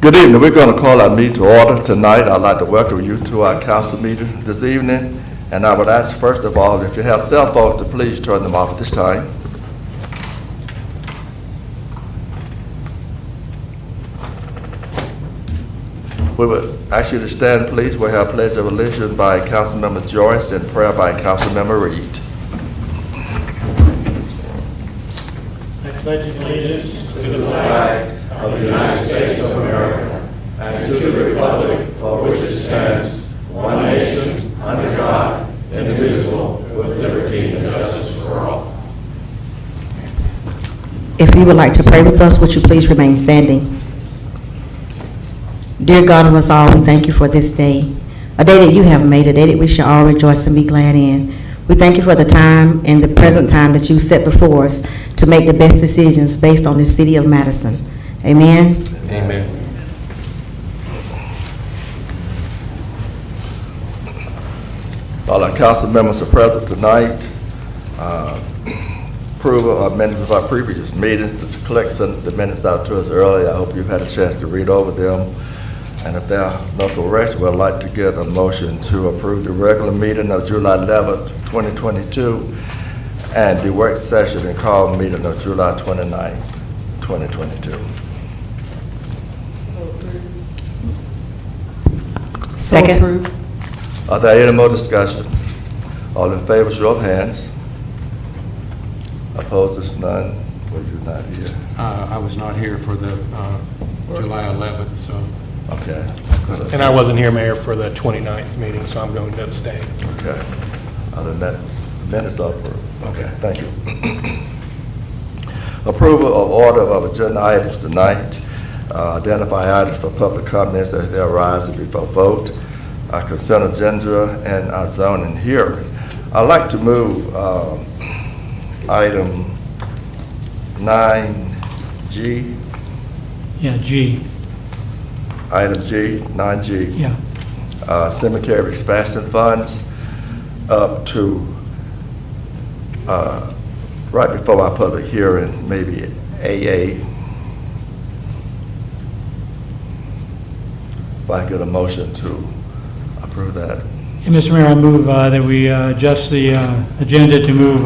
Good evening. We're going to call our meeting to order tonight. I'd like to welcome you to our council meeting this evening. And I would ask, first of all, if you have cell phones, to please turn them off at this time. We would ask you to stand, please. We'll have pledge of allegiance by Councilmember Joyce and prayer by Councilmember Reed. I pledge allegiance to the flag of the United States of America and to the republic for which it stands, one nation, under God, indivisible, with liberty and justice for all. If you would like to pray with us, would you please remain standing? Dear God of us all, we thank you for this day, a day that you have made, a day that we shall all rejoice and be glad in. We thank you for the time and the present time that you set before us to make the best decisions based on the city of Madison. Amen. Amen. All our council members are present tonight. Approval of minutes of our previous meetings. Mr. Clerk sent the minutes out to us earlier. I hope you've had a chance to read over them. And if there are no corrections, we'd like to get a motion to approve the regular meeting of July 11th, 2022, and the work session and call meeting of July 29th, 2022. Second. Are there any more discussion? All in favor, show of hands. Opposed, is none. Were you not here? I was not here for the July 11th, so. Okay. And I wasn't here, Mayor, for the 29th meeting, so I'm going to abstain. Okay. Other than that, minutes are approved. Okay, thank you. Approval of order of agenda items tonight. Identify items for public comments as they arise before vote. Our consent agenda and our zoning hearing. I'd like to move item 9G. Yeah, G. Item G, 9G. Yeah. Cemetery expansion funds up to right before our public hearing, maybe AA. If I get a motion to approve that. Hey, Mr. Mayor, I move that we adjust the agenda to move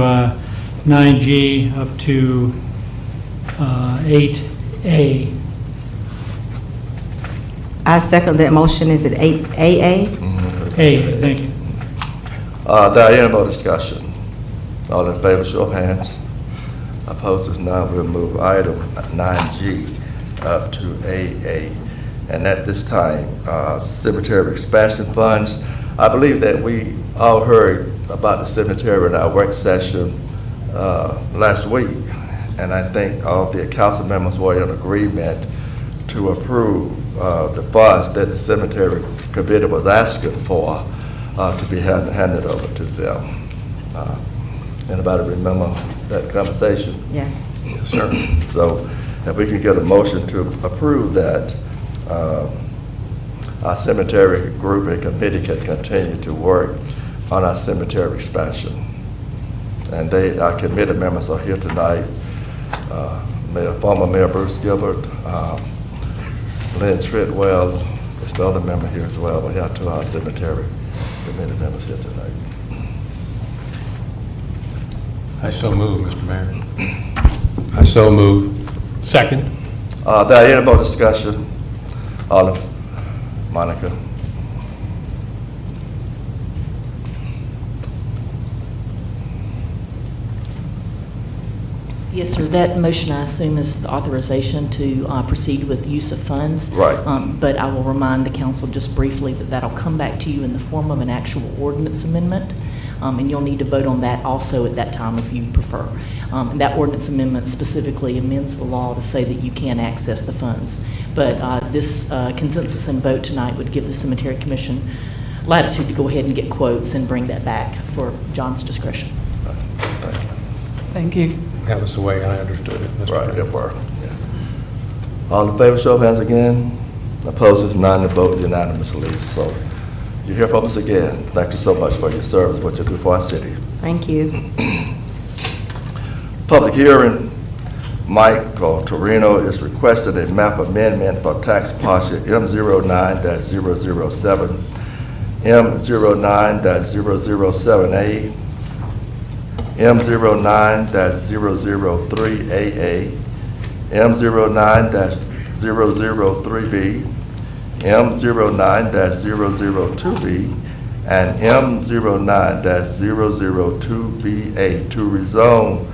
9G up to 8A. I second that motion. Is it 8AA? A, thank you. There are any more discussion? All in favor, show of hands. Opposed is none. We'll move item 9G up to AA. And at this time, cemetery expansion funds. I believe that we all heard about the cemetery in our work session last week. And I think all the council members were in agreement to approve the funds that the cemetery committee was asking for to be handed over to them. Anybody remember that conversation? Yes. Yes, sir. So if we can get a motion to approve that, our cemetery group and committee can continue to work on our cemetery expansion. And our committee members are here tonight. Former Mayor Bruce Gilbert, Lynn Treadwell, there's the other member here as well. We have two of our cemetery committee members here tonight. I so move, Mr. Mayor. I so move. Second. There are any more discussion? All of Monica. Yes, sir. That motion, I assume, is the authorization to proceed with use of funds. Right. But I will remind the council just briefly that that'll come back to you in the form of an actual ordinance amendment, and you'll need to vote on that also at that time if you prefer. And that ordinance amendment specifically amends the law to say that you can access the funds. But this consensus and vote tonight would give the Cemetery Commission latitude to go ahead and get quotes and bring that back for John's discretion. Thank you. That was the way I understood it, Mr. Right, Mayor. it worked. All in favor, show of hands again. Opposed is none, the vote unanimously. So You hear from us again. Thank you so much for your service, what you do for our city. Thank you. Public hearing, Michael Torino is requesting a map amendment for tax parcel M09-007, M09-007A, M09-003AA, M09-003B, M09-002B, and M09-002BA to rezone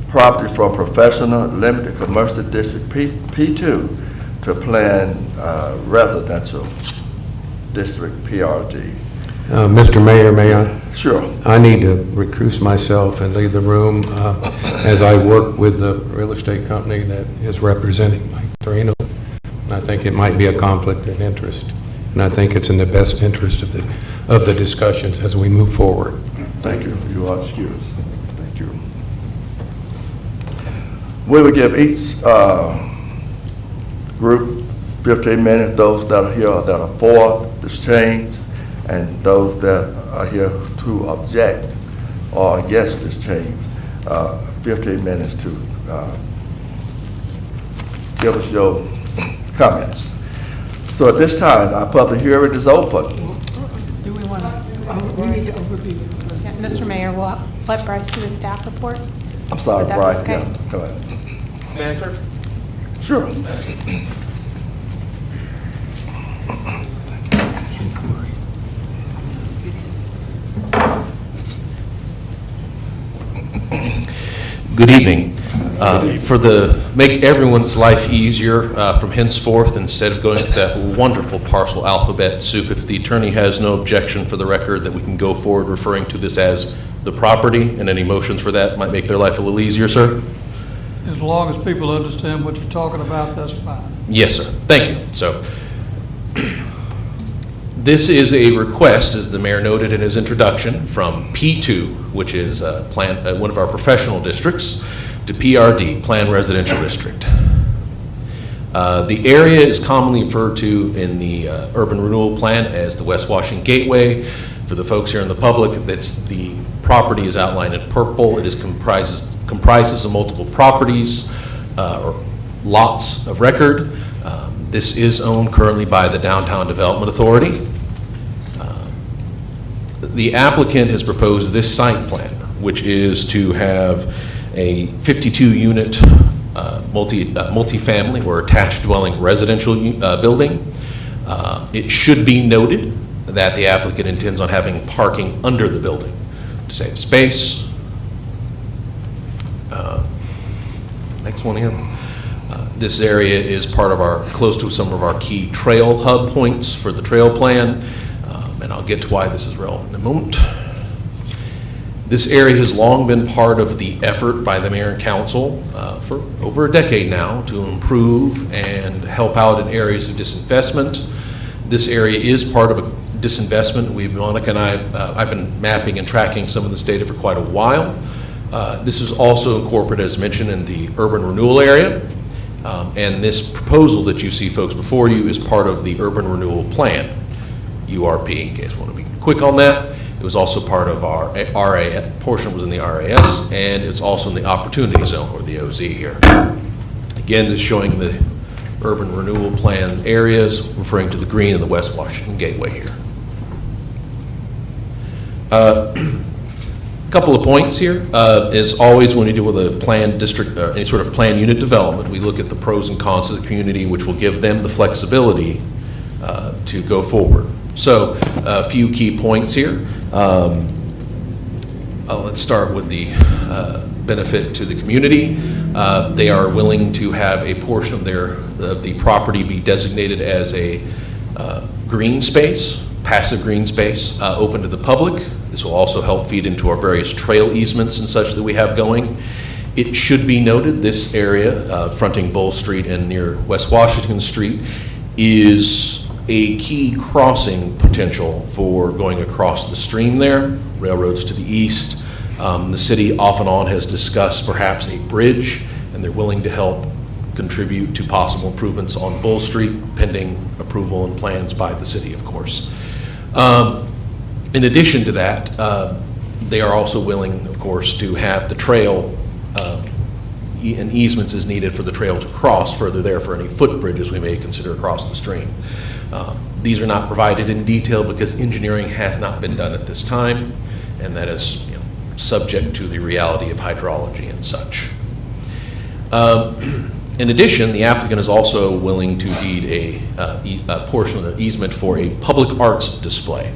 property from professional limited commercial district P2 to planned residential district PRD. Mr. Mayor, may I? Sure. I need to recuse myself and leave the room as I work with the real estate company that is representing Mike Torino. And I think it might be a conflict of interest. And I think it's in the best interest of the discussions as we move forward. Thank you. You are excused. Thank you. We will give each group 15 minutes, those that are here that are for this change, and those that are here to object or against this change, 15 minutes to give us your comments. So at this time, our public hearing is open. Do we want to, we need to overview. Mr. Mayor, will let Bryce do his staff report? I'm sorry, Would that be Brian. okay? Yeah, go ahead. Manager? Sure. Good evening. Make everyone's life easier from henceforth, instead of going through that wonderful parcel alphabet soup, if the attorney has no objection for the record, that we can go forward referring to this as the property, and any motions for that might make their life a little easier, sir? As long as people understand what you're talking about, that's fine. Yes, sir. Thank you. So, this is a request, as the mayor noted in his introduction, from P2, which is one of our professional districts, to PRD, Planned Residential District. The area is commonly referred to in the urban renewal plan as the West Washington Gateway. For the folks here in the public, the property is outlined in purple. It comprises of multiple properties or lots of record. This is owned currently by the Downtown Development Authority. The applicant has proposed this site plan, which is to have a 52-unit multifamily or attached dwelling residential building. It should be noted that the applicant intends on having parking under the building to save space. Next one here. This area is close to some of our key trail hub points for the trail plan, and I'll get to why this is relevant in a moment. This area has long been part of the effort by the mayor and council for over a decade now to improve and help out in areas of disinvestment. This area is part of a disinvestment. Monica and I've been mapping and tracking some of this data for quite a while. This is also incorporated, as mentioned, in the urban renewal area. And this proposal that you see, folks, before you is part of the urban renewal plan, URP, in case you want to be quick on that. It was also part of our RA, portion was in the RAS, and it's also in the Opportunity Zone, or the OZ here. Again, this is showing the urban renewal plan areas, referring to the green and the West Washington Gateway here. Couple of points here. As always, when we deal with a planned district, or any sort of planned unit development, we look at the pros and cons of the community, which will give them the flexibility to go forward. So, a few key points here. Let's start with the benefit to the community. They are willing to have a portion of the property be designated as a green space, passive green space, open to the public. This will also help feed into our various trail easements and such that we have going. It should be noted, this area fronting Bull Street and near West Washington Street is a key crossing potential for going across the stream there, railroads to the east. The city off and on has discussed perhaps a bridge, and they're willing to help contribute to possible improvements on Bull Street, pending approval and plans by the city, of course. In addition to that, they are also willing, of course, to have the trail and easements as needed for the trail to cross further there for any footbridges we may consider across the stream. These are not provided in detail because engineering has not been done at this time, and that is subject to the reality of hydrology and such. In addition, the applicant is also willing to deed a portion of the easement for a public arts display.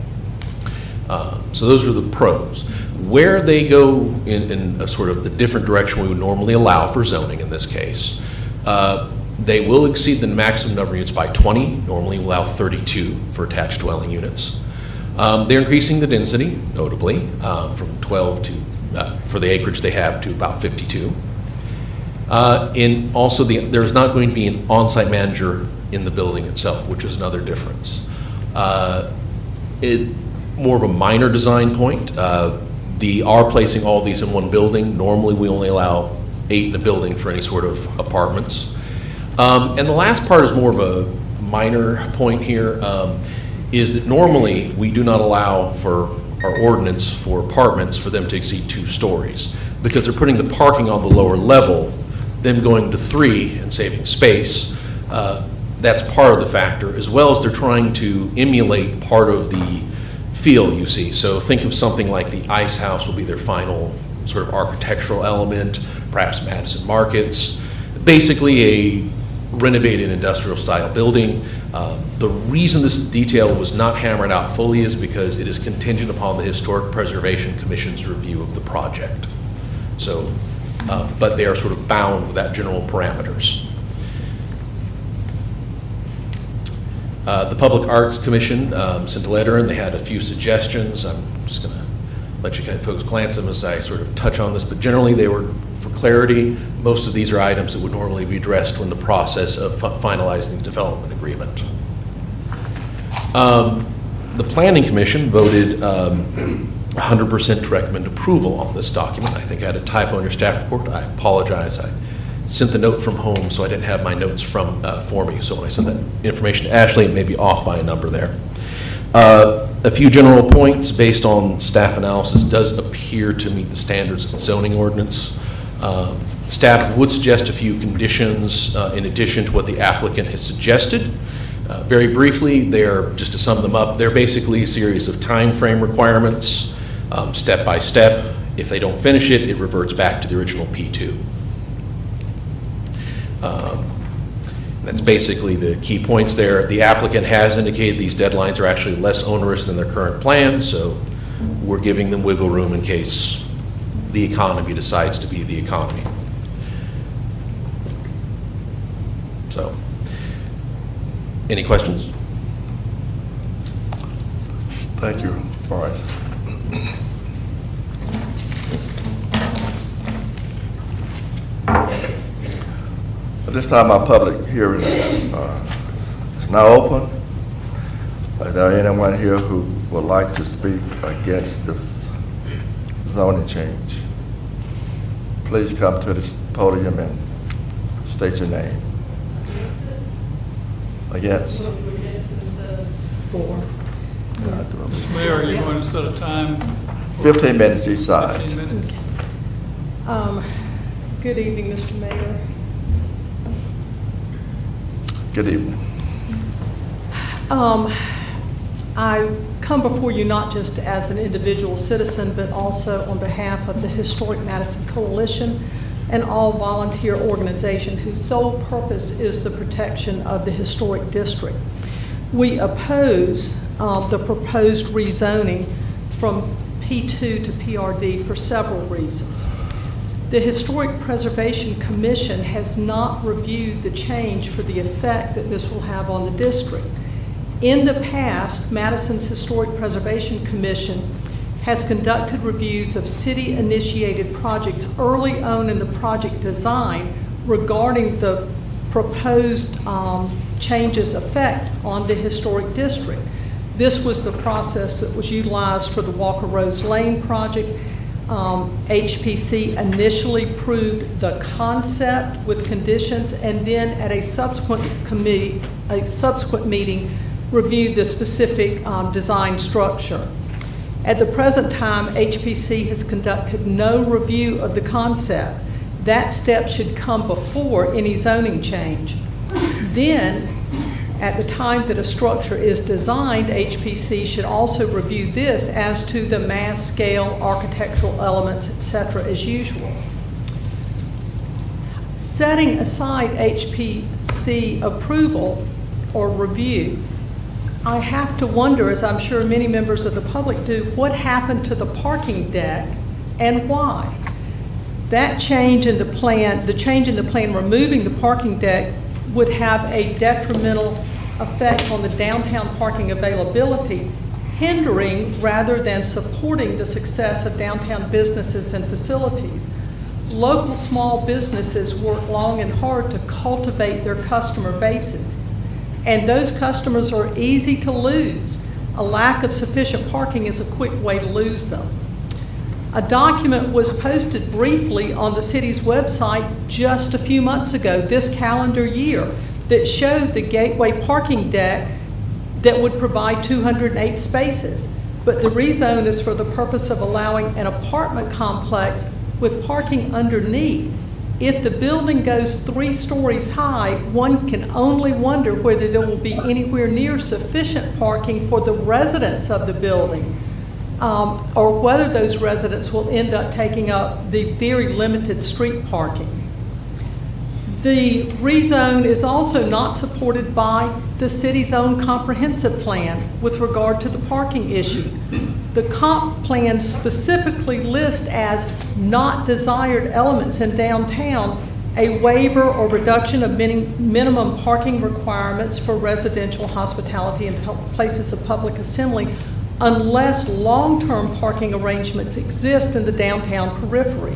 So those are the pros. Where they go in a sort of the different direction we would normally allow for zoning in this case, they will exceed the maximum number of units by 20. Normally we allow 32 for attached dwelling units. They're increasing the density, notably, from 12 to, for the acreage they have, to about 52. And also, there's not going to be an on-site manager in the building itself, which is another difference. More of a minor design point. They are placing all these in one building. Normally, we only allow 8 in a building for any sort of apartments. And the last part is more of a minor point here, is that normally we do not allow for our ordinance for apartments for them to exceed 2 stories because they're putting the parking on the lower level, them going to 3 and saving space. That's part of the factor, as well as they're trying to emulate part of the feel you see. So think of something like the Ice House will be their final sort of architectural element, perhaps Madison Markets, basically a renovated industrial style building. The reason this detail was not hammered out fully is because it is contingent upon the Historic Preservation Commission's review of the project. So, but they are sort of bound with that general parameters. The Public Arts Commission sent a letter and they had a few suggestions. I'm just going to let you folks glance them as I sort of touch on this, but generally they were, for clarity, most of these are items that would normally be addressed when the process of finalizing the development agreement. The Planning Commission voted 100% to recommend approval on this document. I think I had a typo in your staff report. I apologize. I sent the note from home, so I didn't have my notes for me. So when I sent that information to Ashley, it may be off by a number there. A few general points based on staff analysis does appear to meet the standards of the zoning ordinance. Staff would suggest a few conditions in addition to what the applicant has suggested. Very briefly, just to sum them up, they're basically a series of time frame requirements, step by step. If they don't finish it, it reverts back to the original P2. That's basically the key points there. The applicant has indicated these deadlines are actually less onerous than their current plan, so we're giving them wiggle room in case the economy decides to be the economy. So, any questions? Thank you, Bryce. At this time, our public hearing is now open. Is there anyone here who would like to speak against this zoning change? Please come to this podium and state your name. Against? Mr. Mayor, you want to set a time? 15 minutes each side. 15 minutes. Good evening, Mr. Mayor. Good evening. I come before you not just as an individual citizen, but also on behalf of the Historic Madison Coalition, an all-volunteer organization whose sole purpose is the protection of the historic district. We oppose the proposed rezoning from P2 to PRD for several reasons. The Historic Preservation Commission has not reviewed the change for the effect that this will have on the district. In the past, Madison's Historic Preservation Commission has conducted reviews of city-initiated projects early on in the project design regarding the proposed changes' effect on the historic district. This was the process that was utilized for the Walker Rose Lane project. HPC initially approved the concept with conditions, and then at a subsequent meeting, review the specific design structure. At the present time, HPC has conducted no review of the concept. That step should come before any zoning change. Then, at the time that a structure is designed, HPC should also review this as to the mass scale, architectural elements, etc., as usual. Setting aside HPC approval or review, I have to wonder, as I'm sure many members of the public do, what happened to the parking deck and why? That change in the plan, the change in the plan removing the parking deck would have a detrimental effect on the downtown parking availability, hindering rather than supporting the success of downtown businesses and facilities. Local small businesses work long and hard to cultivate their customer bases, and those customers are easy to lose. A lack of sufficient parking is a quick way to lose them. A document was posted briefly on the city's website just a few months ago, this calendar year, that showed the gateway parking deck that would provide 208 spaces. But the rezone is for the purpose of allowing an apartment complex with parking underneath. If the building goes 3 stories high, one can only wonder whether there will be anywhere near sufficient parking for the residents of the building, or whether those residents will end up taking up the very limited street parking. The rezone is also not supported by the city's own comprehensive plan with regard to the parking issue. The comp plan specifically lists as not desired elements in downtown a waiver or reduction of minimum parking requirements for residential, hospitality, and places of public assembly unless long-term parking arrangements exist in the downtown periphery.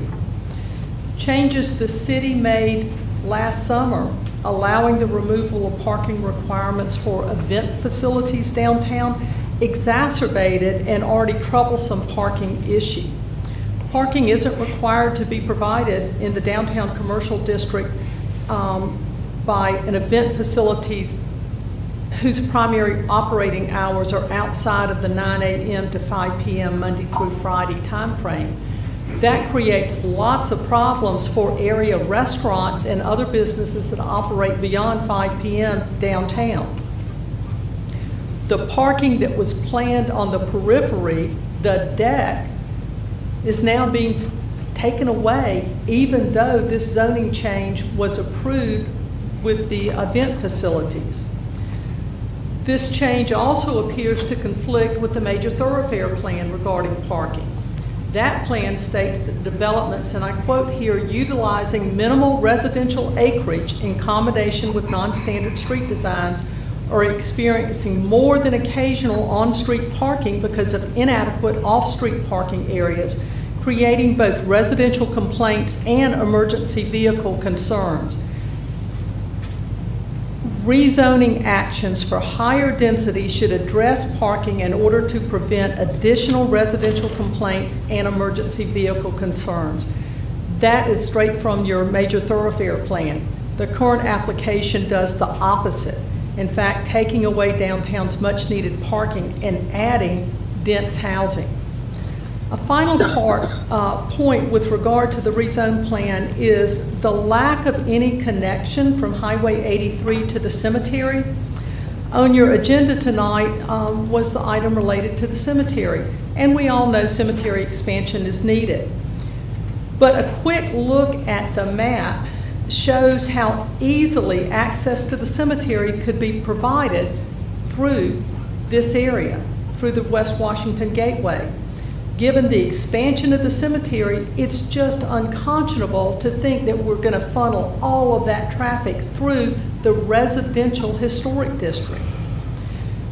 Changes the city made last summer, allowing the removal of parking requirements for event facilities downtown, exacerbated an already troublesome parking issue. Parking isn't required to be provided in the downtown commercial district by an event facilities whose primary operating hours are outside of the 9 a.m. to 5 p.m. Monday through Friday timeframe. That creates lots of problems for area restaurants and other businesses that operate beyond 5 p.m. downtown. The parking that was planned on the periphery, the deck, is now being taken away even though this zoning change was approved with the event facilities. This change also appears to conflict with the major thoroughfare plan regarding parking. That plan states that developments, and I quote here, utilizing minimal residential acreage in combination with non-standard street designs are experiencing more than occasional on-street parking because of inadequate off-street parking areas, creating both residential complaints and emergency vehicle concerns. Rezoning actions for higher density should address parking in order to prevent additional residential complaints and emergency vehicle concerns. That is straight from your major thoroughfare plan. The current application does the opposite. In fact, taking away downtown's much-needed parking and adding dense housing. A final point with regard to the rezone plan is the lack of any connection from Highway 83 to the cemetery. On your agenda tonight was the item related to the cemetery, and we all know cemetery expansion is needed. But a quick look at the map shows how easily access to the cemetery could be provided through this area, through the West Washington Gateway. Given the expansion of the cemetery, it's just unconscionable to think that we're going to funnel all of that traffic through the residential historic district.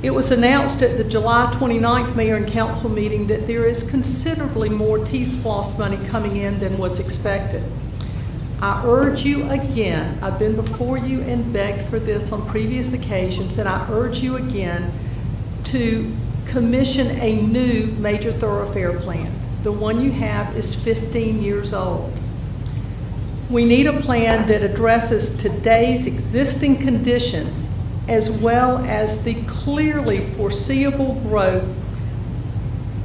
It was announced at the July 29th Mayor and Council meeting that there is considerably more T-SPLOST money coming in than was expected. I urge you again, I've been before you and begged for this on previous occasions, and I urge you again to commission a new major thoroughfare plan. The one you have is 15 years old. We need a plan that addresses today's existing conditions as well as the clearly foreseeable growth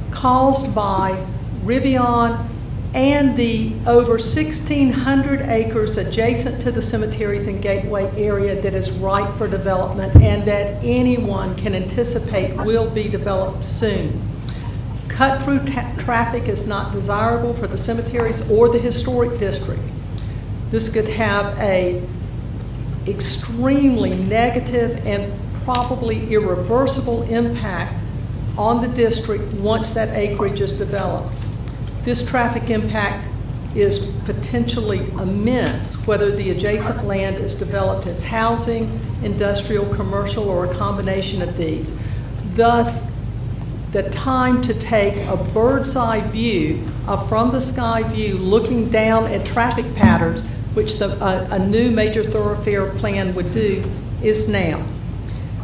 caused by Rivian and the over 1,600 acres adjacent to the cemeteries and gateway area that is ripe for development and that anyone can anticipate will be developed soon. Cut-through traffic is not desirable for the cemeteries or the historic district. This could have a extremely negative and probably irreversible impact on the district once that acreage is developed. This traffic impact is potentially immense, whether the adjacent land is developed as housing, industrial, commercial, or a combination of these. Thus, the time to take a bird's eye view, a from the sky view, looking down at traffic patterns, which a new major thoroughfare plan would do, is now.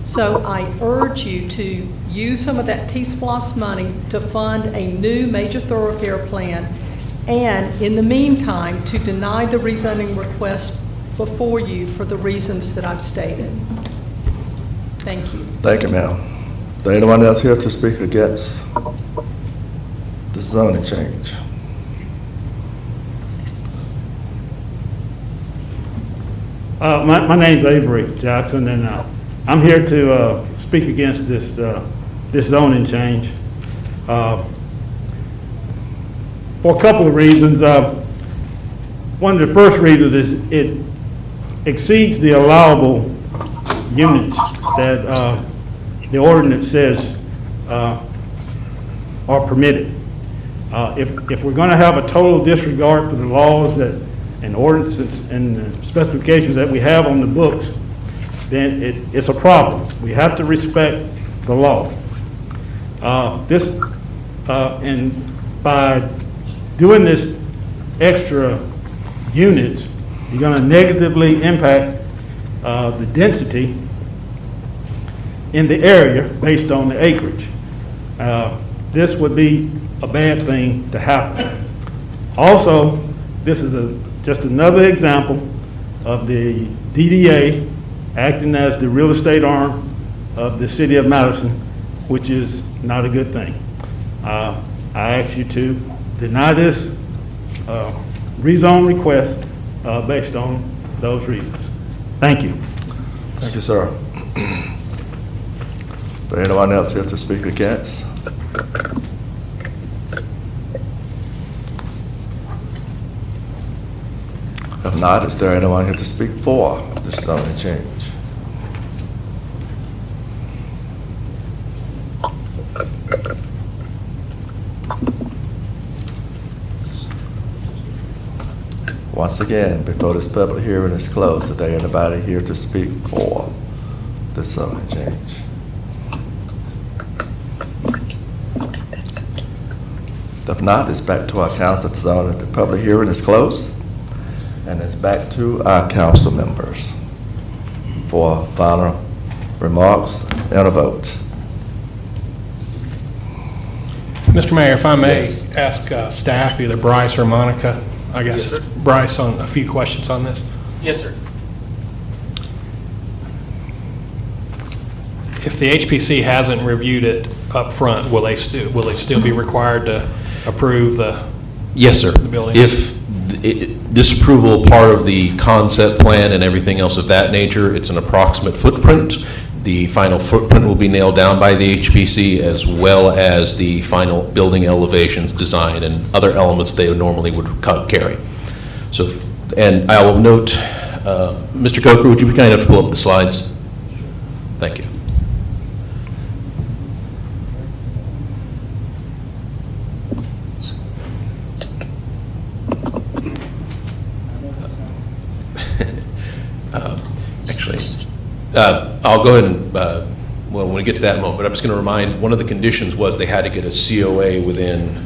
So I urge you to use some of that T-SPLOST money to fund a new major thoroughfare plan, and in the meantime, to deny the rezoning request before you for the reasons that I've stated. Thank you. Thank you, ma'am. Is there anyone else here to speak against the zoning change? My name's Avery Jackson, and I'm here to speak against this this zoning change for a couple of reasons. One of the first reasons is it exceeds the allowable units that the ordinance says are permitted. If we're going to have a total disregard for the laws that and ordinances and the specifications that we have on the books, then it's a problem. We have to respect the law. And by doing this extra units, you're going to negatively impact the density in the area based on the acreage. This would be a bad thing to happen. Also, this is just another example of the DDA acting as the real estate arm of the city of Madison, which is not a good thing. I ask you to deny this rezone request based on those reasons. Thank you. Thank you, sir. Is there anyone else here to speak against? If not, is there anyone here to speak for this zoning change? Once again, before this public hearing is closed, is there anybody here to speak for this zoning change? If not, it's back to our council to zone. The public hearing is closed, and it's back to our council members for final remarks and a vote. Mr. Mayor, if I may Yes. ask staff, either Bryce or Monica, I guess Bryce, on a few questions on this. Yes, sir. If the HPC hasn't reviewed it up front, will they still be required to approve the Yes, sir. building? If this approval, part of the concept plan and everything else of that nature, it's an approximate footprint. The final footprint will be nailed down by the HPC, as well as the final building elevations, design, and other elements they normally would carry. So, and I will note, Mr. Coker, would you be kind enough to pull up the slides? Thank you. Actually, I'll go ahead and, well, when we get to that moment, but I'm just going to remind, one of the conditions was they had to get a COA within,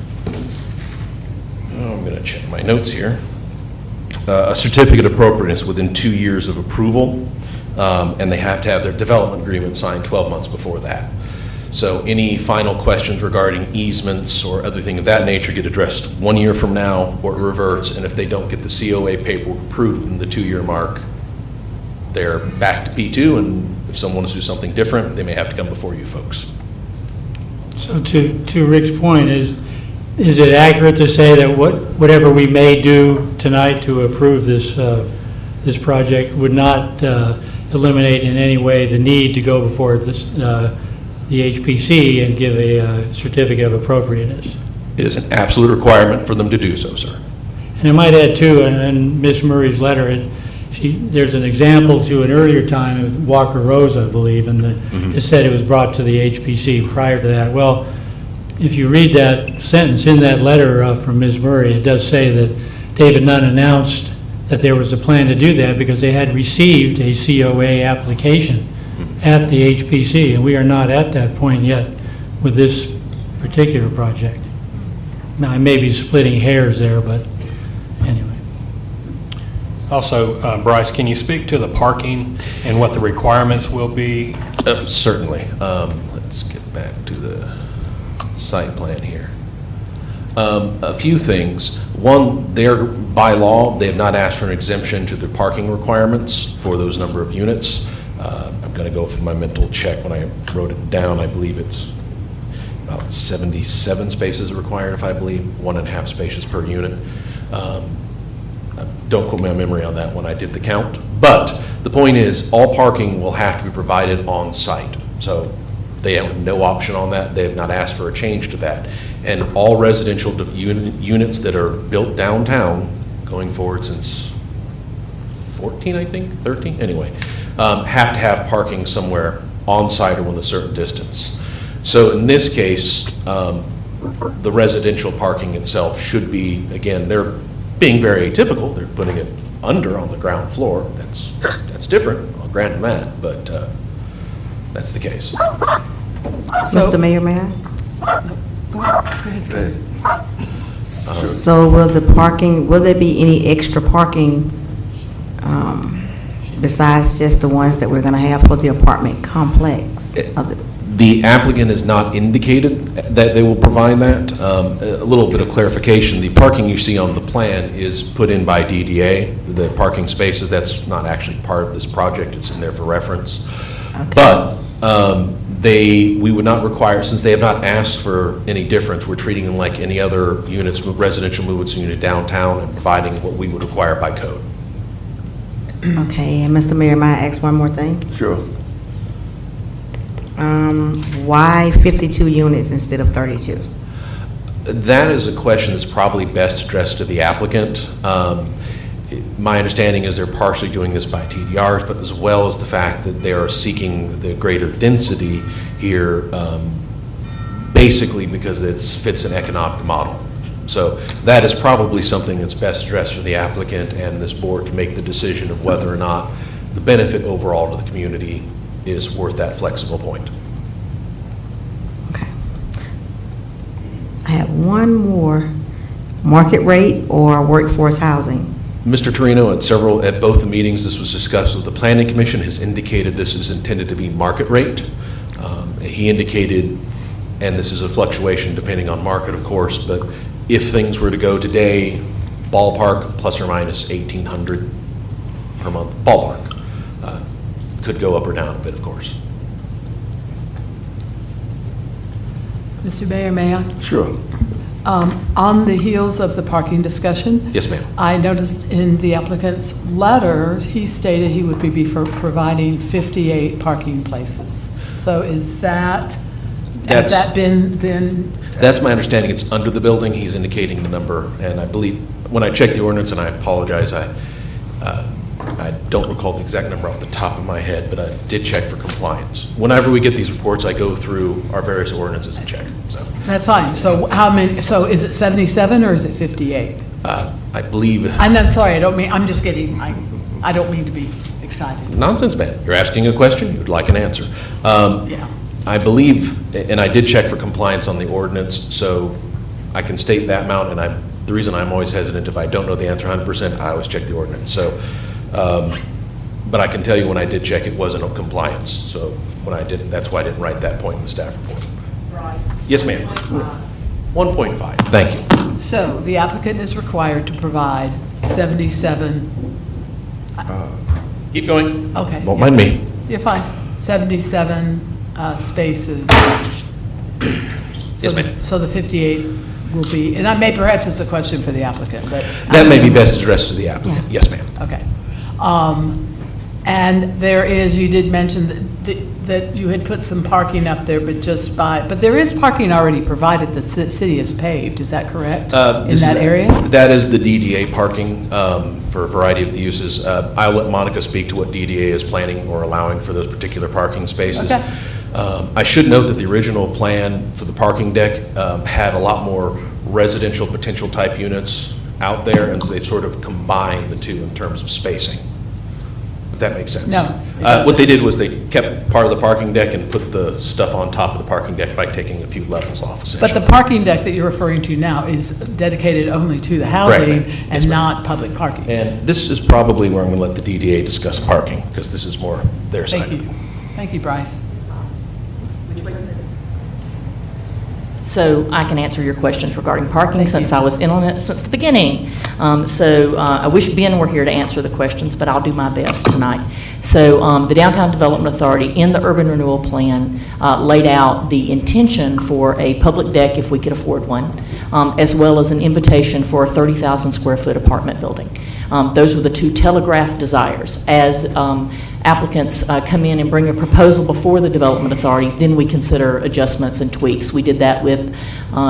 I'm going to check my notes here, a certificate of appropriateness within 2 years of approval, and they have to have their development agreement signed 12 months before that. So any final questions regarding easements or other thing of that nature get addressed 1 year from now, or it reverts, and if they don't get the COA paperwork approved within the 2-year mark, they're back to P2, and if someone wants to do something different, they may have to come before you folks. So to Rick's point, is it accurate to say that whatever we may do tonight to approve this, this project would not eliminate in any way the need to go before this, the HPC and give a certificate of appropriateness? It is an absolute requirement for them to do so, sir. And I might add too, in Ms. Murray's letter, there's an example to an earlier time of Walker Rose, I believe, and it said it was brought to the HPC prior to that. Well, if you read that sentence in that letter from Ms. Murray, it does say that David Nunn announced that there was a plan to do that because they had received a COA application at the HPC, and we are not at that point yet with this particular project. Now, I may be splitting hairs there, but anyway. Also, Bryce, can you speak to the parking and what the requirements will be? Certainly. Let's get back to the site plan here. A few things. One, by law, they have not asked for an exemption to the parking requirements for those number of units. I'm going to go for my mental check. When I wrote it down, I believe it's about 77 spaces required, if I believe, 1.5 spaces per unit. Don't quote my memory on that when I did the count. But the point is, all parking will have to be provided on site. So they have no option on that. They have not asked for a change to that. And all residential units that are built downtown, going forward since 14, I think, 13, anyway, have to have parking somewhere on site or within a certain distance. So in this case, the residential parking itself should be, again, they're being very atypical. They're putting it under on the ground floor. That's different. I'll grant them that, but that's the case. Mr. Mayor, may I? So will there be any extra parking besides just the ones that we're going to have for the apartment complex? The applicant has not indicated that they will provide that. A little bit of clarification, the parking you see on the plan is put in by DDA. The parking spaces, that's not actually part of this project, it's in there for reference. Okay. But we would not require, since they have not asked for any difference, we're treating them like any other units, residential movements unit downtown, and providing what we would require by code. Okay, and Mr. Mayor, may I ask one more thing? Sure. Why 52 units instead of 32? That is a question that's probably best addressed to the applicant. My understanding is they're partially doing this by TDRs, but as well as the fact that they are seeking the greater density here, basically because it fits an economic model. So that is probably something that's best addressed for the applicant, and this board can make the decision of whether or not the benefit overall to the community is worth that flexible point. Okay. I have one more. Market rate or workforce housing? Mr. Torino, at both the meetings this was discussed with the Planning Commission, has indicated this is intended to be market rate. He indicated, and this is a fluctuation depending on market, of course, but if things were to go today, ballpark plus or minus 1,800 per month, ballpark. Could go up or down a bit, of course. Mr. Mayor, may I? Sure. On the heels of the parking discussion, Yes, ma'am. I noticed in the applicant's letter, he stated he would be for providing 58 parking places. So has that been then? That's my understanding. It's under the building. He's indicating the number, and I believe, when I checked the ordinance, and I apologize, I don't recall the exact number off the top of my head, but I did check for compliance. Whenever we get these reports, I go through our various ordinances and check, so. That's fine. So how many, so is it 77 or is it 58? I believe. I'm not, sorry, I don't mean, I'm just getting, I don't mean to be excited. Nonsense, man. You're asking a question, you would like an answer. Yeah. I believe, and I did check for compliance on the ordinance, so I can state that amount, and the reason I'm always hesitant, if I don't know the answer 100%, I always check the ordinance. So, but I can tell you when I did check, it wasn't a compliance. So when I did, that's why I didn't write that point in the staff report. Yes, ma'am. 1.5. Thank you. So the applicant is required to provide 77 Keep going. Okay. Won't mind me. You're fine. 77 spaces. Yes, ma'am. So the 58 will be, and perhaps it's a question for the applicant, but. That may be best addressed to the applicant. Yes, ma'am. Okay. And there is, you did mention that you had put some parking up there, but but there is parking already provided that the city has paved, is that correct? In that area? That is the DDA parking for a variety of the uses. I'll let Monica speak to what DDA is planning or allowing for those particular parking spaces. Okay. I should note that the original plan for the parking deck had a lot more residential potential type units out there, and so they've sort of combined the two in terms of spacing, if that makes sense. No, it doesn't. What they did was they kept part of the parking deck and put the stuff on top of the parking deck by taking a few levels off, essentially. But the parking deck that you're referring to now is dedicated only to the housing Yes, and ma'am. not public parking? And this is probably where I'm going to let the DDA discuss parking, because this is more their side. Thank you. Thank you, Bryce. So I can answer your questions regarding parking since I was in on it since the beginning. I wish Ben were here to answer the questions, but I'll do my best tonight. So the Downtown Development Authority in the Urban Renewal Plan laid out the intention for a public deck if we could afford one, as well as an invitation for a 30,000 square foot apartment building. Those were the two telegraphed desires. As applicants come in and bring a proposal before the Development Authority, then we consider adjustments and tweaks. We did that with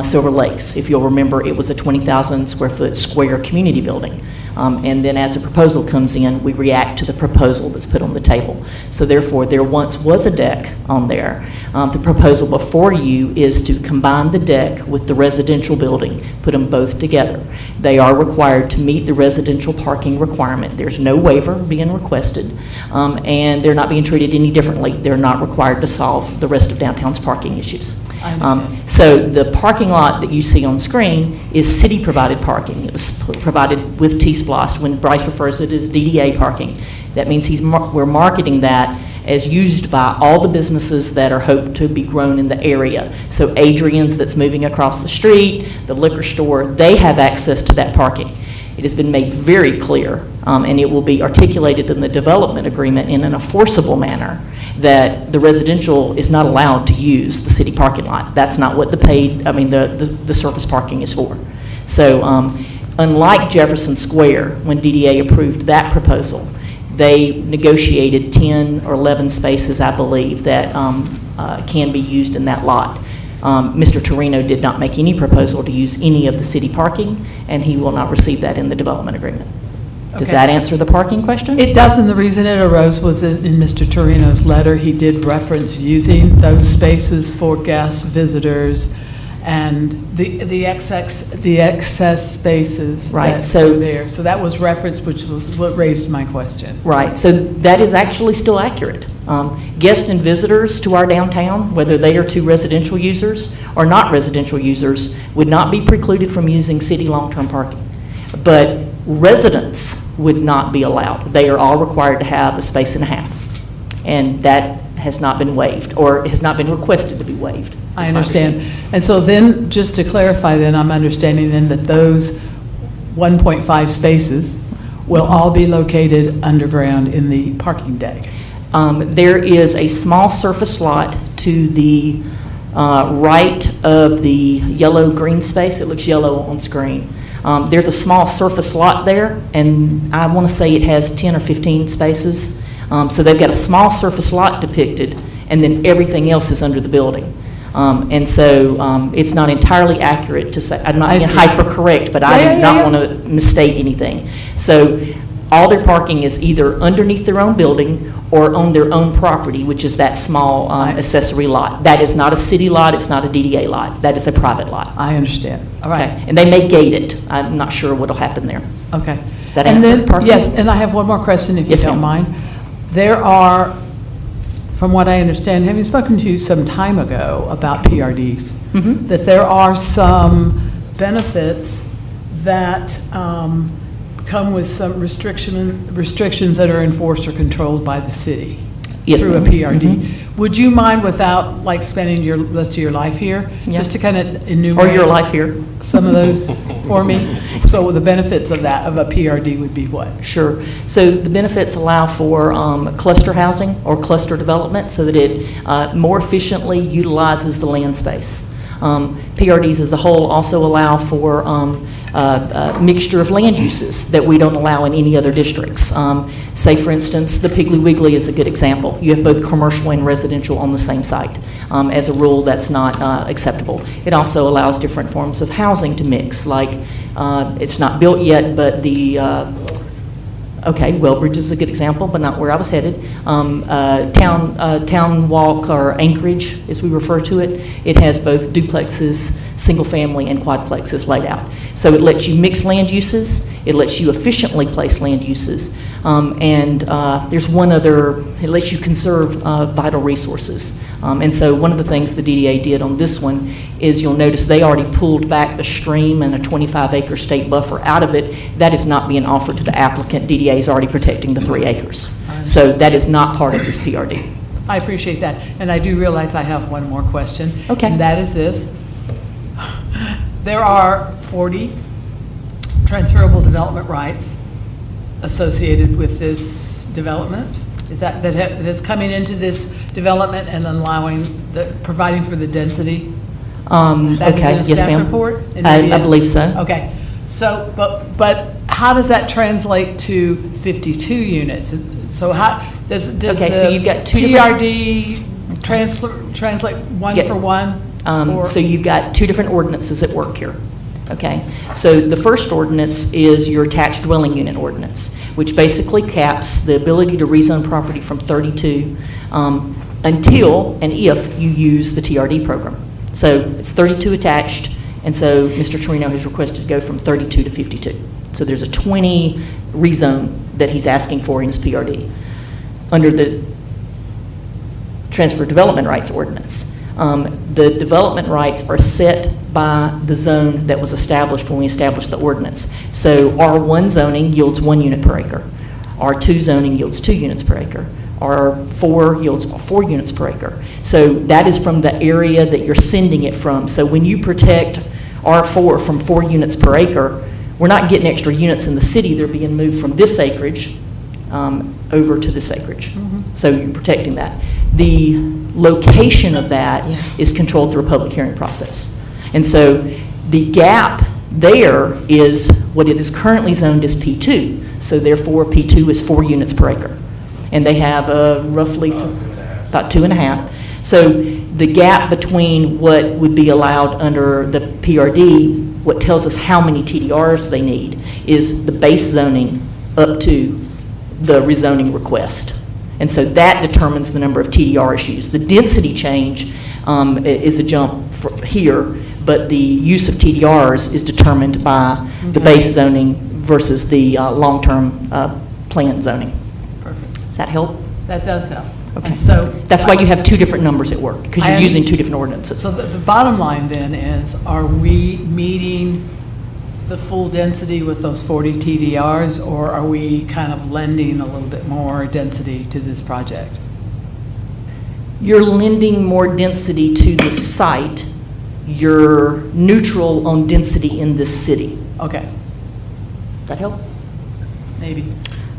Silver Lakes. If you'll remember, it was a 20,000 square foot square community building. And then as a proposal comes in, we react to the proposal that's put on the table. So therefore, there once was a deck on there. The proposal before you is to combine the deck with the residential building, put them both together. They are required to meet the residential parking requirement. There's no waiver being requested, and they're not being treated any differently. They're not required to solve the rest of downtown's parking issues. I understand. So the parking lot that you see on screen is city-provided parking. It was provided with T-Splost. When Bryce refers to it as DDA parking, that means we're marketing that as used by all the businesses that are hoped to be grown in the area. So Adrian's that's moving across the street, the liquor store, they have access to that parking. It has been made very clear, and it will be articulated in the development agreement in an enforceable manner, that the residential is not allowed to use the city parking lot. That's not what the surface parking is for. So unlike Jefferson Square, when DDA approved that proposal, they negotiated 10 or 11 spaces, I believe, that can be used in that lot. Mr. Torino did not make any proposal to use any of the city parking, and he will not receive that in the development agreement. Does Okay. that answer the parking question? It does, and the reason it arose was in Mr. Torino's letter, he did reference using those spaces for guests, visitors, and the excess spaces Right, that so- were there. So that was referenced, which was what raised my question. Right, so that is actually still accurate. Guests and visitors to our downtown, whether they are to residential users or not residential users, would not be precluded from using city long-term parking. But residents would not be allowed. They are all required to have a space and a half. And that has not been waived, or has not been requested to be waived. I understand. And so then, just to clarify then, I'm understanding then that those 1.5 spaces will all be located underground in the parking deck. There is a small surface lot to the right of the yellow-green space. It looks yellow on screen. There's a small surface lot there, and I want to say it has 10 or 15 spaces. So they've got a small surface lot depicted, and then everything else is under the building. And so it's not entirely accurate to say, I'm not I being see. hyper-correct, but I Yeah, do yeah, not yeah. want to misstate anything. So all their parking is either underneath their own building or on their own property, which is that small accessory lot. That is not a city lot, it's not a DDA lot. That is a private lot. I understand. All right. Okay, and they may gate it. I'm not sure what'll happen there. Okay. Does that And answer then- parking? Yes, and I have one more question, if you Yes, don't ma'am. mind. There are, from what I understand, having spoken to you some time ago about PRDs, Mhm. that there are some benefits that come with some restrictions that are enforced or controlled by the city Yes, through a ma'am. PRD. Mhm. Would you mind, without like spending your rest of your life here, Yeah. just to kind of enumerate? Or your life here. Some of those for me? So the benefits of that, of a PRD would be what? Sure. So the benefits allow for cluster housing or cluster development so that it more efficiently utilizes the land space. PRDs as a whole also allow for a mixture of land uses that we don't allow in any other districts. Say, for instance, the Piggly Wiggly is a good example. You have both commercial and residential on the same site. As a rule, that's not acceptable. It also allows different forms of housing to mix, like it's not built yet, but the okay, Wellbridge is a good example, but not where I was headed. Town Walk, or Anchorage, as we refer to it, it has both duplexes, single-family, and quadplexes laid out. So it lets you mix land uses, it lets you efficiently place land uses, and there's one other, it lets you conserve vital resources. And so one of the things the DDA did on this one is, you'll notice they already pulled back the stream and a 25-acre state buffer out of it. That is not being offered to the applicant. DDA is already protecting the 3 acres. So that is not part of this PRD. I appreciate that. And I do realize I have one more question. Okay. And that is this. There are 40 transferable development rights associated with this development? Is that's coming into this development and allowing, providing for the density? That is Okay, in a yes, staff ma'am. report? And I maybe believe so. Okay. So, but how does that translate to 52 units? So how, does Okay, so the you've got two different- TRD translate one Yeah. for one? Or- So you've got two different ordinances at work here, okay? So the first ordinance is your attached dwelling unit ordinance, which basically caps the ability to rezone property from 32 until and if you use the TRD program. So it's 32 attached, and so Mr. Torino has requested to go from 32 to 52. So there's a 20 rezone that he's asking for in his PRD. Under the transfer development rights ordinance, the development rights are set by the zone that was established when we established the ordinance. So R1 zoning yields 1 unit per acre. R2 zoning yields 2 units per acre. R4 yields 4 units per acre. So that is from the area that you're sending it from. So when you protect R4 from 4 units per acre, we're not getting extra units in the city. They're being moved from this acreage over to this acreage. So you're protecting that. The location of that is controlled through a public hearing process. And so the gap there is what it is currently zoned as P2. So therefore, P2 is 4 units per acre. And they have roughly about 2.5. So the gap between what would be allowed under the PRD, what tells us how many TDRs they need, is the base zoning up to the rezoning request. And so that determines the number of TDR issues. The density change is a jump here, but the use of TDRs is determined by the base zoning versus the long-term plan zoning. Perfect. Does that help? That does help. Okay. And so That's why you have 2 different numbers at work, because you're I using 2 different ordinances. So the bottom line then is, are we meeting the full density with those 40 TDRs, or are we kind of lending a little bit more density to this project? You're lending more density to the site. You're neutral on density in this city. Okay, Does that help? maybe.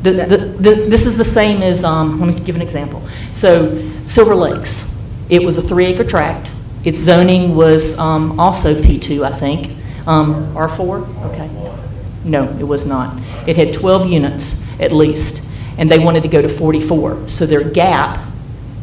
This is the same as, let me give an example. So Silver Lakes, it was a 3-acre tract. Its zoning was also P2, I think. R4? Okay. No, it was not. It had 12 units at least, and they wanted to go to 44. So their gap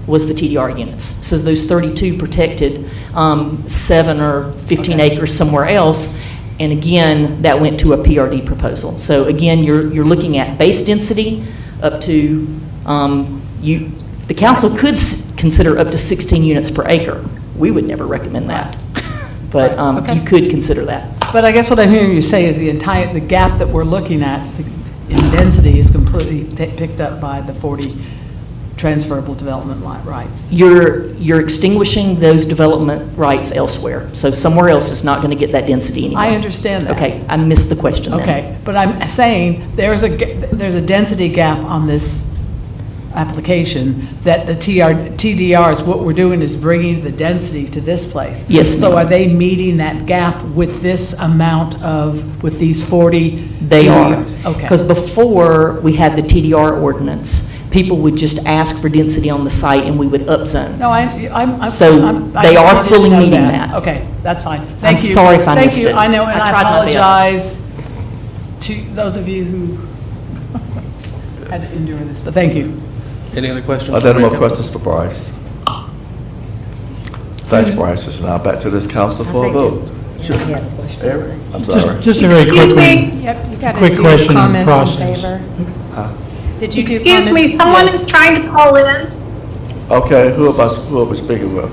was the TDR units. So those 32 protected 7 or 15 acres somewhere else. And again, that went to a PRD proposal. So again, you're looking at base density up to, the council could consider up to 16 units per acre. We would never recommend that. But Okay. you could consider that. But I guess what I'm hearing you say is the gap that we're looking at in density is completely picked up by the 40 transferable development rights. You're extinguishing those development rights elsewhere. So somewhere else is not going to get that density anymore. I understand that. Okay, I missed the question then. Okay, but I'm saying there's a density gap on this application, that the TDRs, what we're doing is bringing the density to this place. Yes, So ma'am. are they meeting that gap with this amount of, with these 40 They are. TDRs? Okay. Because before we had the TDR ordinance, people would just ask for density on the site and we would upzone. No, I'm. So I they just are wanted to fully know meeting that. Okay, that's fine. Thank you. sorry if I missed Thank you, it. I know, and I I tried my best. apologize to those of you who had to endure this, but thank you. Any other questions? Are there any more Rick? questions for Bryce? Thanks, Bryce. It's now back to this council for a vote. Sure. Eric, I'm sorry. Just a very quick Excuse one. me. Yep, you got to Quick do question on comments in process. favor. Did you do Excuse me, comments? someone Yes. is trying to call in. Okay, who are we speaking with?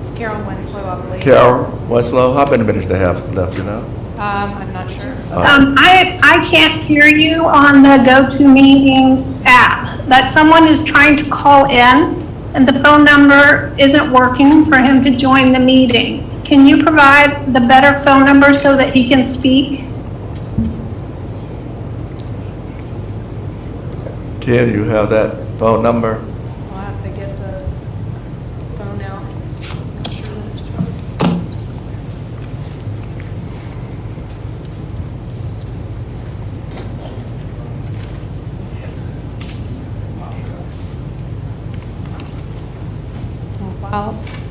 It's Carol Winslow, I believe. Carol Winslow? How many minutes they have left, you know? I'm not sure. I can't hear you on the GoToMeeting app, but someone is trying to call in, and the phone number isn't working for him to join the meeting. Can you provide the better phone number so that he can speak? Ken, you have that phone number? I'll have to get the phone out.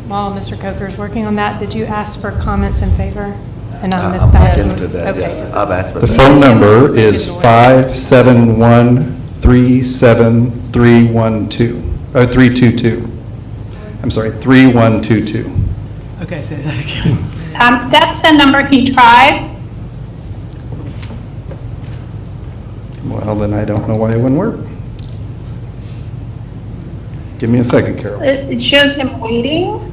While Mr. Coker's working on that, did you ask for comments in favor? And I missed I'm that. getting to that, Okay, yeah. 'cause I've asked for The that. phone number is 571-37312, 322. I'm sorry, 3122. Okay, say that again. That's the number he tried. Well, then I don't know why it wouldn't work. Give me a second, Carol. It shows him waiting.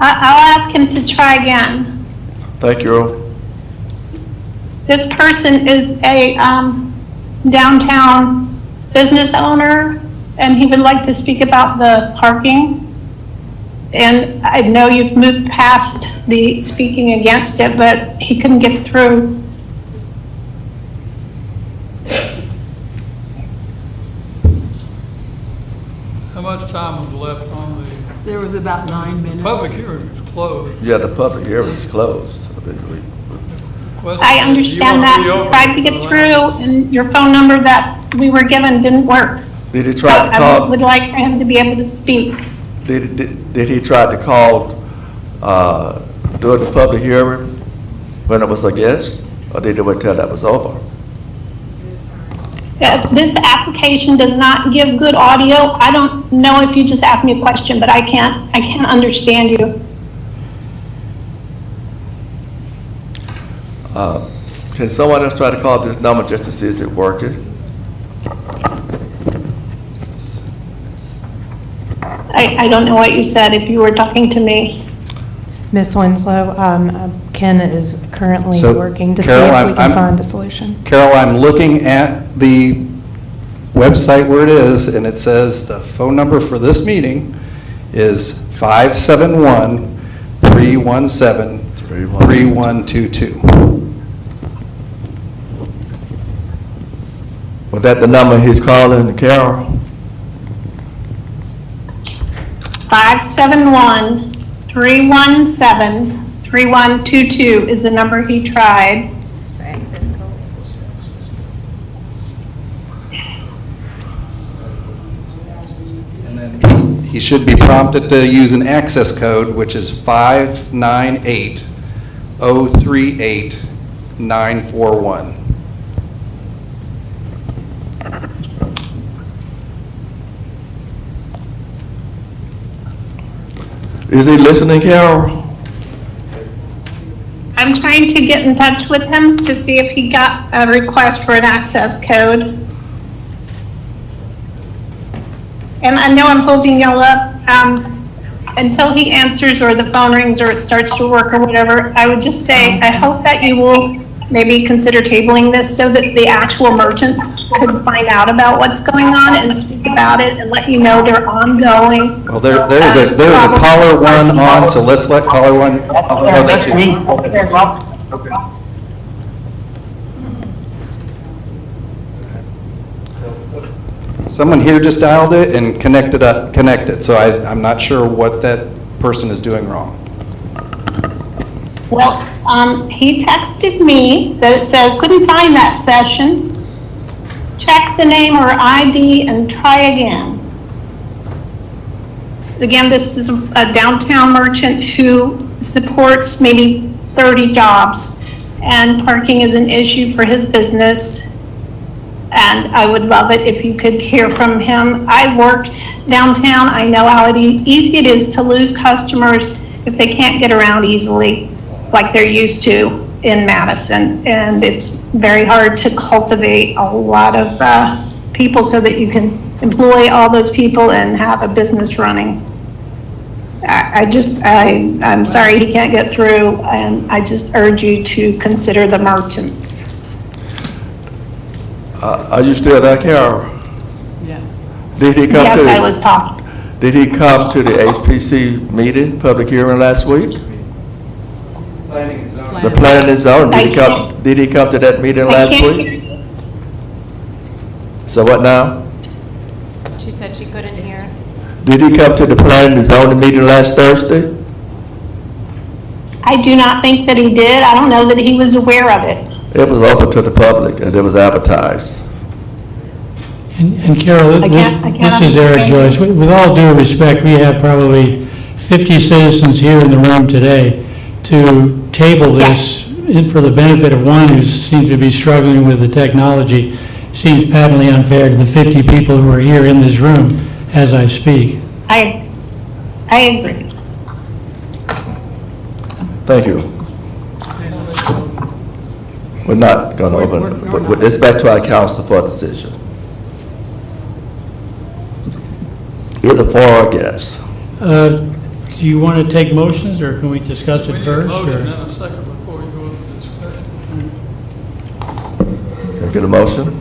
I'll ask him to try again. Thank you, Earl. This person is a downtown business owner, and he would like to speak about the parking. And I know you've moved past the speaking against it, but he couldn't get through. How much time was left on There was about 9 the minutes. public hearing? It was closed. Yeah, the public hearing is closed. Question I is, understand you that. wanna reopen Tried to it get for the through, and your phone number that we were given didn't work. Did he try to I call, would like for him to be able to speak. did he try to call during the public hearing when it was against? Or did he wait till that was over? This application does not give good audio. I don't know if you just asked me a question, but I can't understand you. Can someone else try to call this number just to see is it working? I don't know what you said, if you were talking to me. Ms. Winslow, Ken is currently So, working to see Carol, if we can I'm- find a solution. Carol, I'm looking at the website where it is, and it says the phone number for this meeting is 571-317-3122. Was that the number he's calling, Carol? 571-317-3122 is the number he tried. And then he should be prompted to use an access code, which is 598-038-941. Is he listening, Carol? I'm trying to get in touch with him to see if he got a request for an access code. And I know I'm holding y'all up. Until he answers or the phone rings or it starts to work or whatever, I would just say, I hope that you will maybe consider tabling this so that the actual merchants could find out about what's going on and speak about it and let you know they're ongoing. Well, there's a caller one on, so let's let caller one. Oh, that's you. Someone here just dialed it and connected, so I'm not sure what that person is doing wrong. Well, he texted me that it says, couldn't find that session. Check the name or ID and try again. Again, this is a downtown merchant who supports maybe 30 jobs, and parking is an issue for his business. And I would love it if you could hear from him. I worked downtown. I know how easy it is to lose customers if they can't get around easily like they're used to in Madison. And it's very hard to cultivate a lot of people so that you can employ all those people and have a business running. I'm sorry he can't get through, and I just urge you to consider the merchants. Are you still there, Carol? Yeah. Did he come to? Yes, I was talking. Did he come to the HPC meeting, public hearing last week? The planning and zoning, did he come to that meeting last week? So what now? She said she couldn't hear. Did he come to the planning and zoning meeting last Thursday? I do not think that he did. I don't know that he was aware of it. It was open to the public and it was advertised. And Carol, I can't this is Eric understand. Joyce. With all due respect, we have probably 50 citizens here in the room today to table this for the benefit of one who seems to be struggling with the technology. Seems patently unfair to the 50 people who are here in this room as I speak. I agree. Thank you. We're not going to open it. It's back to our council for a decision. Either for or against. Do you want to take motions, or can we discuss it We need a first? motion or- and a second before we go into discussion. Can I get a motion?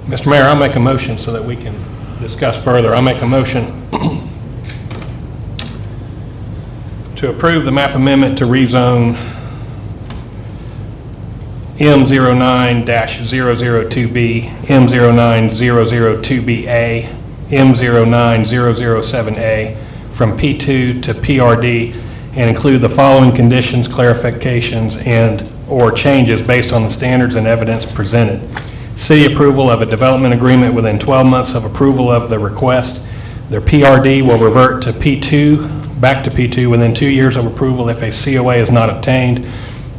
Mr. Mayor, I'll make a motion so that we can discuss further. I'll make a motion to approve the map amendment to rezone M09-002B, M09002BA, M09007A from P2 to PRD, and include the following conditions, clarifications, and/or changes based on the standards and evidence presented. City approval of a development agreement within 12 months of approval of the request. Their PRD will revert to P2, back to P2 within 2 years of approval if a COA is not obtained.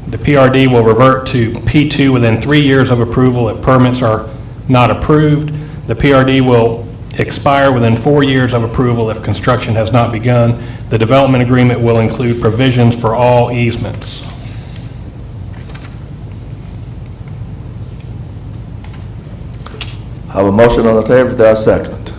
The PRD will revert to P2 within 3 years of approval if permits are not approved. The PRD will expire within 4 years of approval if construction has not begun. The development agreement will include provisions for all easements. I have a motion on the table. Is there a second?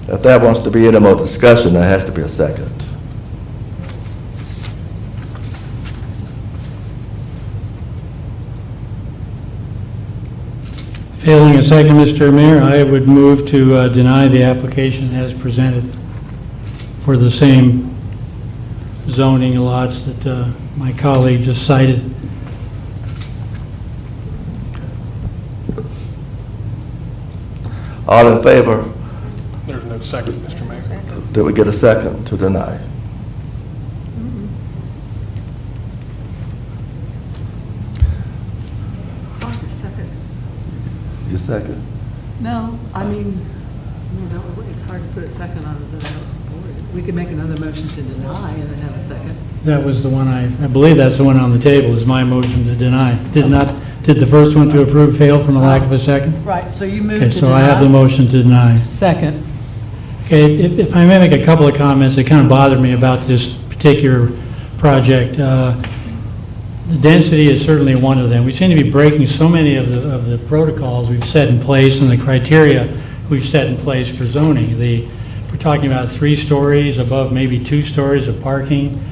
If there wants to be any more discussion, there has to be a second. Failing a second, Mr. Mayor, I would move to deny the application as presented for the same zoning lots that my colleague just cited. All in favor? There's no second, Mr. Mayor. Did we get a second to deny? You second? No, I mean, it's hard to put a second on it that I don't support it. We could make another motion to deny and then have a second. That was the one I believe that's the one on the table, is my motion to deny. Did the first one to approve fail from a lack of a second? Right, so you moved Okay, to so I have the deny. motion to deny. Second. Okay, if I may make a couple of comments that kind of bothered me about this particular project. The density is certainly one of them. We seem to be breaking so many of the protocols we've set in place and the criteria we've set in place for zoning. We're talking about 3 stories above maybe 2 stories of parking.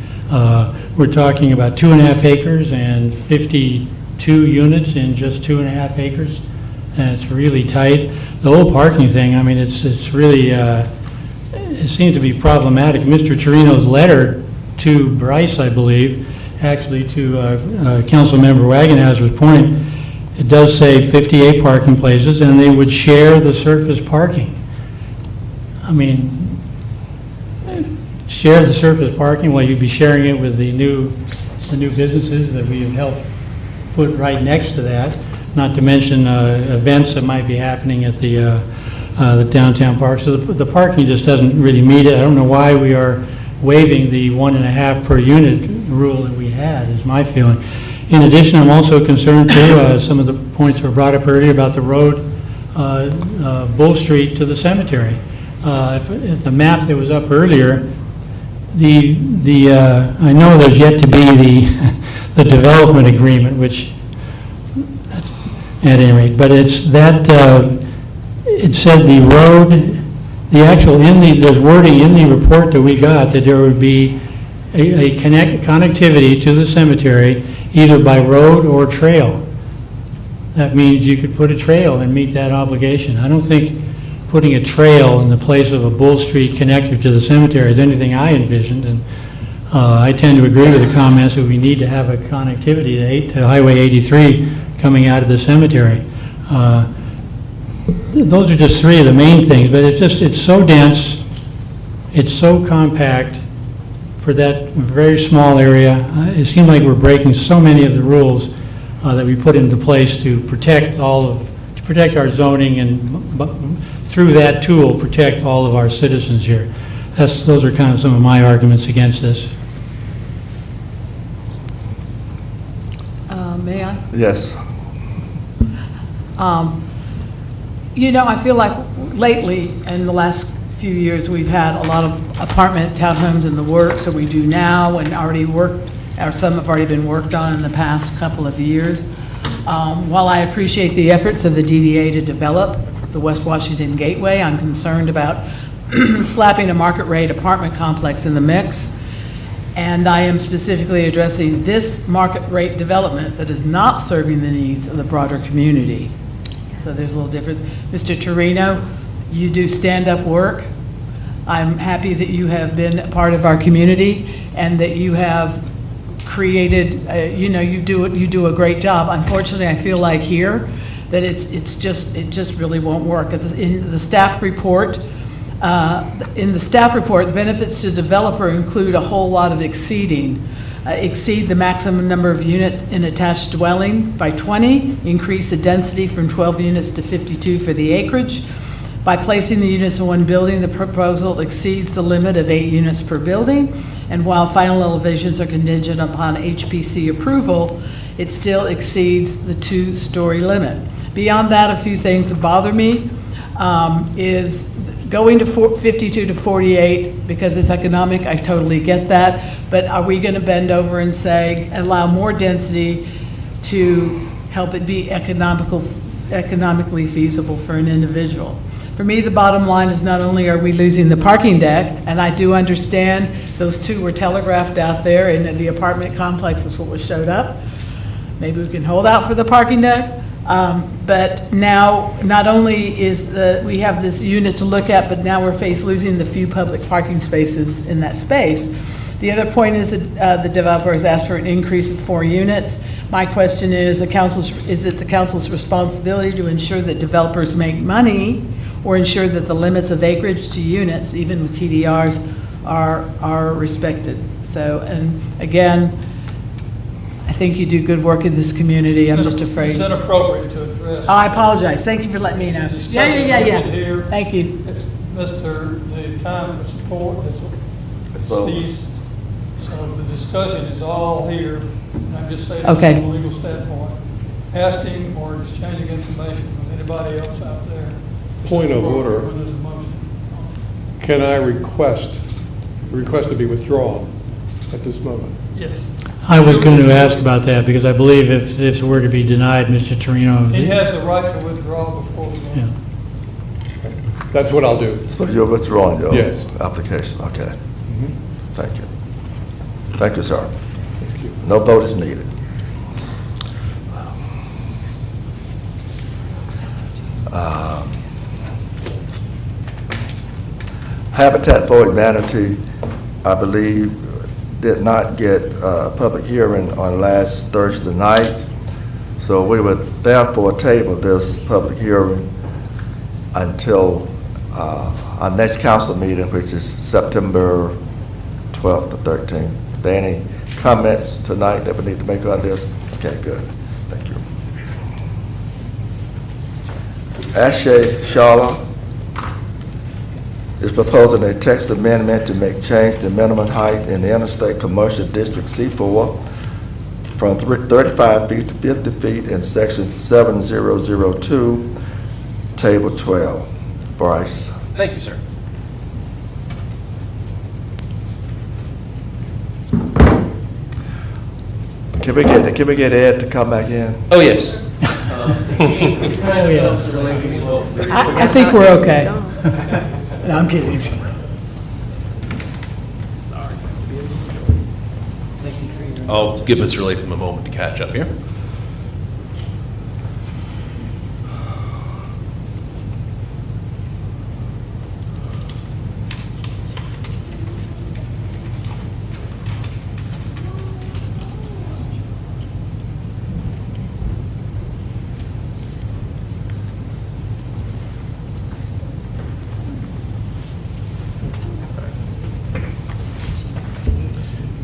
We're talking about 2.5 acres and 52 units in just 2.5 acres. And it's really tight. The whole parking thing, I mean, it's really, it seems to be problematic. Mr. Torino's letter to Bryce, I believe, actually to Councilmember Wagenhauser's point, it does say 58 parking places, and they would share the surface parking. I mean, share the surface parking, well, you'd be sharing it with the new businesses that we have helped put right next to that, not to mention events that might be happening at the downtown park. So the parking just doesn't really meet it. I don't know why we are waiving the 1.5 per unit rule that we had, is my feeling. In addition, I'm also concerned too, some of the points were brought up earlier about the road, Bull Street to the cemetery. If the map that was up earlier, I know there's yet to be the development agreement, which, at any rate, but it's that, it said the road, there's wording in the report that we got that there would be a connectivity to the cemetery either by road or trail. That means you could put a trail and meet that obligation. I don't think putting a trail in the place of a Bull Street connector to the cemetery is anything I envisioned, and I tend to agree with the comments that we need to have a connectivity to Highway 83 coming out of the cemetery. Those are just 3 of the main things, but it's so dense, it's so compact for that very small area. It seems like we're breaking so many of the rules that we put into place to protect our zoning and through that tool, protect all of our citizens here. Those are kind of some of my arguments against this. May I? Yes. I feel like lately, in the last few years, we've had a lot of apartment townhomes in the works that we do now and already worked, or some have already been worked on in the past couple of years. While I appreciate the efforts of the DDA to develop the West Washington Gateway, I'm concerned about slapping a market rate apartment complex in the mix. And I am specifically addressing this market rate development that is not serving the needs of the broader community. So there's a little difference. Mr. Torino, you do stand-up work. I'm happy that you have been a part of our community and that you have created, you do a great job. Unfortunately, I feel like here that it just really won't work. In the staff report, the benefits to developer include a whole lot of exceed the maximum number of units in attached dwelling by 20, increase the density from 12 units to 52 for the acreage. By placing the units in one building, the proposal exceeds the limit of 8 units per building, and while final elevations are contingent upon HPC approval, it still exceeds the 2-story limit. Beyond that, a few things that bother me is going to 52 to 48 because it's economic. I totally get that, but are we going to bend over and say allow more density to help it be economically feasible for an individual? For me, the bottom line is not only are we losing the parking deck, and I do understand those 2 were telegraphed out there in the apartment complex is what was showed up. Maybe we can hold out for the parking deck. But now, not only we have this unit to look at, but now we're losing the few public parking spaces in that space. The other point is that the developer has asked for an increase of 4 units. My question is it the council's responsibility to ensure that developers make money or ensure that the limits of acreage to units, even with TDRs, are respected? So, and again, I think you do good work in this community. I'm just afraid. It's inappropriate to address. I apologize. Thank you for letting me know. Yeah. Here. Thank you. The time for support It's has over. ceased. So the discussion is all here. And I'm just saying Okay. from a legal standpoint, asking or exchanging information with anybody else out there. Point of order. When there's a motion. Can I request to be withdrawn at this moment? Yes. I was going to ask about that because I believe if this were to be denied, Mr. Torino. He has the right to withdraw before the vote. Yeah. That's what I'll do. So you're withdrawing your Yes. application, okay. Thank you. Thank you, sir. No vote is needed. Habitat for Humanity, I believe, did not get a public hearing on last Thursday night, so we would therefore table this public hearing until our next council meeting, which is September 12th to 13th. Are there any comments tonight that we need to make on this? Okay, good. Thank you. Ashay Shala is proposing a text amendment to make change the minimum height in the Interstate Commercial District C4 from 35 feet to 50 feet in section 7002, table 12. Bryce. Thank you, sir. Can we get Ed to come back in? Oh, yes. I think we're okay. No, I'm kidding. I'll give Mr. Latham a moment to catch up here.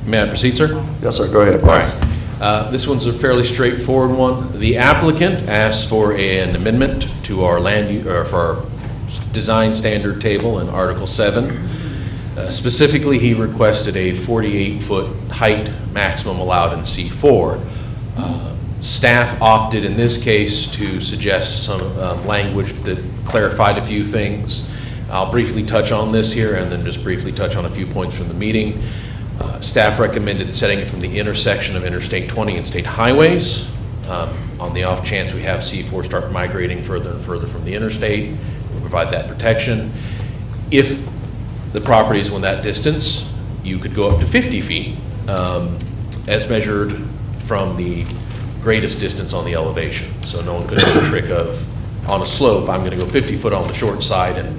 May I proceed, sir? Yes, sir, go ahead, Bryce. This one's a fairly straightforward one. The applicant asked for an amendment to our for our design standard table in Article 7. Specifically, he requested a 48-foot height maximum allowed in C4. Staff opted in this case to suggest some language that clarified a few things. I'll briefly touch on this here and then just briefly touch on a few points from the meeting. Staff recommended setting it from the intersection of Interstate 20 and state highways. On the off chance we have C4 start migrating further and further from the interstate, we'll provide that protection. If the property is within that distance, you could go up to 50 feet as measured from the greatest distance on the elevation. So no one could do the trick of, on a slope, I'm going to go 50 foot on the short side and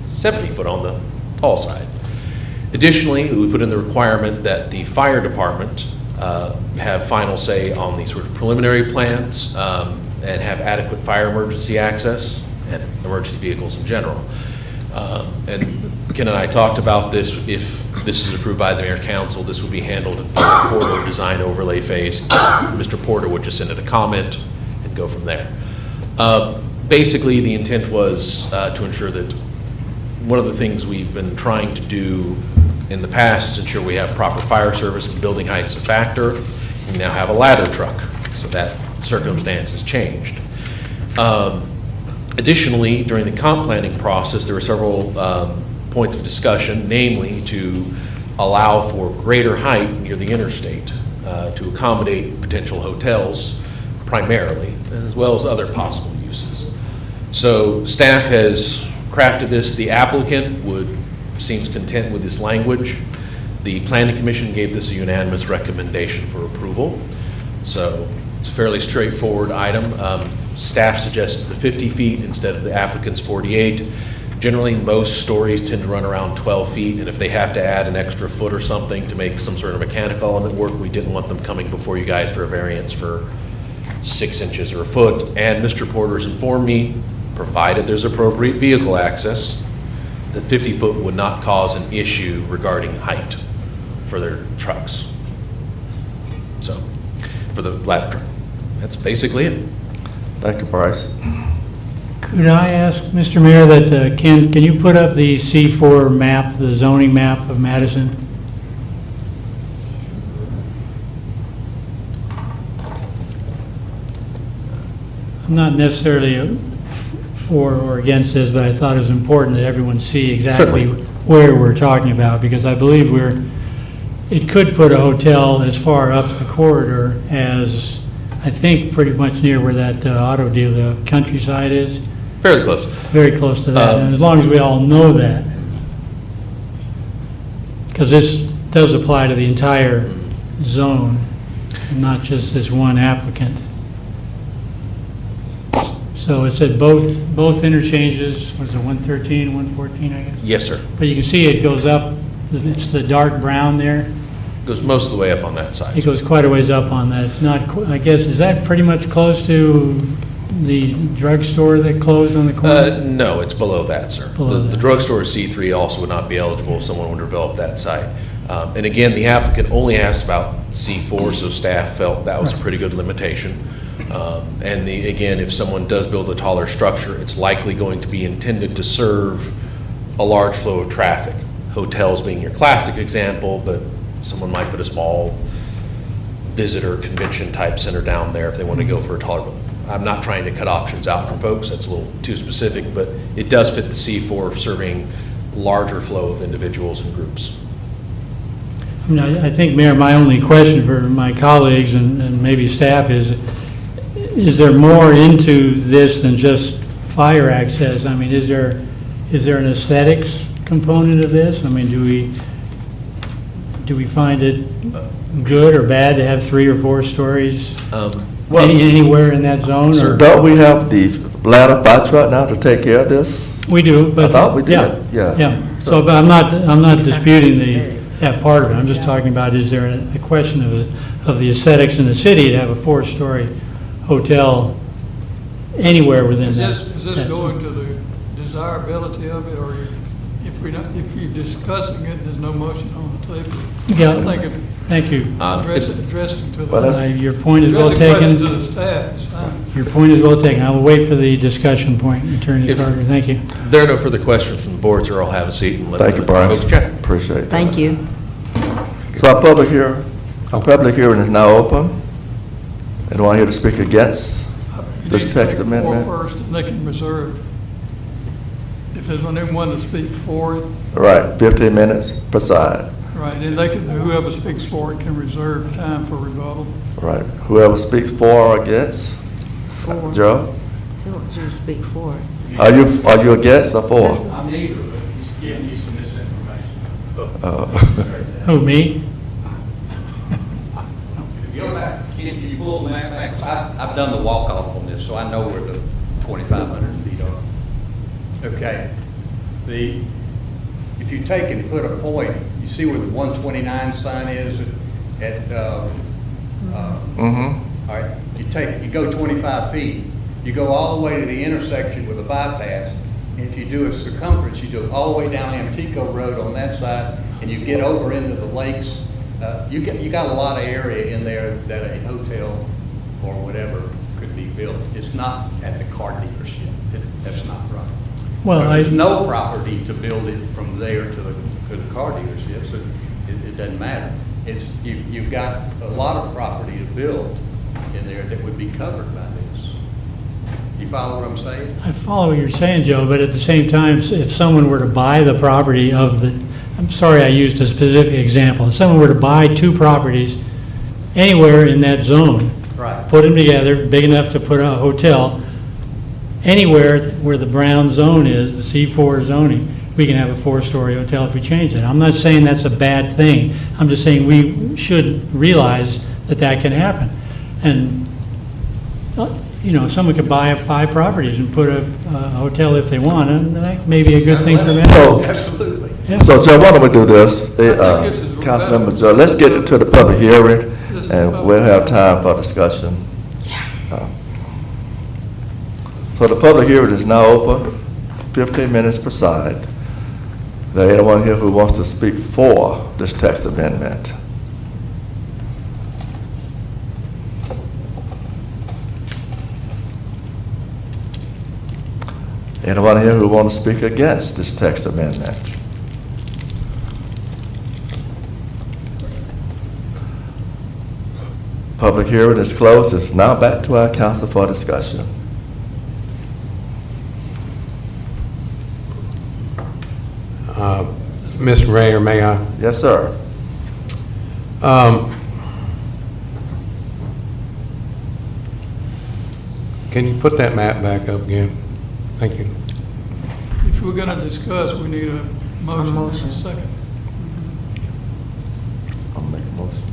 70 foot on the tall side. Additionally, we put in the requirement that the fire department have final say on the sort of preliminary plans and have adequate fire emergency access and emergency vehicles in general. And Ken and I talked about this. If this is approved by the mayor council, this would be handled at the Porter design overlay phase. Mr. Porter would just send it a comment and go from there. Basically, the intent was to ensure that one of the things we've been trying to do in the past is ensure we have proper fire service. Building height is a factor. We now have a ladder truck, so that circumstance has changed. Additionally, during the comp planning process, there were several points of discussion, namely to allow for greater height near the interstate to accommodate potential hotels primarily, as well as other possible uses. So staff has crafted this. The applicant seems content with this language. The Planning Commission gave this a unanimous recommendation for approval. So it's a fairly straightforward item. Staff suggested the 50 feet instead of the applicant's 48. Generally, most stories tend to run around 12 feet, and if they have to add an extra foot or something to make some sort of mechanical element work, we didn't want them coming before you guys for a variance for 6 inches or a foot. And Mr. Porter's informed me, provided there's appropriate vehicle access, that 50 foot would not cause an issue regarding height for their trucks. So, for the ladder truck. That's basically it. Thank you, Bryce. Could I ask, Mr. Mayor, that, can you put up the C4 map, the zoning map of Madison? I'm not necessarily for or against this, but I thought it was important that everyone see exactly Certainly. where we're talking about, because I believe it could put a hotel as far up the corridor as, I think, pretty much near where that auto dealer, Countryside is. Fairly close. Very close to that, and as long as we all know that. Because this does apply to the entire zone, and not just this one applicant. So it's at both interchanges, was it 113, 114, I guess? Yes, sir. But you can see it goes up, it's the dark brown there. Goes most of the way up on that side. It goes quite a ways up on that, I guess, is that pretty much close to the drugstore that closed on the corner? No, it's below that, sir. Below The that. drugstore is C3 also would not be eligible if someone would develop that site. And again, the applicant only asked about C4, so staff felt that was a pretty good limitation. And again, if someone does build a taller structure, it's likely going to be intended to serve a large flow of traffic. Hotels being your classic example, but someone might put a small visitor convention type center down there if they want to go for a taller building. I'm not trying to cut options out for folks, that's a little too specific, but it does fit the C4 of serving larger flow of individuals and groups. I mean, I think, Mayor, my only question for my colleagues and maybe staff is there more into this than just fire access? I mean, is there an aesthetics component of this? I mean, do we find it good or bad to have 3 or 4 stories anywhere in that zone? So or- don't we have the ladder fights right now to take care of this? We do, but. I thought we did, yeah. Yeah, so, but I'm not disputing that part of it. I'm just talking about, is there a question of the aesthetics in the city to have a 4-story hotel anywhere within Is that? this that going zone? to the desirability of it, or if you're discussing it, there's no motion on the table? Yeah, I think thank you. addressing to the. Well, that's- Your point is well addressing taken. questions to the staff is fine. Your point is well taken. I will wait for the discussion point, Attorney If- Carter. Thank you. There are no further questions from the board, sir. I'll have a seat and let Thank you, the Brian. folks chat. Appreciate that. Thank you. So our public hearing is now open. Anyone here to speak against You this need to text take amendment? 4 first, and they can reserve. If there's anyone to speak for it, Right, 15 minutes per side. right, then they can, whoever speaks for it can reserve time for rebuttal. Right, whoever speaks for or against? For. Joe? He wants you to speak for it. Are you against or for? I'm neither, but he's giving you some misinformation. Who, me? If you go back, can you pull the map back? I've done the walk-off on this, so I know where the 2,500 feet are. Okay. If you take and put a point, you see where the 129 sign is at, Mm-hmm. all right, you go 25 feet, you go all the way to the intersection with a bypass, and if you do a circumference, you do it all the way down Antico Road on that side, and you get over into the lakes. You got a lot of area in there that a hotel or whatever could be built. It's not at the car dealership. That's not right. Well, There's no property to build it from there to the car dealership, so it doesn't matter. You've got a lot of property to build in there that would be covered by this. You follow what I'm saying? I follow what you're saying, Joe, but at the same time, if someone were to buy the property of the, I'm sorry I used a specific example. If someone were to buy 2 properties anywhere in that zone, Right. put them together, big enough to put a hotel, anywhere where the brown zone is, the C4 zoning, we can have a 4-story hotel if we change it. I'm not saying that's a bad thing. I'm just saying we should realize that that can happen. And, someone could buy up 5 properties and put a hotel if they want, and that may be a good thing for them. So, Absolutely. Yeah. so Joe, why don't we do this? this is Councilmember Joe, let's get into the public hearing, and we'll have time for discussion. So the public hearing is now open, 15 minutes per side. Is there anyone here who wants to speak for this text amendment? Anyone here who wants to speak against this text amendment? Public hearing is closed. It's now back to our council for discussion. Mr. Mayor, may I? Yes, sir. Can you put that map back up again? Thank you. If we're going to discuss, we need a motion and motion. a second. I'll make a motion.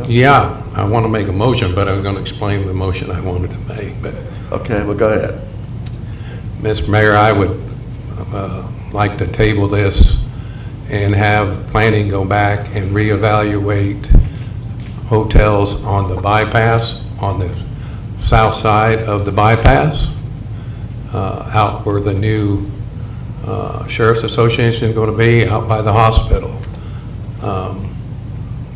Yeah, I want to make a motion, but I'm going to explain the motion I wanted to make. But, Okay, well, go ahead. Mr. Mayor, I would like to table this and have planning go back and reevaluate hotels on the bypass, on the south side of the bypass, out where the new Sheriff's Association is going to be, out by the hospital.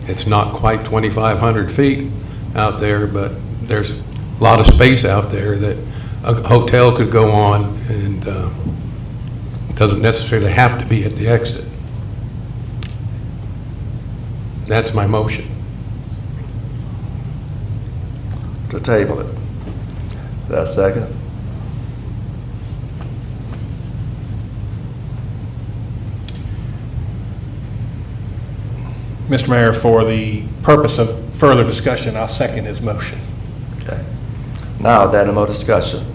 It's not quite 2,500 feet out there, but there's a lot of space out there that a hotel could go on, and it doesn't necessarily have to be at the exit. That's my motion. To table it. That second? Mr. Mayor, for the purpose of further discussion, I'll second his motion. Okay. Now, that, any more discussion?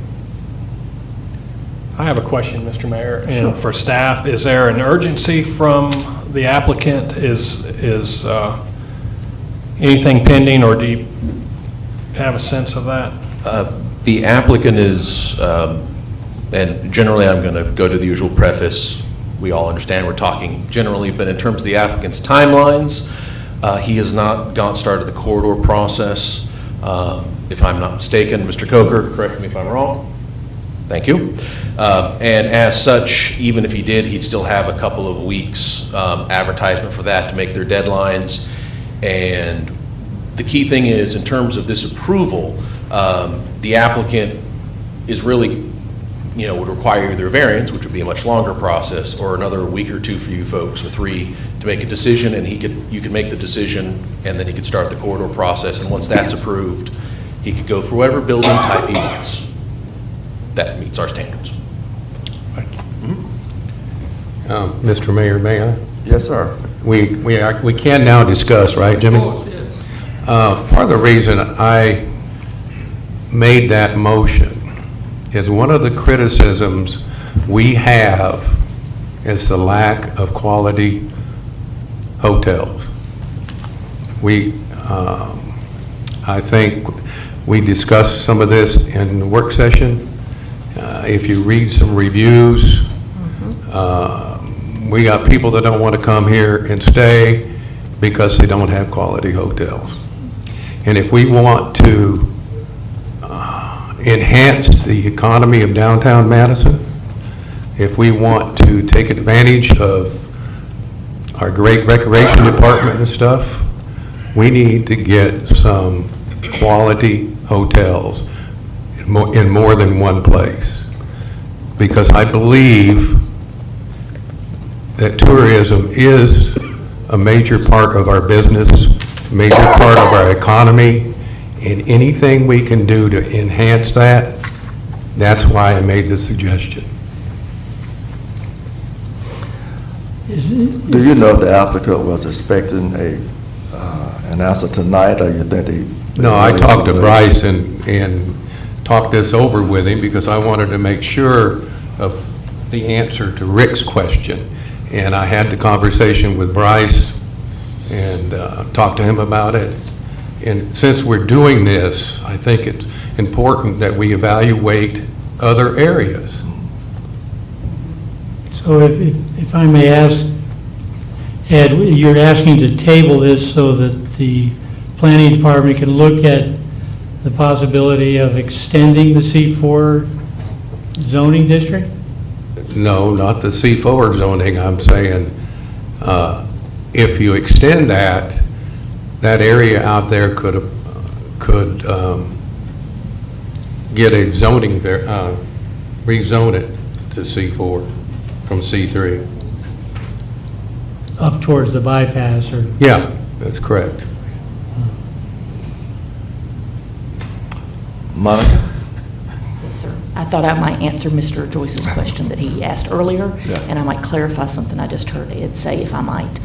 I have a question, Mr. Mayor, Sure. and for staff, is there an urgency from the applicant? Is anything pending, or do you have a sense of that? The applicant is, and generally I'm going to go to the usual preface. We all understand we're talking generally, but in terms of the applicant's timelines, he has not started the corridor process. If I'm not mistaken, Mr. Coker, correct me if I'm wrong. Thank you. And as such, even if he did, he'd still have a couple of weeks advertisement for that to make their deadlines. And the key thing is, in terms of this approval, the applicant is really, would require either a variance, which would be a much longer process, or another week or two for you folks, or 3, to make a decision, and you could make the decision, and then he could start the corridor process, and once that's approved, he could go for whatever building type he wants that meets our standards. Thank you. Mr. Mayor, may I? Yes, sir. We can now discuss, right, Jimmy? Of course, yes. Part of the reason I made that motion is one of the criticisms we have is the lack of quality hotels. I think we discussed some of this in the work session. If you read some reviews, we got people that don't want to come here and stay because they don't have quality hotels. And if we want to enhance the economy of downtown Madison, if we want to take advantage of our great recreation department and stuff, we need to get some quality hotels in more than one place. Because I believe that tourism is a major part of our business, major part of our economy, and anything we can do to enhance that, that's why I made the suggestion. Do you know if the applicant was expecting an answer tonight, or you think they? No, I talked to Bryce and talked this over with him because I wanted to make sure of the answer to Rick's question. And I had the conversation with Bryce and talked to him about it. And since we're doing this, I think it's important that we evaluate other areas. So if I may ask, Ed, you're asking to table this so that the planning department can look at the possibility of extending the C4 zoning district? No, not the C4 zoning. I'm saying if you extend that, that area out there could get a zoning, rezone it to C4 from C3. Up towards the bypass, or? Yeah, that's correct. Monica? Yes, sir. I thought I might answer Mr. Joyce's question that he asked earlier, and I might clarify something I just heard Ed say, if I might.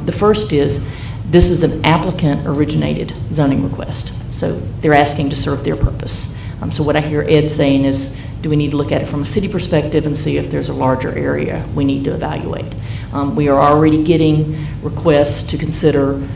The first is, this is an applicant-originated zoning request, so they're asking to serve their purpose. So what I hear Ed saying is, do we need to look at it from a city perspective and see if there's a larger area we need to evaluate? We are already getting requests to consider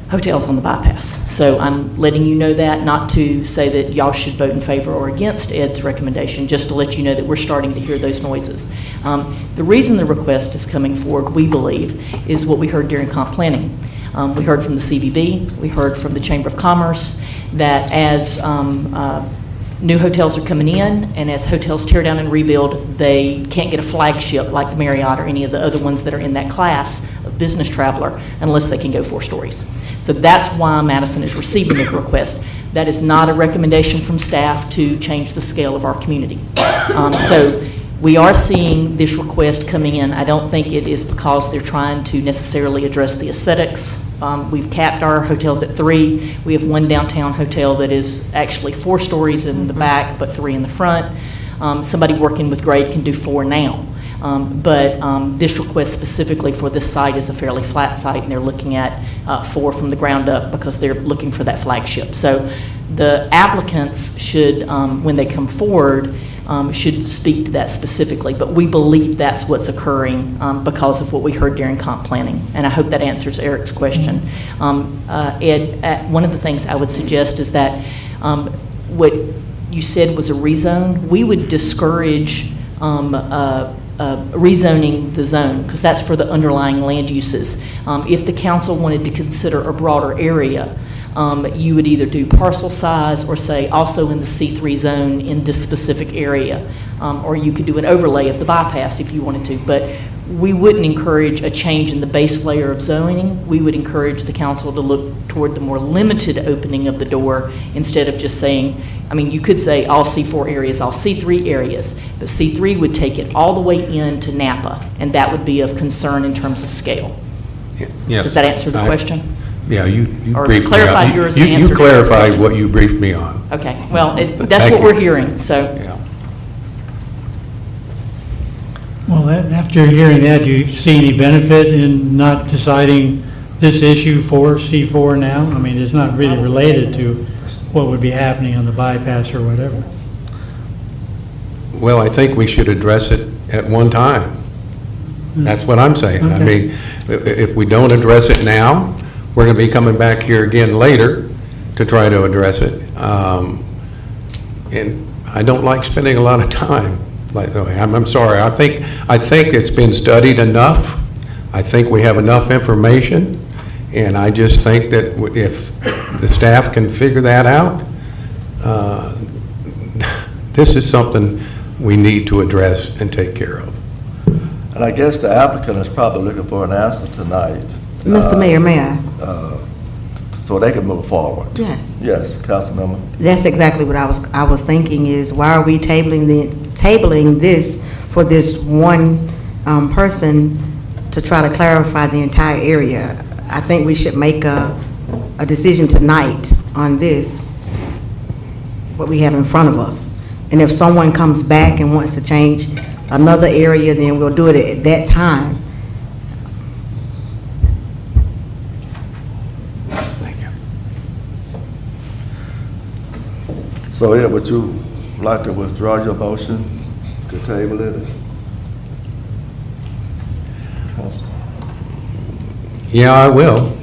hotels on the bypass. So I'm letting you know that, not to say that y'all should vote in favor or against Ed's recommendation, just to let you know that we're starting to hear those noises. The reason the request is coming forward, we believe, is what we heard during comp planning. We heard from the CVB, we heard from the Chamber of Commerce, that as new hotels are coming in, and as hotels tear down and rebuild, they can't get a flagship like the Marriott or any of the other ones that are in that class of business traveler unless they can go 4 stories. So that's why Madison is receiving the request. That is not a recommendation from staff to change the scale of our community. So we are seeing this request coming in. I don't think it is because they're trying to necessarily address the aesthetics. We've capped our hotels at 3. We have one downtown hotel that is actually 4 stories in the back, but 3 in the front. Somebody working with grade can do 4 now. But this request specifically for this site is a fairly flat site, and they're looking at 4 from the ground up because they're looking for that flagship. So the applicants should, when they come forward, should speak to that specifically, but we believe that's what's occurring because of what we heard during comp planning, and I hope that answers Eric's question. Ed, one of the things I would suggest is that what you said was a rezone. We would discourage rezoning the zone, because that's for the underlying land uses. If the council wanted to consider a broader area, you would either do parcel size or say also in the C3 zone in this specific area, or you could do an overlay of the bypass if you wanted to. But we wouldn't encourage a change in the base layer of zoning. We would encourage the council to look toward the more limited opening of the door instead of just saying, I mean, you could say all C4 areas, all C3 areas, but C3 would take it all the way into Napa, and that would be of concern in terms of scale. Yes. Does that answer the question? Yeah, you Or briefed me clarified on. yours You and answered Eric's clarified question. what you briefed me on. Okay, well, that's Thank what you. we're hearing, so. Yeah. Well, after hearing that, do you see any benefit in not deciding this issue for C4 now? I mean, it's not really related to what would be happening on the bypass or whatever. Well, I think we should address it at one time. That's what I'm saying. I Okay. mean, if we don't address it now, we're going to be coming back here again later to try to address it. And I don't like spending a lot of time. Like, I'm sorry. I think it's been studied enough. I think we have enough information, and I just think that if the staff can figure that out, this is something we need to address and take care of. And I guess the applicant is probably looking for an answer tonight. Mr. Mayor, may I? So they can move forward. Yes. Yes, Councilmember. That's exactly what I was thinking is, why are we tabling this for this one person to try to clarify the entire area? I think we should make a decision tonight on this, what we have in front of us. And if someone comes back and wants to change another area, then we'll do it at that time. So, Ed, would you like to withdraw your motion to table it? Council? Yeah, I will.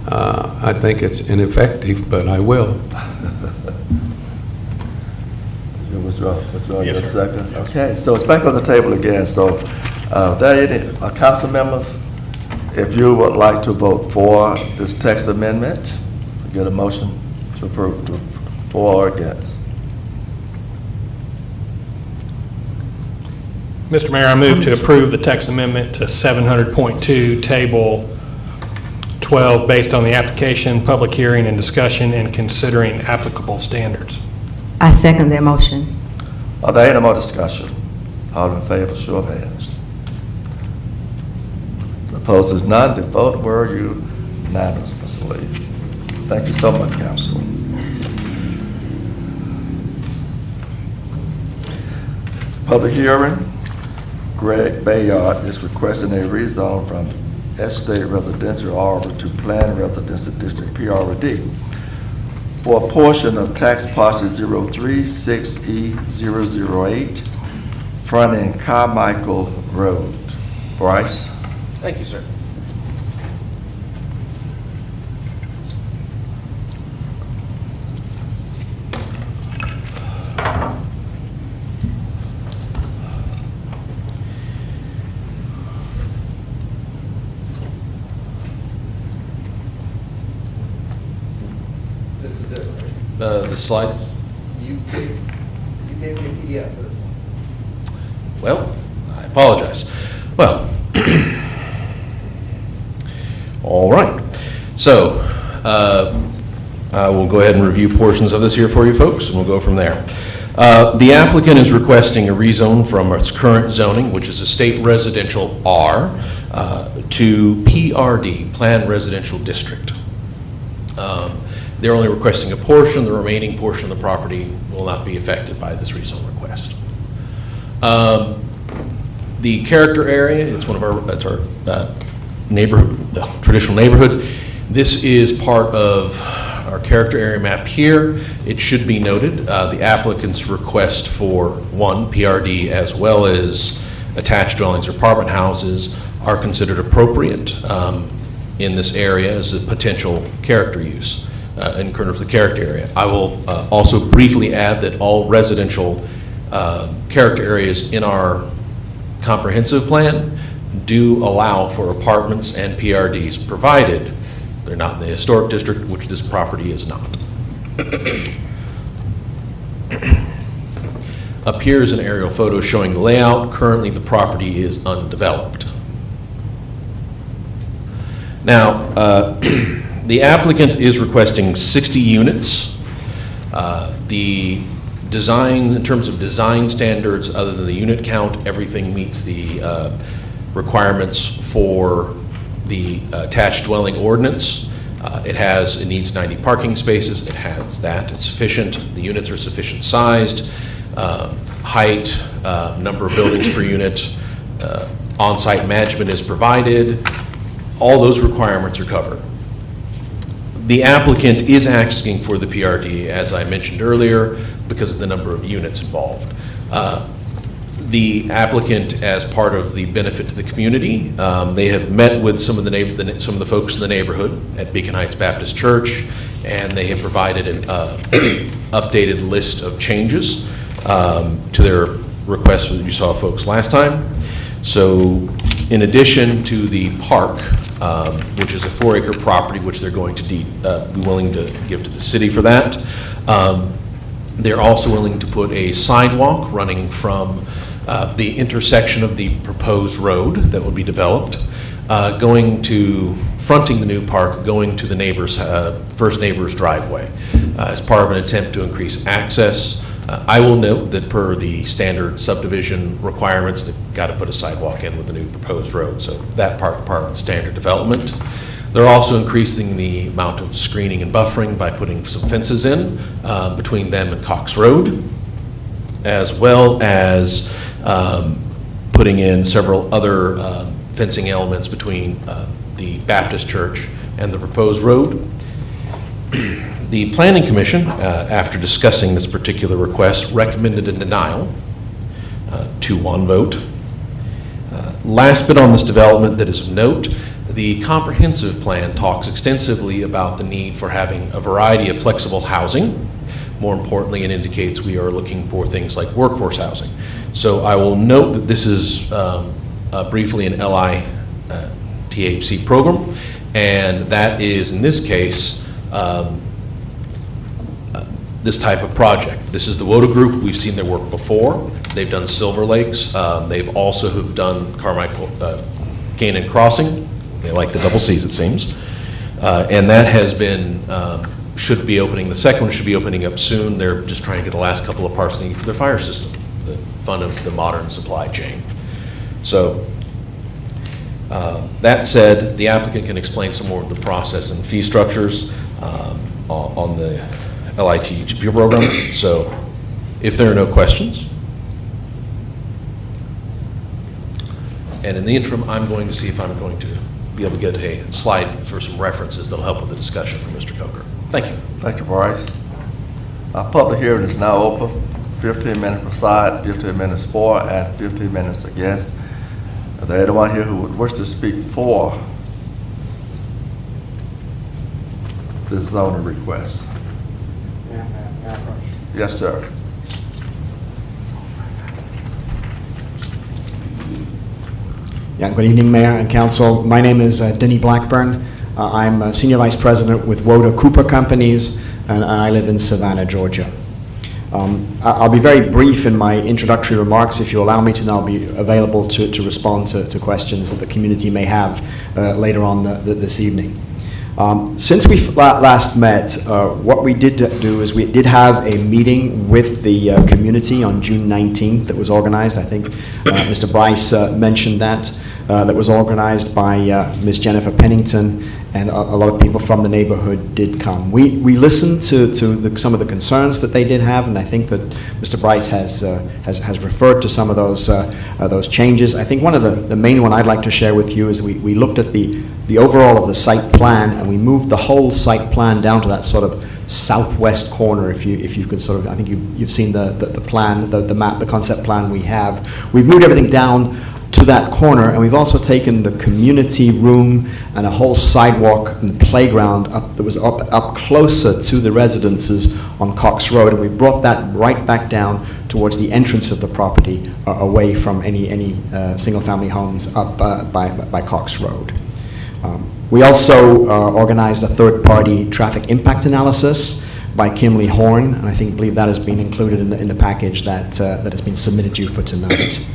I think it's ineffective, but I will. You withdraw your second? Okay, so it's back on the table again. So, there any council members, if you would like to vote for this text amendment, get a motion to approve, for or against. Mr. Mayor, I move to approve the text amendment to 700.2, Table 12, based on the application, public hearing, and discussion, and considering applicable standards. I second that motion. Are there any more discussion? All in favor, show of hands. Opposed is none. The vote were unanimously. Thank you so much, Council. Public hearing. Greg Bayard is requesting a rezone from Estate Residential Arbor to Planned Residential District, PRD. for a portion of tax parcel 036E008, fronting Carmichael Road. Bryce? Thank you, sir. This is it, right? The slides? You gave me a PDF for this one. Well, I apologize. Well, all right. So, I will go ahead and review portions of this here for you folks, and we'll go from there. The applicant is requesting a rezone from its current zoning, which is a state residential R, to PRD, Planned Residential District. They're only requesting a portion. The remaining portion of the property will not be affected by this rezone request. The character area, it's our neighborhood, traditional neighborhood. This is part of our character area map here. It should be noted, the applicant's request for one, PRD, as well as attached dwellings or apartment houses are considered appropriate in this area as a potential character use in terms of the character area. I will also briefly add that all residential character areas in our comprehensive plan do allow for apartments and PRDs, provided they're not in the historic district, which this property is not. Up here is an aerial photo showing the layout. Currently, the property is undeveloped. Now, the applicant is requesting 60 units. The design, in terms of design standards, other than the unit count, everything meets the requirements for the attached dwelling ordinance. It needs 90 parking spaces. It has that. It's sufficient. The units are sufficient sized. Height, number of buildings per unit, on-site management is provided. All those requirements are covered. The applicant is asking for the PRD, as I mentioned earlier, because of the number of units involved. The applicant, as part of the benefit to the community, they have met with some of the folks in the neighborhood at Beacon Heights Baptist Church, and they have provided an updated list of changes to their request that you saw folks last time. So, in addition to the park, which is a 4-acre property, which they're going to be willing to give to the city for that. They're also willing to put a sidewalk running from the intersection of the proposed road that will be developed, fronting the new park, going to the first neighbor's driveway, as part of an attempt to increase access. I will note that per the standard subdivision requirements, they've got to put a sidewalk in with the new proposed road, so that part of the standard development. They're also increasing the amount of screening and buffering by putting some fences in between them and Cox Road, as well as putting in several other fencing elements between the Baptist Church and the proposed road. The Planning Commission, after discussing this particular request, recommended a denial, 2-1 vote. Last bit on this development that is of note, the comprehensive plan talks extensively about the need for having a variety of flexible housing. More importantly, it indicates we are looking for things like workforce housing. So I will note that this is briefly an LITHC program, and that is, in this case, this type of project. This is the WODA Group. We've seen their work before. They've done Silver Lakes. They've also have done Carmichael, Canaan Crossing. They like the double Cs, it seems. And that has been, should be opening, the second one should be opening up soon. They're just trying to get the last couple of parts they need for their fire system, the fun of the modern supply chain. So, that said, the applicant can explain some more of the process and fee structures on the LITHP program. So, if there are no questions, and in the interim, I'm going to see if I'm going to be able to get a slide for some references that'll help with the discussion from Mr. Coker. Thank you. Thank you, Bryce. Our public hearing is now open. 15 minutes per side, 15 minutes for, and 15 minutes against. Is there anyone here who would wish to speak for this zoning request? Yes, sir. Yeah, good evening, Mayor and Council. My name is Denny Blackburn. I'm a Senior Vice President with Woda Cooper Companies, and I live in Savannah, Georgia. I'll be very brief in my introductory remarks. If you allow me to, and I'll be available to respond to questions that the community may have later on this evening. Since we last met, what we did do is we did have a meeting with the community on June 19th that was organized. I think Mr. Bryce mentioned that. That was organized by Ms. Jennifer Pennington, and a lot of people from the neighborhood did come. We listened to some of the concerns that they did have, and I think that Mr. Bryce has referred to some of those changes. I think one of the main one I'd like to share with you is we looked at the overall of the site plan, and we moved the whole site plan down to that sort of southwest corner. If you could sort of, I think you've seen the plan, the map, the concept plan we have. We've moved everything down to that corner, and we've also taken the community room and a whole sidewalk and playground that was up closer to the residences on Cox Road, and we brought that right back down towards the entrance of the property, away from any single-family homes up by Cox Road. We also organized a third-party traffic impact analysis by Kimley Horn, and I believe that has been included in the package that has been submitted to you for tonight.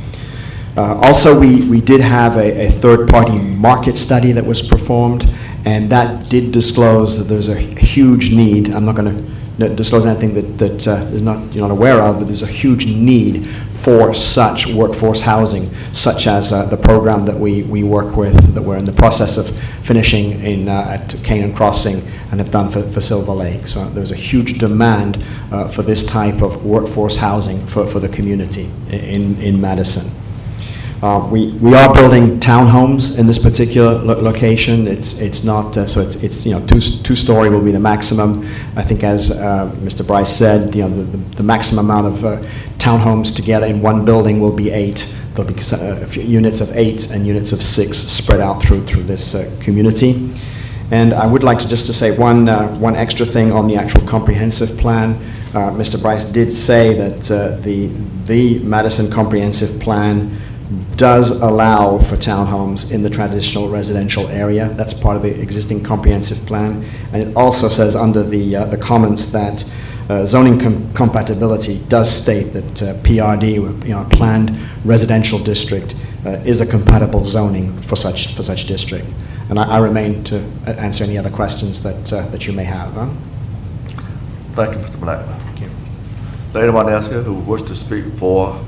Also, we did have a third-party market study that was performed, and that did disclose that there's a huge need. I'm not going to disclose anything that is not you're not aware of, but there's a huge need for such workforce housing, such as the program that we work with, that we're in the process of finishing at Canaan Crossing and have done for Silver Lake. So there's a huge demand for this type of workforce housing for the community in Madison. We are building townhomes in this particular location. It's not so it's two-story will be the maximum. I think as Mr. Bryce said, the maximum amount of townhomes together in one building will be 8. There'll be units of 8 and units of 6 spread out through this community. And I would like to say one extra thing on the actual comprehensive plan. Mr. Bryce did say that the Madison Comprehensive Plan does allow for townhomes in the traditional residential area. That's part of the existing comprehensive plan. And it also says under the comments that zoning compatibility does state that PRD, a planned residential district, is a compatible zoning for such district. And I remain to answer any other questions that you may have. Thank you, Mr. Blackman. Thank you. Is there anyone else here who wishes to speak for?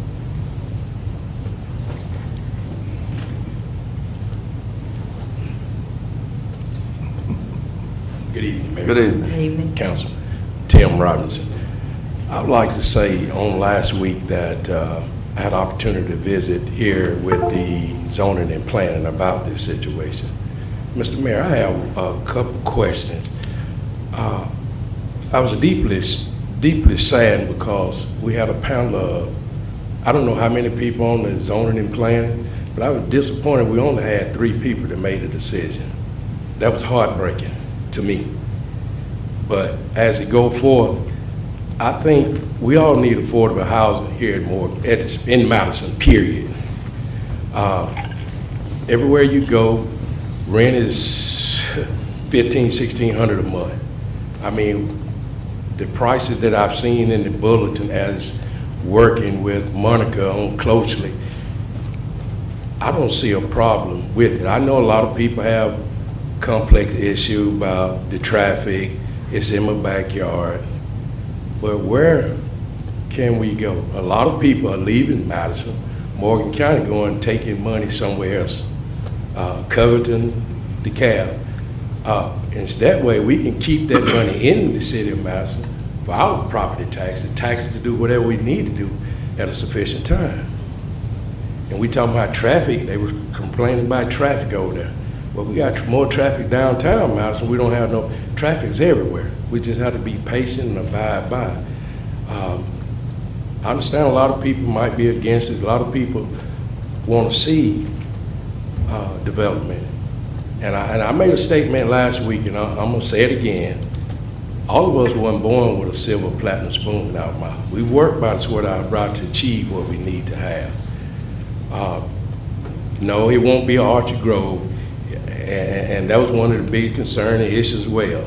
Good evening, Mayor. Good evening. Good evening. Council. Tim Robinson. I would like to say on last week that I had an opportunity to visit here with the zoning and planning about this situation. Mr. Mayor, I have a couple questions. I was deeply saddened because we had a panel of, I don't know how many people on the zoning and planning, but I was disappointed we only had 3 people that made a decision. That was heartbreaking to me. But as it go forth, I think we all need affordable housing here in Madison, period. Everywhere you go, rent is $1,500, $1,600 a month. I mean, the prices that I've seen in the bulletin as working with Monica on closely, I don't see a problem with it. I know a lot of people have complex issue about the traffic, it's in my backyard, but where can we go? A lot of people are leaving Madison, Morgan County taking money somewhere else, Covington, DeKalb. And so that way we can keep that money in the city of Madison for our property taxes to do whatever we need to do at a sufficient time. And we talking about traffic, they were complaining about traffic over there. Well, we got more traffic downtown Madison. We don't have no traffic's everywhere. We just have to be patient and abide by. I understand a lot of people might be against it. A lot of people want to see development. And I made a statement last week, and I'm going to say it again. All of us weren't born with a silver platinum spoon in our mouth. We work by the sweat of our brow to achieve what we need to have. No, it won't be an Archer Grove, and that was one of the big concerning issues as well.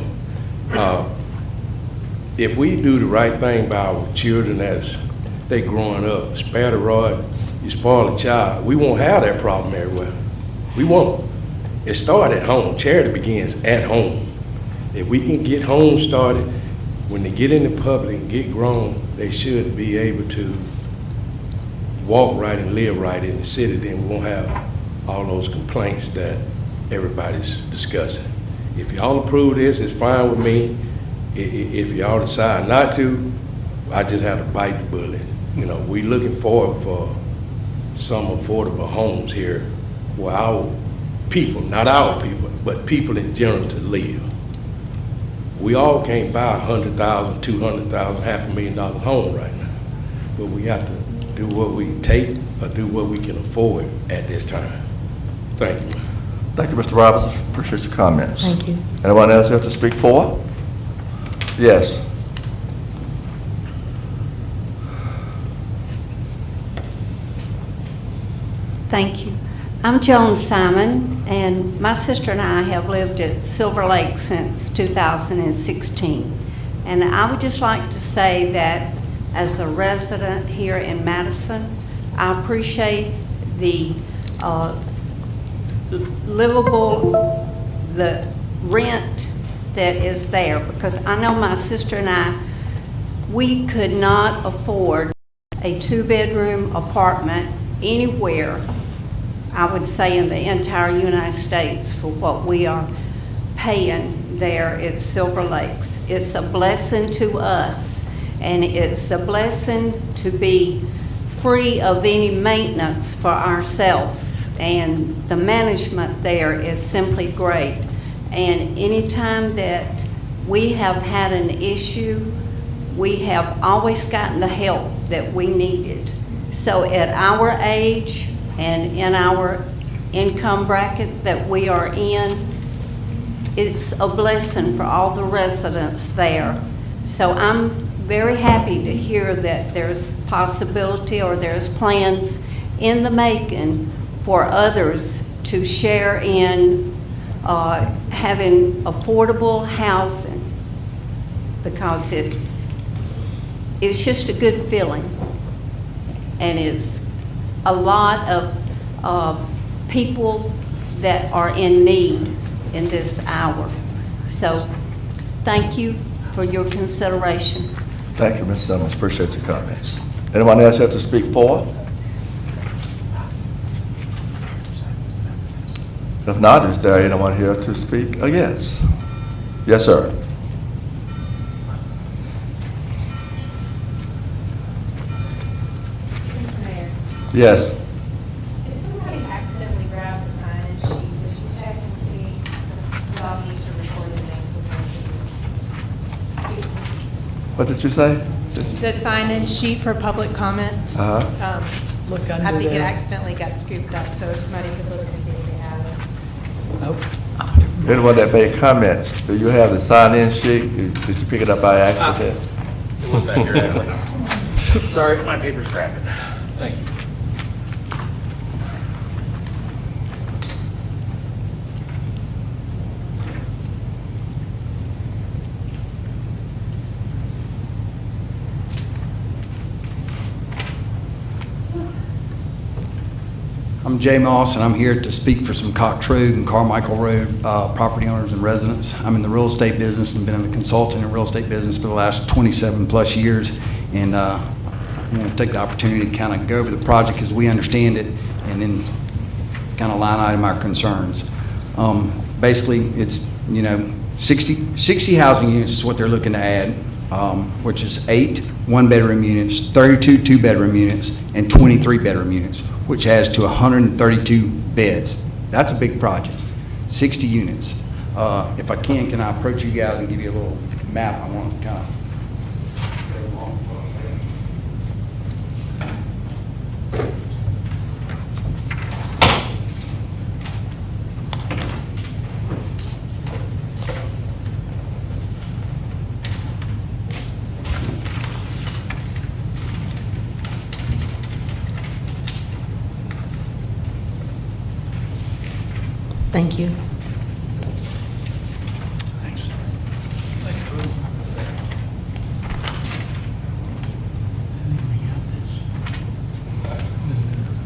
If we do the right thing by our children as they growing up, spare the rod, you spoil a child, we won't have that problem everywhere. We won't. It starts at home. Charity begins at home. If we can get home started, when they get in the public and get grown, they should be able to walk right and live right in the city. Then we won't have all those complaints that everybody's discussing. If y'all approve this, it's fine with me. If y'all decide not to, I just have to bite the bullet. You know, we looking forward for some affordable homes here where our people, not our people, but people in general to live. We all can't buy $100,000, $200,000, $500,000 home right now, but we have to do what we take or do what we can afford at this time. Thank you. Thank you, Mr. Robertson. Appreciate your comments. Thank you. Anyone else have to speak for? Yes. Thank you. I'm Joan Simon, and my sister and I have lived at Silver Lake since 2016. And I would just like to say that as a resident here in Madison, I appreciate the the rent that is there, because I know my sister and I, we could not afford a 2-bedroom apartment anywhere, I would say in the entire United States, for what we are paying there at Silver Lakes. It's a blessing to us, and it's a blessing to be free of any maintenance for ourselves. And the management there is simply great. And anytime that we have had an issue, we have always gotten the help that we needed. So at our age and in our income bracket that we are in, it's a blessing for all the residents there. So I'm very happy to hear that there's possibility or there's plans in the making for others to share in having affordable housing, because it's just a good feeling, and it's a lot of people that are in need in this hour. So thank you for your consideration. Thank you, Ms. Simmons. Appreciate your comments. Anyone else have to speak for? If not, is there anyone here to speak against? Yes, sir. Yes. If somebody accidentally grabs the sign-in sheet, would you check and see, so I'll need to record the names of What did you say? The sign-in sheet for public comment. Uh-huh. Look I under think it there. accidentally got scooped up, so somebody could look and see if they have it. Anyone that made comments, do you have the sign-in sheet? Did you pick it up by accident? It was back here, actually. Sorry, my paper's cracking. Thank you. I'm Jay Moss, and I'm here to speak for some Cox Road and Carmichael Road property owners and residents. I'm in the real estate business and been a consultant in the real estate business for the last 27-plus years, and I'm going to take the opportunity to kind of go over the project as we understand it, and then kind of line item our concerns. Basically, it's 60 housing units is what they're looking to add, which is 8 one-bedroom units, 32 two-bedroom units, and 23 bedroom units, which adds to 132 beds. That's a big project, 60 units. If I can I approach you guys and give you a little map I want to kind of. Thank you. Thanks.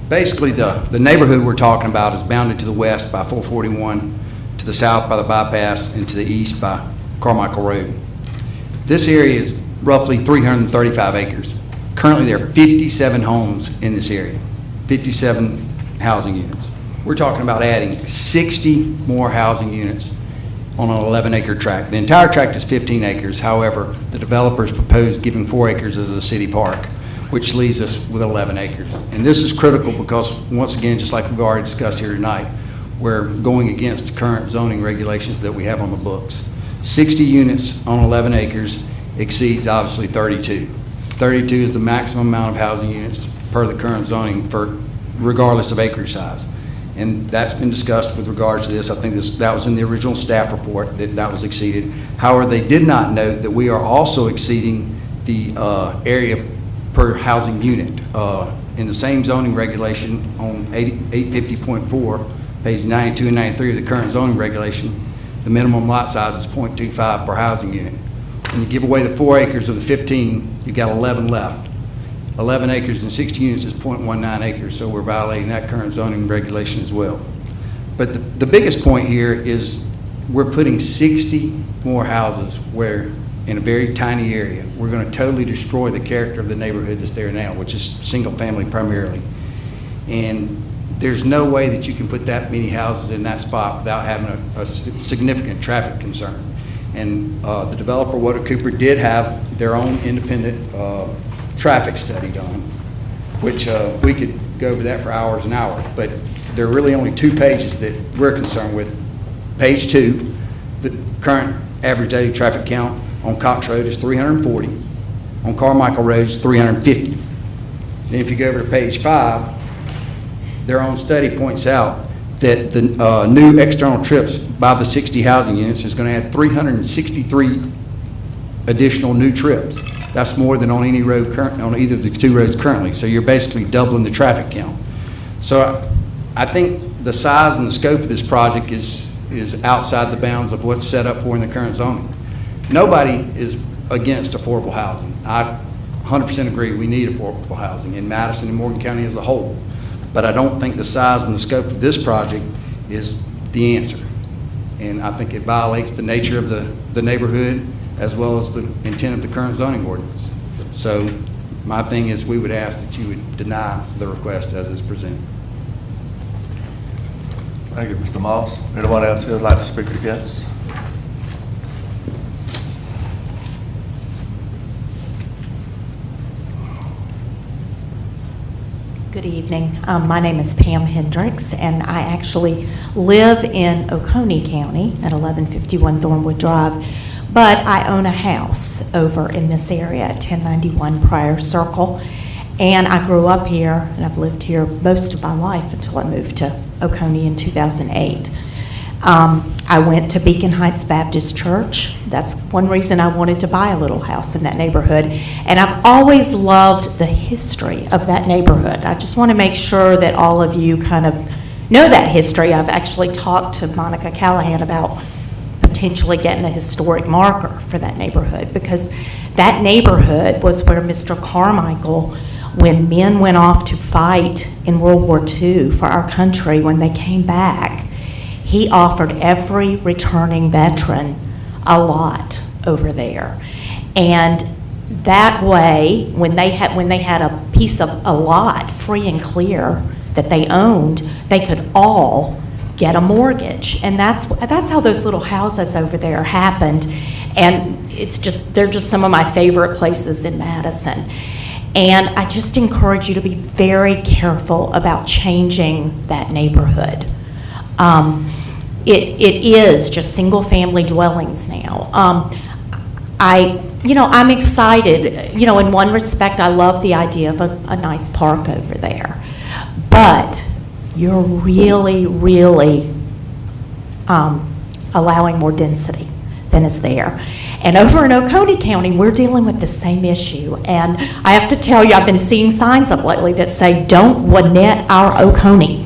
Basically, the neighborhood we're talking about is bounded to the west by 441, to the south by the bypass, and to the east by Carmichael Road. This area is roughly 335 acres. Currently, there are 57 homes in this area, 57 housing units. We're talking about adding 60 more housing units on an 11-acre tract. The entire tract is 15 acres. However, the developers proposed giving 4 acres as a city park, which leaves us with 11 acres. And this is critical because, once again, just like we've already discussed here tonight, we're going against the current zoning regulations that we have on the books. 60 units on 11 acres exceeds, obviously, 32. 32 is the maximum amount of housing units per the current zoning for regardless of acreage size. And that's been discussed with regards to this. I think that was in the original staff report, that was exceeded. However, they did not note that we are also exceeding the area per housing unit. In the same zoning regulation on 850.4, page 92 and 93 of the current zoning regulation, the minimum lot size is 0.25 per housing unit. When you give away the 4 acres of the 15, you got 11 left. 11 acres and 60 units is 0.19 acres, so we're violating that current zoning regulation as well. But the biggest point here is we're putting 60 more houses where, in a very tiny area, we're going to totally destroy the character of the neighborhood that's there now, which is single family primarily. And there's no way that you can put that many houses in that spot without having a significant traffic concern. And the developer, Woda Cooper, did have their own independent traffic study done, which we could go over that for hours and hours, but there are really only 2 pages that we're concerned with. Page 2, the current average daily traffic count on Cox Road is 340. On Carmichael Road is 350. And if you go over to page 5, their own study points out that the new external trips by the 60 housing units is going to add 363 additional new trips. That's more than on any road on either of the 2 roads currently. So you're basically doubling the traffic count. So I think the size and the scope of this project is outside the bounds of what's set up for in the current zoning. Nobody is against affordable housing. I 100% agree we need affordable housing in Madison and Morgan County as a whole. But I don't think the size and the scope of this project is the answer. And I think it violates the nature of the neighborhood as well as the intent of the current zoning ordinance. So my thing is we would ask that you would deny the request as it's presented. Thank you, Mr. Moss. Anyone else who would like to speak against? Good evening. My name is Pam Hendricks, and I actually live in Oconee County at 1151 Thornwood Drive, but I own a house over in this area at 1091 Pryor Circle, and I grew up here, and I've lived here most of my life until I moved to Oconee in 2008. I went to Beacon Heights Baptist Church. That's one reason I wanted to buy a little house in that neighborhood. And I've always loved the history of that neighborhood. I just want to make sure that all of you kind of know that history. I've actually talked to Monica Callahan about potentially getting a historic marker for that neighborhood, because that neighborhood was where Mr. Carmichael, when men went off to fight in World War II for our country, when they came back, he offered every returning veteran a lot over there. And that way, when they had a piece of a lot free and clear that they owned, they could all get a mortgage. And that's how those little houses over there happened. And they're just some of my favorite places in Madison. And I just encourage you to be very careful about changing that neighborhood. it is just single-family dwellings now. I'm excited. In one respect, I love the idea of a nice park over there. But you're really allowing more density than is there. And over in Oconee County, we're dealing with the same issue. And I have to tell you, I've been seeing signs up lately that say, "Don't Gwinnett our Oconee."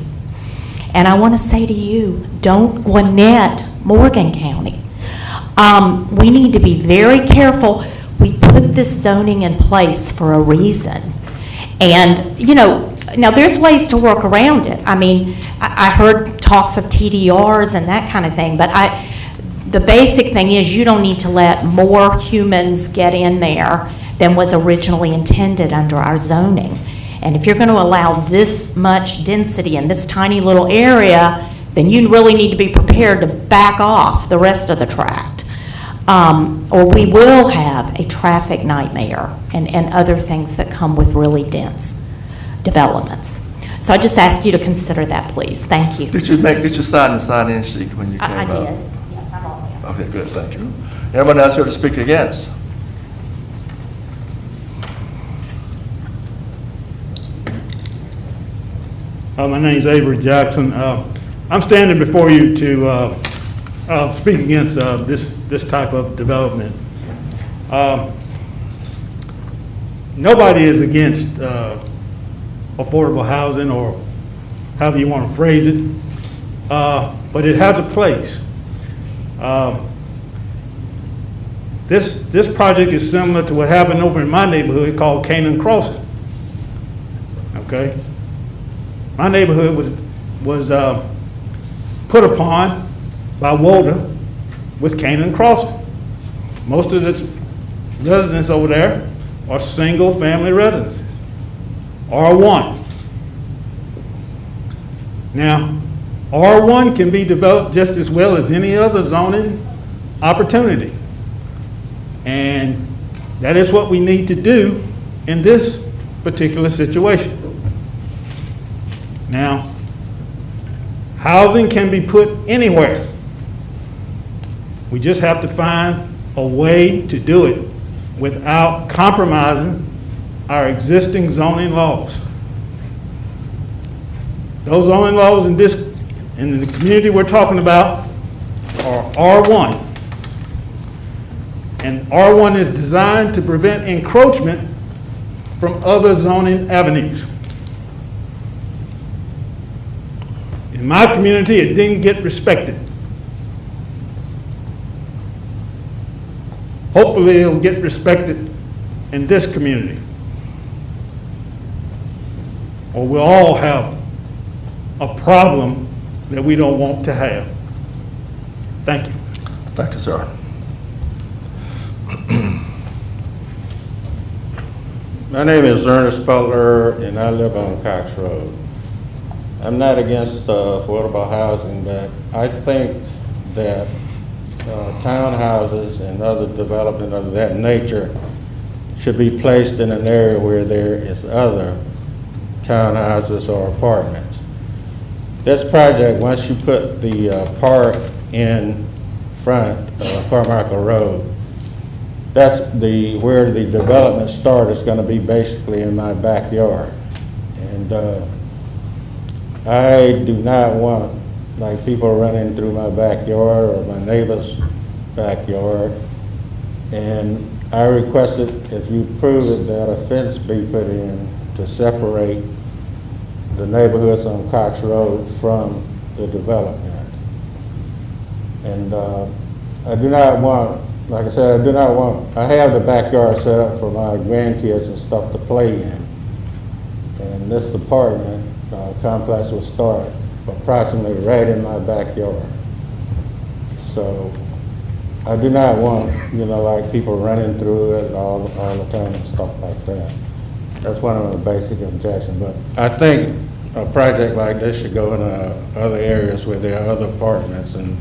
And I want to say to you, don't Gwinnett Morgan County. We need to be very careful. We put this zoning in place for a reason. And, now there's ways to work around it. I mean, I heard talks of TDRs and that kind of thing, but the basic thing is you don't need to let more humans get in there than was originally intended under our zoning. And if you're going to allow this much density in this tiny little area, then you really need to be prepared to back off the rest of the tract. Or we will have a traffic nightmare and other things that come with really dense developments. So I just ask you to consider that, please. Thank you. Did you sign the sign-in sheet when you came I up? did. Yes, I'm on there. Okay, good, thank you. Anyone else here to speak against? My name's Avery Jackson. I'm standing before you to speak against this type of development. Nobody is against affordable housing, or however you want to phrase it, but it has a place. This project is similar to what happened over in my neighborhood called Canaan Crossing. Okay? My neighborhood was put upon by WODA with Canaan Crossing. Most of the residents over there are single-family residents, R1. Now, R1 can be developed just as well as any other zoning opportunity. And that is what we need to do in this particular situation. Now, housing can be put anywhere. We just have to find a way to do it without compromising our existing zoning laws. Those zoning laws in the community we're talking about are R1. And R1 is designed to prevent encroachment from other zoning avenues. In my community, it didn't get respected. Hopefully, it'll get respected in this community. Or we'll all have a problem that we don't want to have. Thank you. Thank you, sir. My name is Ernest Butler, and I live on Cox Road. I'm not against affordable housing, but I think that townhouses and other development of that nature should be placed in an area where there is other townhouses or apartments. This project, once you put the park in front of Carmichael Road, that's where the development start is going to be basically in my backyard. And I do not want like people running through my backyard or my neighbor's backyard. And I requested, if you prove it, that a fence be put in to separate the neighborhoods on Cox Road from the development. And I do not want, like I said, I have the backyard set up for my grandkids and stuff to play in. And this apartment complex will start approximately right in my backyard. So I do not want, like people running through it all the time and stuff like that. That's one of the basic objections. But I think a project like this should go in other areas where there are other apartments and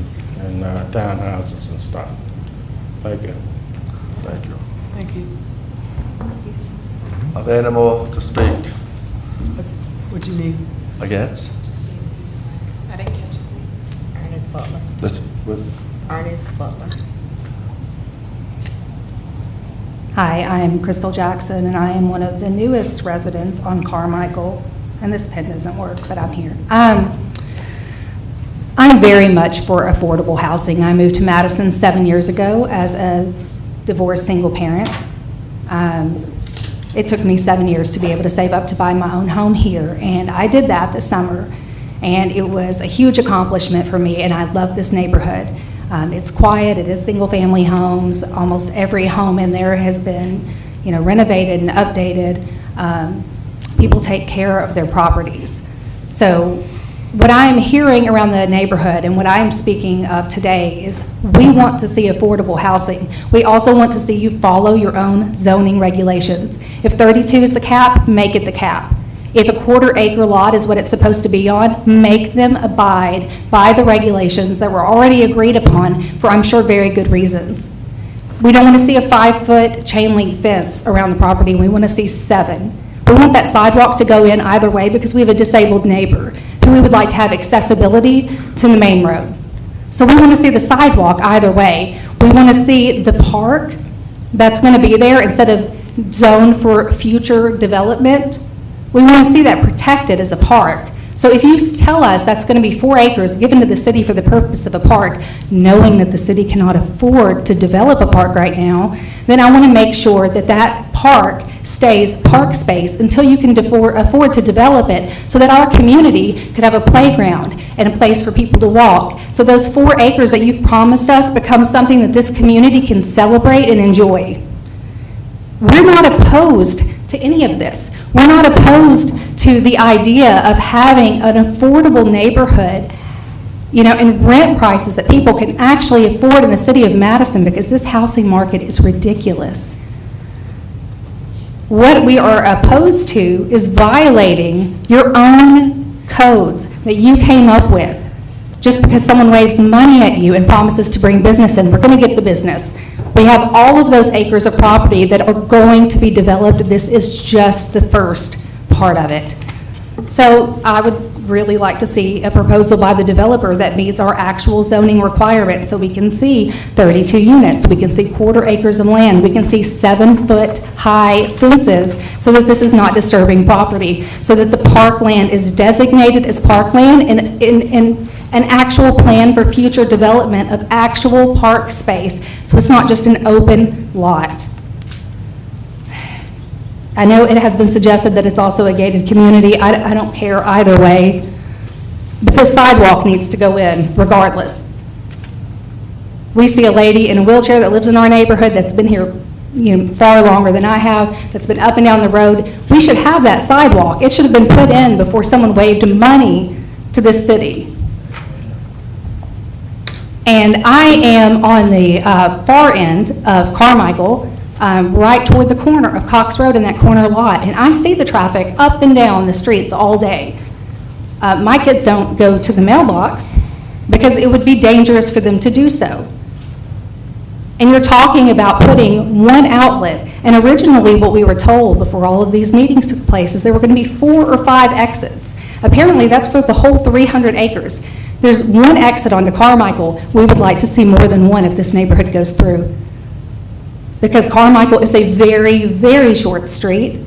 townhouses and stuff. Thank you. Thank you. Thank you. Are there any more to speak What do you need? against? I didn't catch his name. Ernest Butler. With Ernest Butler. Hi, I am Crystal Jackson, and I am one of the newest residents on Carmichael, and this pen doesn't work, but I'm here. I'm very much for affordable housing. I moved to Madison 7 years ago as a divorced single parent. It took me 7 years to be able to save up to buy my own home here, and I did that this summer, and it was a huge accomplishment for me, and I love this neighborhood. It's quiet, it is single-family homes. Almost every home in there has been, renovated and updated. People take care of their properties. So what I'm hearing around the neighborhood and what I'm speaking of today is we want to see affordable housing. We also want to see you follow your own zoning regulations. If 32 is the cap, make it the cap. If a quarter-acre lot is what it's supposed to be on, make them abide by the regulations that were already agreed upon for, I'm sure, very good reasons. We don't want to see a 5-foot chain link fence around the property. We want to see 7. We want that sidewalk to go in either way because we have a disabled neighbor who we would like to have accessibility to the main road. So we want to see the sidewalk either way. We want to see the park that's going to be there instead of zoned for future development. We want to see that protected as a park. So if you tell us that's going to be 4 acres given to the city for the purpose of a park, knowing that the city cannot afford to develop a park right now, then I want to make sure that that park stays park space until you can afford to develop it so that our community could have a playground and a place for people to walk. So those 4 acres that you've promised us become something that this community can celebrate and enjoy. We're not opposed to any of this. We're not opposed to the idea of having an affordable neighborhood, and rent prices that people can actually afford in the city of Madison, because this housing market is ridiculous. What we are opposed to is violating your own codes that you came up with. Just because someone waves money at you and promises to bring business in, we're going to get the business. We have all of those acres of property that are going to be developed. This is just the first part of it. So I would really like to see a proposal by the developer that meets our actual zoning requirements, so we can see 32 units, we can see quarter acres of land, we can see 7-foot high fences, so that this is not disturbing property, so that the parkland is designated as parkland and an actual plan for future development of actual park space, so it's not just an open lot. I know it has been suggested that it's also a gated community. I don't care either way, but the sidewalk needs to go in regardless. We see a lady in a wheelchair that lives in our neighborhood that's been here far longer than I have, that's been up and down the road. We should have that sidewalk. It should have been put in before someone waved money to this city. And I am on the far end of Carmichael, right toward the corner of Cox Road in that corner lot, and I see the traffic up and down the streets all day. My kids don't go to the mailbox because it would be dangerous for them to do so. And you're talking about putting one outlet, and originally what we were told before all of these meetings took place is there were going to be 4 or 5 exits. Apparently that's for the whole 300 acres. There's one exit onto Carmichael. We would like to see more than one if this neighborhood goes through. Because Carmichael is a very, very short street,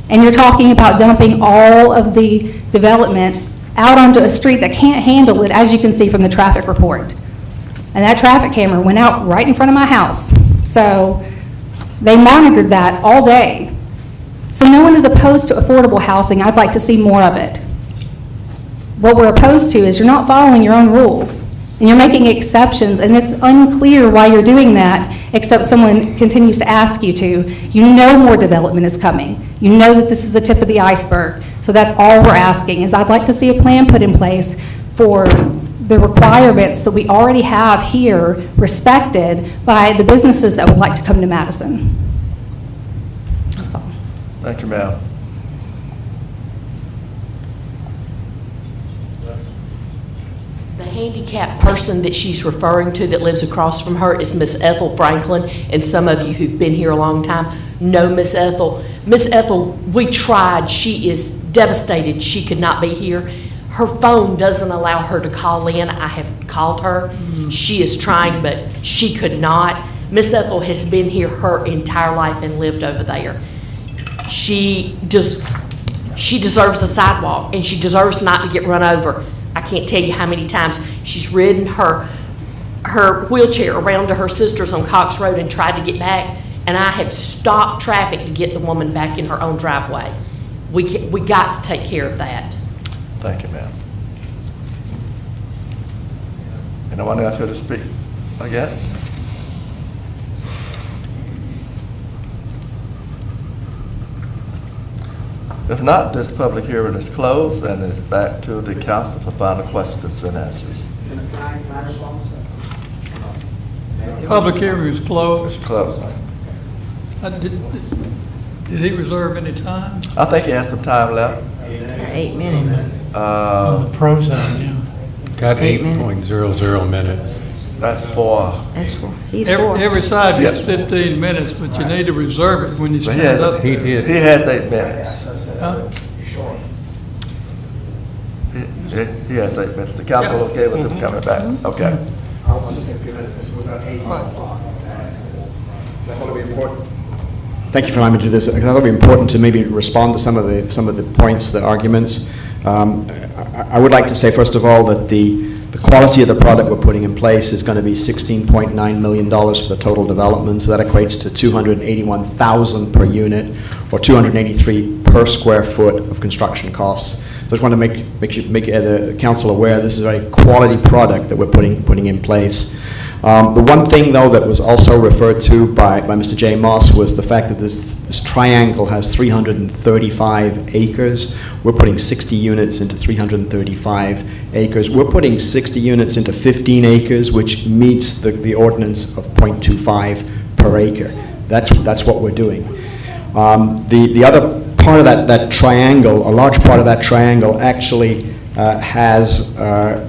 and you're talking about dumping all of the development out onto a street that can't handle it, as you can see from the traffic report. And that traffic camera went out right in front of my house. So they monitored that all day. So no one is opposed to affordable housing. I'd like to see more of it. What we're opposed to is you're not following your own rules. And you're making exceptions, and it's unclear why you're doing that, except someone continues to ask you to. You know more development is coming. You know that this is the tip of the iceberg. So that's all we're asking, is I'd like to see a plan put in place for the requirements that we already have here respected by the businesses that would like to come to Madison. That's all. Thank you, ma'am. The handicapped person that she's referring to that lives across from her is Miss Ethel Franklin, and some of you who've been here a long time know Miss Ethel. Miss Ethel, we tried. She is devastated she could not be here. her phone doesn't allow her to call in. I have called her. She is trying, but she could not. Miss Ethel has been here her entire life and lived over there. She deserves a sidewalk, and she deserves not to get run over. I can't tell you how many times she's ridden her wheelchair around to her sister's on Cox Road and tried to get back, and I have stopped traffic to get the woman back in her own driveway. We got to take care of that. Thank you, ma'am. Anyone else here to speak against? If not, this public hearing is closed and is back to the council for final questions and answers. Public hearing is closed. It's closed. Did he reserve any time? I think he has some time left. 8 minutes. Pro zone, yeah. Got 8 minutes. 8.00 minutes. That's for. He's for. Every side gets Yes. 15 minutes, but you need to reserve it when you But he stand has, up. he has 8 minutes. Huh? He has 8 minutes. The council okay with him coming back? Okay. Thank you for allowing me to do this. I thought it would be important to maybe respond to some of the points, the arguments. I would like to say, first of all, that the quality of the product we're putting in place is going to be $16.9 million for the total development, so that equates to $281,000 per unit, or $283 per square foot of construction costs. So I just want to make the council aware this is a very quality product that we're putting in place. The one thing, though, that was also referred to by Mr. J. Moss was the fact that this triangle has 335 acres. We're putting 60 units into 335 acres. We're putting 60 units into 15 acres, which meets the ordinance of 0.25 per acre. That's what we're doing. The other part of that triangle, a large part of that triangle, actually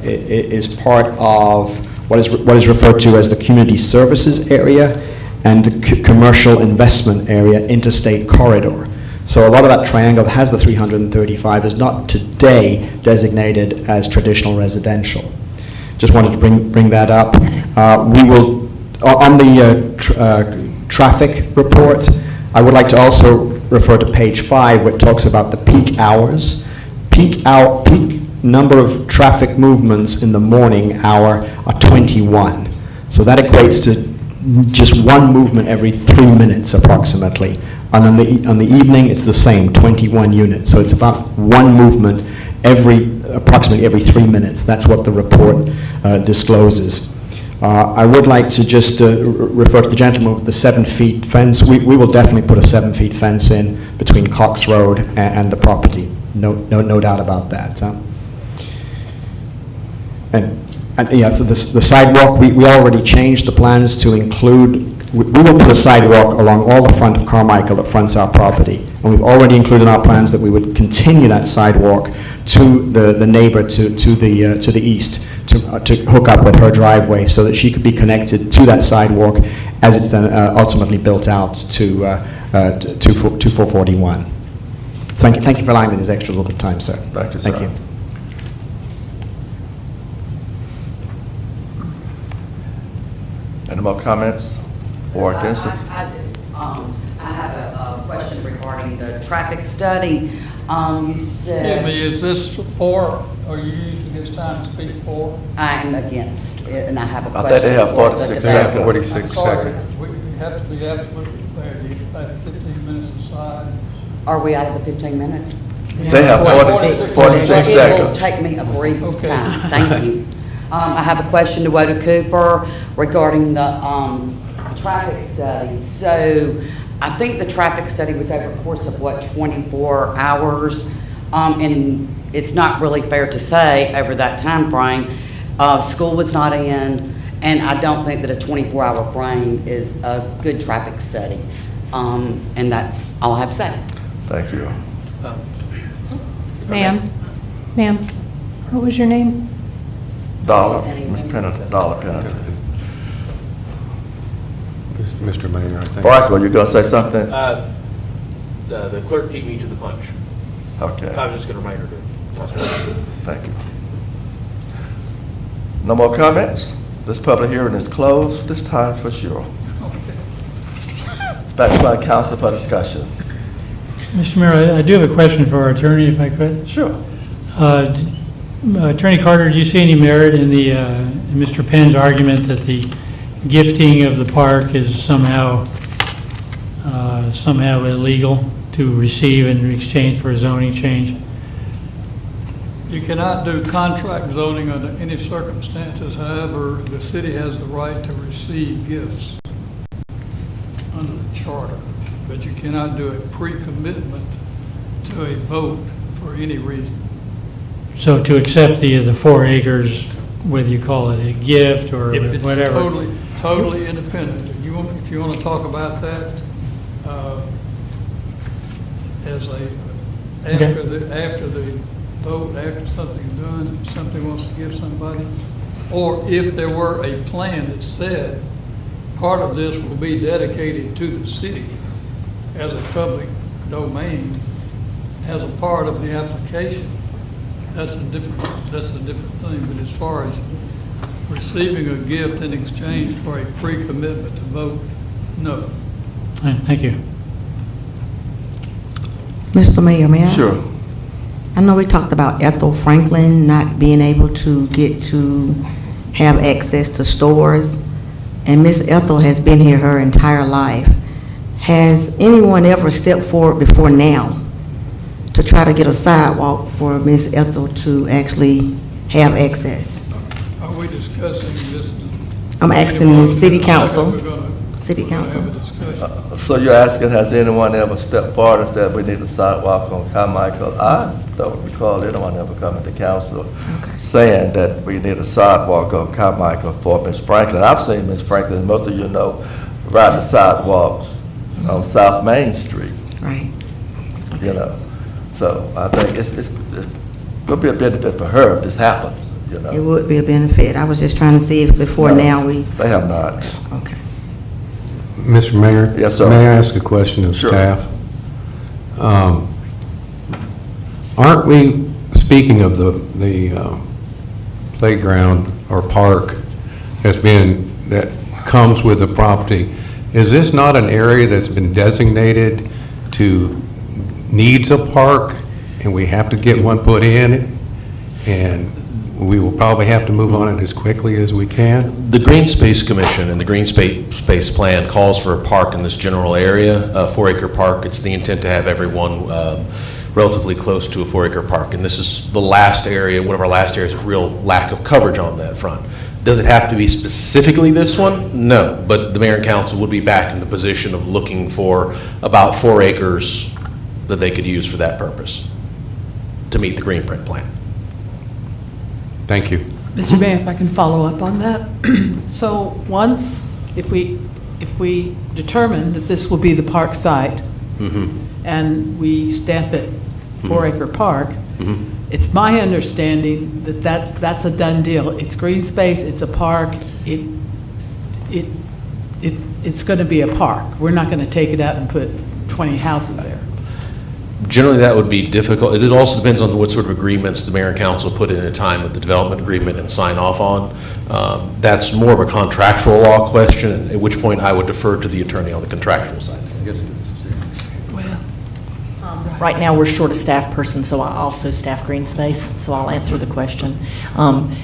is part of what is referred to as the community services area and the commercial investment area interstate corridor. So a lot of that triangle that has the 335 is not today designated as traditional residential. Just wanted to bring that up. We will, on the traffic report, I would like to also refer to page 5, where it talks about the peak hours. Peak number of traffic movements in the morning hour are 21. So that equates to just one movement every 3 minutes approximately. And on the evening, it's the same, 21 units. So it's about one movement approximately every 3 minutes. That's what the report discloses. I would like to just refer to the gentleman with the 7 feet fence. We will definitely put a 7 feet fence in between Cox Road and the property. No doubt about that. And yeah, so the sidewalk, we already changed the plans to include, we will put a sidewalk along all the front of Carmichael that fronts our property. And we've already included in our plans that we would continue that sidewalk to the neighbor to the east to hook up with her driveway so that she could be connected to that sidewalk as it's then ultimately built out to 441. Thank you for allowing me this extra little bit of time, sir. Thank you, sir. Thank you. Any more comments or against it? I do. I have a question regarding the traffic study. You said... Excuse me, is this for, or you using this time to speak for? I'm against it, and I have a I question. think they have for the 46 developer. seconds. 46 I'm sorry, seconds. we have to be absolutely fair. You have 15 minutes aside. Are we out of the 15 minutes? They have 46 It will seconds. take me a brief Okay. time. Thank you. I have a question to Woda Cooper regarding the traffic study. So I think the traffic study was over a course of, 24 hours? And it's not really fair to say over that time frame. School was not in, and I don't think that a 24-hour frame is a good traffic study. And that's all I have to say. Thank you. Ma'am, what was your name? Dollar, Ms. Pennington, Dollar Pennington. Mr. Mayor, I think. Bryce, were you going to say something? The clerk beat me to the punch. Okay. I was just going to remind her to Thank you. No more comments? This public hearing is closed this time for sure. It's back to my council for discussion. Mr. Mayor, I do have a question for our attorney, if I could. Sure. Attorney Carter, do you see any merit in the in Mr. Penn's argument that the gifting of the park is somehow illegal to receive in exchange for a zoning change? You cannot do contract zoning under any circumstances. However, the city has the right to receive gifts under the charter, but you cannot do a pre-commitment to a vote for any reason. So to accept the 4 acres, whether you call it a gift or If it's whatever. totally independent, if you want to talk about that as after the vote, after something's done, if somebody wants to give somebody, or if there were a plan that said part of this will be dedicated to the city as a public domain, as a part of the application, that's a different thing. But as far as receiving a gift in exchange for a pre-commitment to vote, no. All right, thank you. Mr. Mayor, may I? Sure. I know we talked about Ethel Franklin not being able to get to have access to stores, and Miss Ethel has been here her entire life. Has anyone ever stepped forward before now to try to get a sidewalk for Miss Ethel to actually have access? Are we discussing this? I'm asking the city council. City council. So you're asking, has anyone ever stepped forward and said we need a sidewalk on Carmichael? I don't recall anyone ever coming to council saying that we need a sidewalk on Carmichael for Miss Franklin. I've seen Miss Franklin, most of you know, ride the sidewalks on South Main Street. Right. You know, so I think it's going to be a benefit for her if this happens, you know. It would be a benefit. I was just trying to see if before now we. They have not. Okay. Mr. Mayor? Yes, sir. May I ask a question of Sure. staff? Aren't we, speaking of the playground or park that comes with the property, is this not an area that's been designated to needs a park, and we have to get one put in, and we will probably have to move on it as quickly as we can? The Green Space Commission and the Green Space Plan calls for a park in this general area, a 4-acre park. It's the intent to have everyone relatively close to a 4-acre park. And this is the last area, one of our last areas of real lack of coverage on that front. Does it have to be specifically this one? No, but the mayor and council would be back in the position of looking for about 4 acres that they could use for that purpose to meet the green print plan. Thank you. Mr. Mayor, if I can follow up on that. So once, if we determine that this will be the park site, and we stamp it 4-acre park, it's my understanding that that's a done deal. It's green space, it's a park, it's going to be a park. We're not going to take it out and put 20 houses there. Generally, that would be difficult. It also depends on what sort of agreements the mayor and council put in a time with the development agreement and sign off on. That's more of a contractual law question, at which point I would defer to the attorney on the contractual side. Right now, we're short a staff person, so I also staff green space, so I'll answer the question.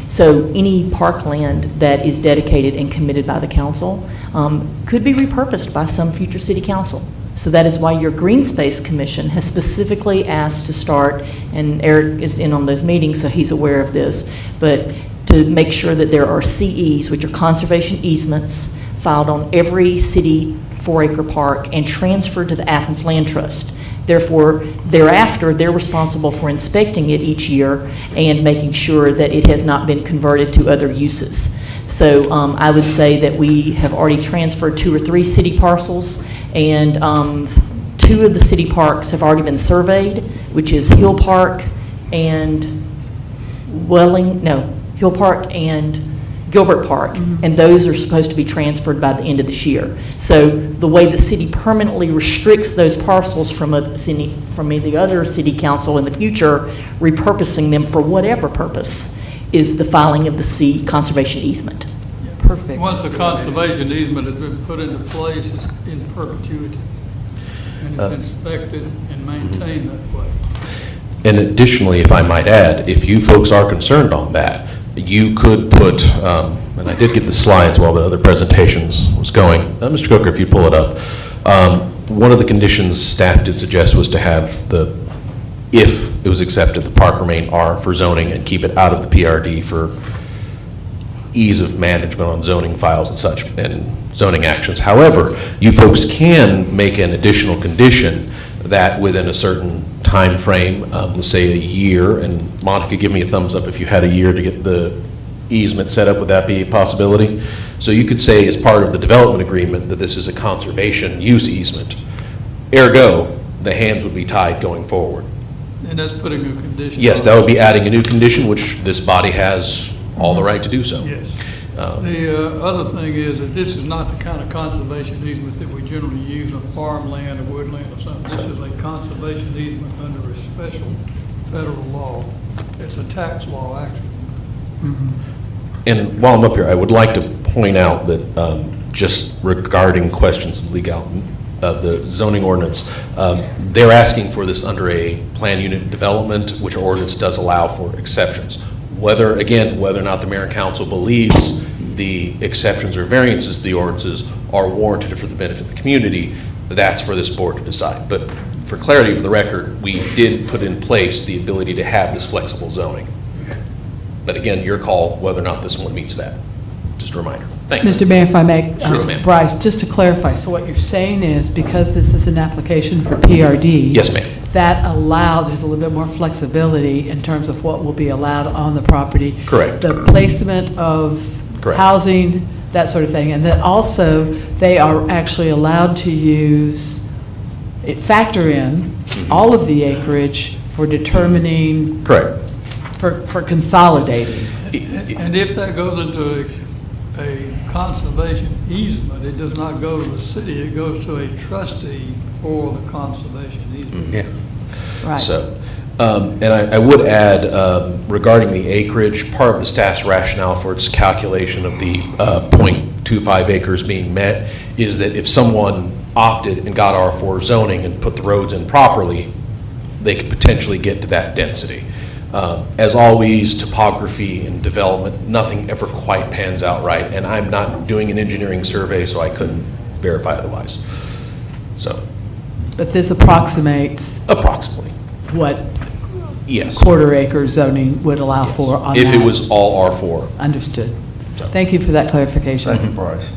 So any parkland that is dedicated and committed by the council could be repurposed by some future city council. So that is why your Green Space Commission has specifically asked to start, and Eric is in on those meetings, so he's aware of this, but to make sure that there are CEs, which are conservation easements, filed on every city 4-acre park and transferred to the Athens Land Trust. Therefore, thereafter, they're responsible for inspecting it each year and making sure that it has not been converted to other uses. So I would say that we have already transferred 2 or 3 city parcels, and 2 of the city parks have already been surveyed, which is Hill Park and Hill Park and Gilbert Park, and those are supposed to be transferred by the end of this year. So the way the city permanently restricts those parcels from the other city council in the future, repurposing them for whatever purpose, is the filing of the conservation easement. Perfect. Once the conservation easement has been put into place, it's in perpetuity. And it's inspected and maintained that way. And additionally, if I might add, if you folks are concerned on that, you could put, and I did get the slides while the other presentations was going. Mr. Coker, if you pull it up. One of the conditions staff did suggest was to have if it was accepted, the park remain R for zoning and keep it out of the PRD for ease of management on zoning files and such, and zoning actions. However, you folks can make an additional condition that within a certain time frame, let's say a year, and Monica, give me a thumbs up if you had a year to get the easement set up, would that be a possibility? So you could say as part of the development agreement that this is a conservation use easement. Ergo, the hands would be tied going forward. And that's putting a condition. Yes, that would be adding a new condition, which this body has all the right to do so. Yes. The other thing is that this is not the kind of conservation easement that we generally use on farmland or woodland or something. This is a conservation easement under a special federal law. It's a tax law, actually. And while I'm up here, I would like to point out that just regarding questions of legality of the zoning ordinance, they're asking for this under a plan unit development, which our ordinance does allow for exceptions. Whether or not the mayor and council believes the exceptions or variances to the ordinances are warranted for the benefit of the community, that's for this board to decide. But for clarity of the record, we did put in place the ability to have this flexible zoning. But again, your call whether or not this one meets that. Just a reminder. Thanks. Mr. Mayor, if I may, Yes, ma'am. Bryce, just to clarify, so what you're saying is because this is an application for PRD. Yes, ma'am. That allows, there's a little bit more flexibility in terms of what will be allowed on the property. Correct. The placement of Correct. housing, that sort of thing. And that also, they are actually allowed to factor in all of the acreage for determining. Correct. For consolidating. And if that goes into a conservation easement, it does not go to the city, it goes to a trustee for the conservation easement. Yeah. Right. So, and I would add, regarding the acreage, part of the staff's rationale for its calculation of the 0.25 acres being met is that if someone opted and got R4 zoning and put the roads in properly, they could potentially get to that density. As always, topography and development, nothing ever quite pans out right, and I'm not doing an engineering survey, so I couldn't verify otherwise. So, But this approximates approximately, what yes. quarter acre zoning would allow for on that. If it was all R4. Understood. Thank you for that clarification. Thank you, Bryce.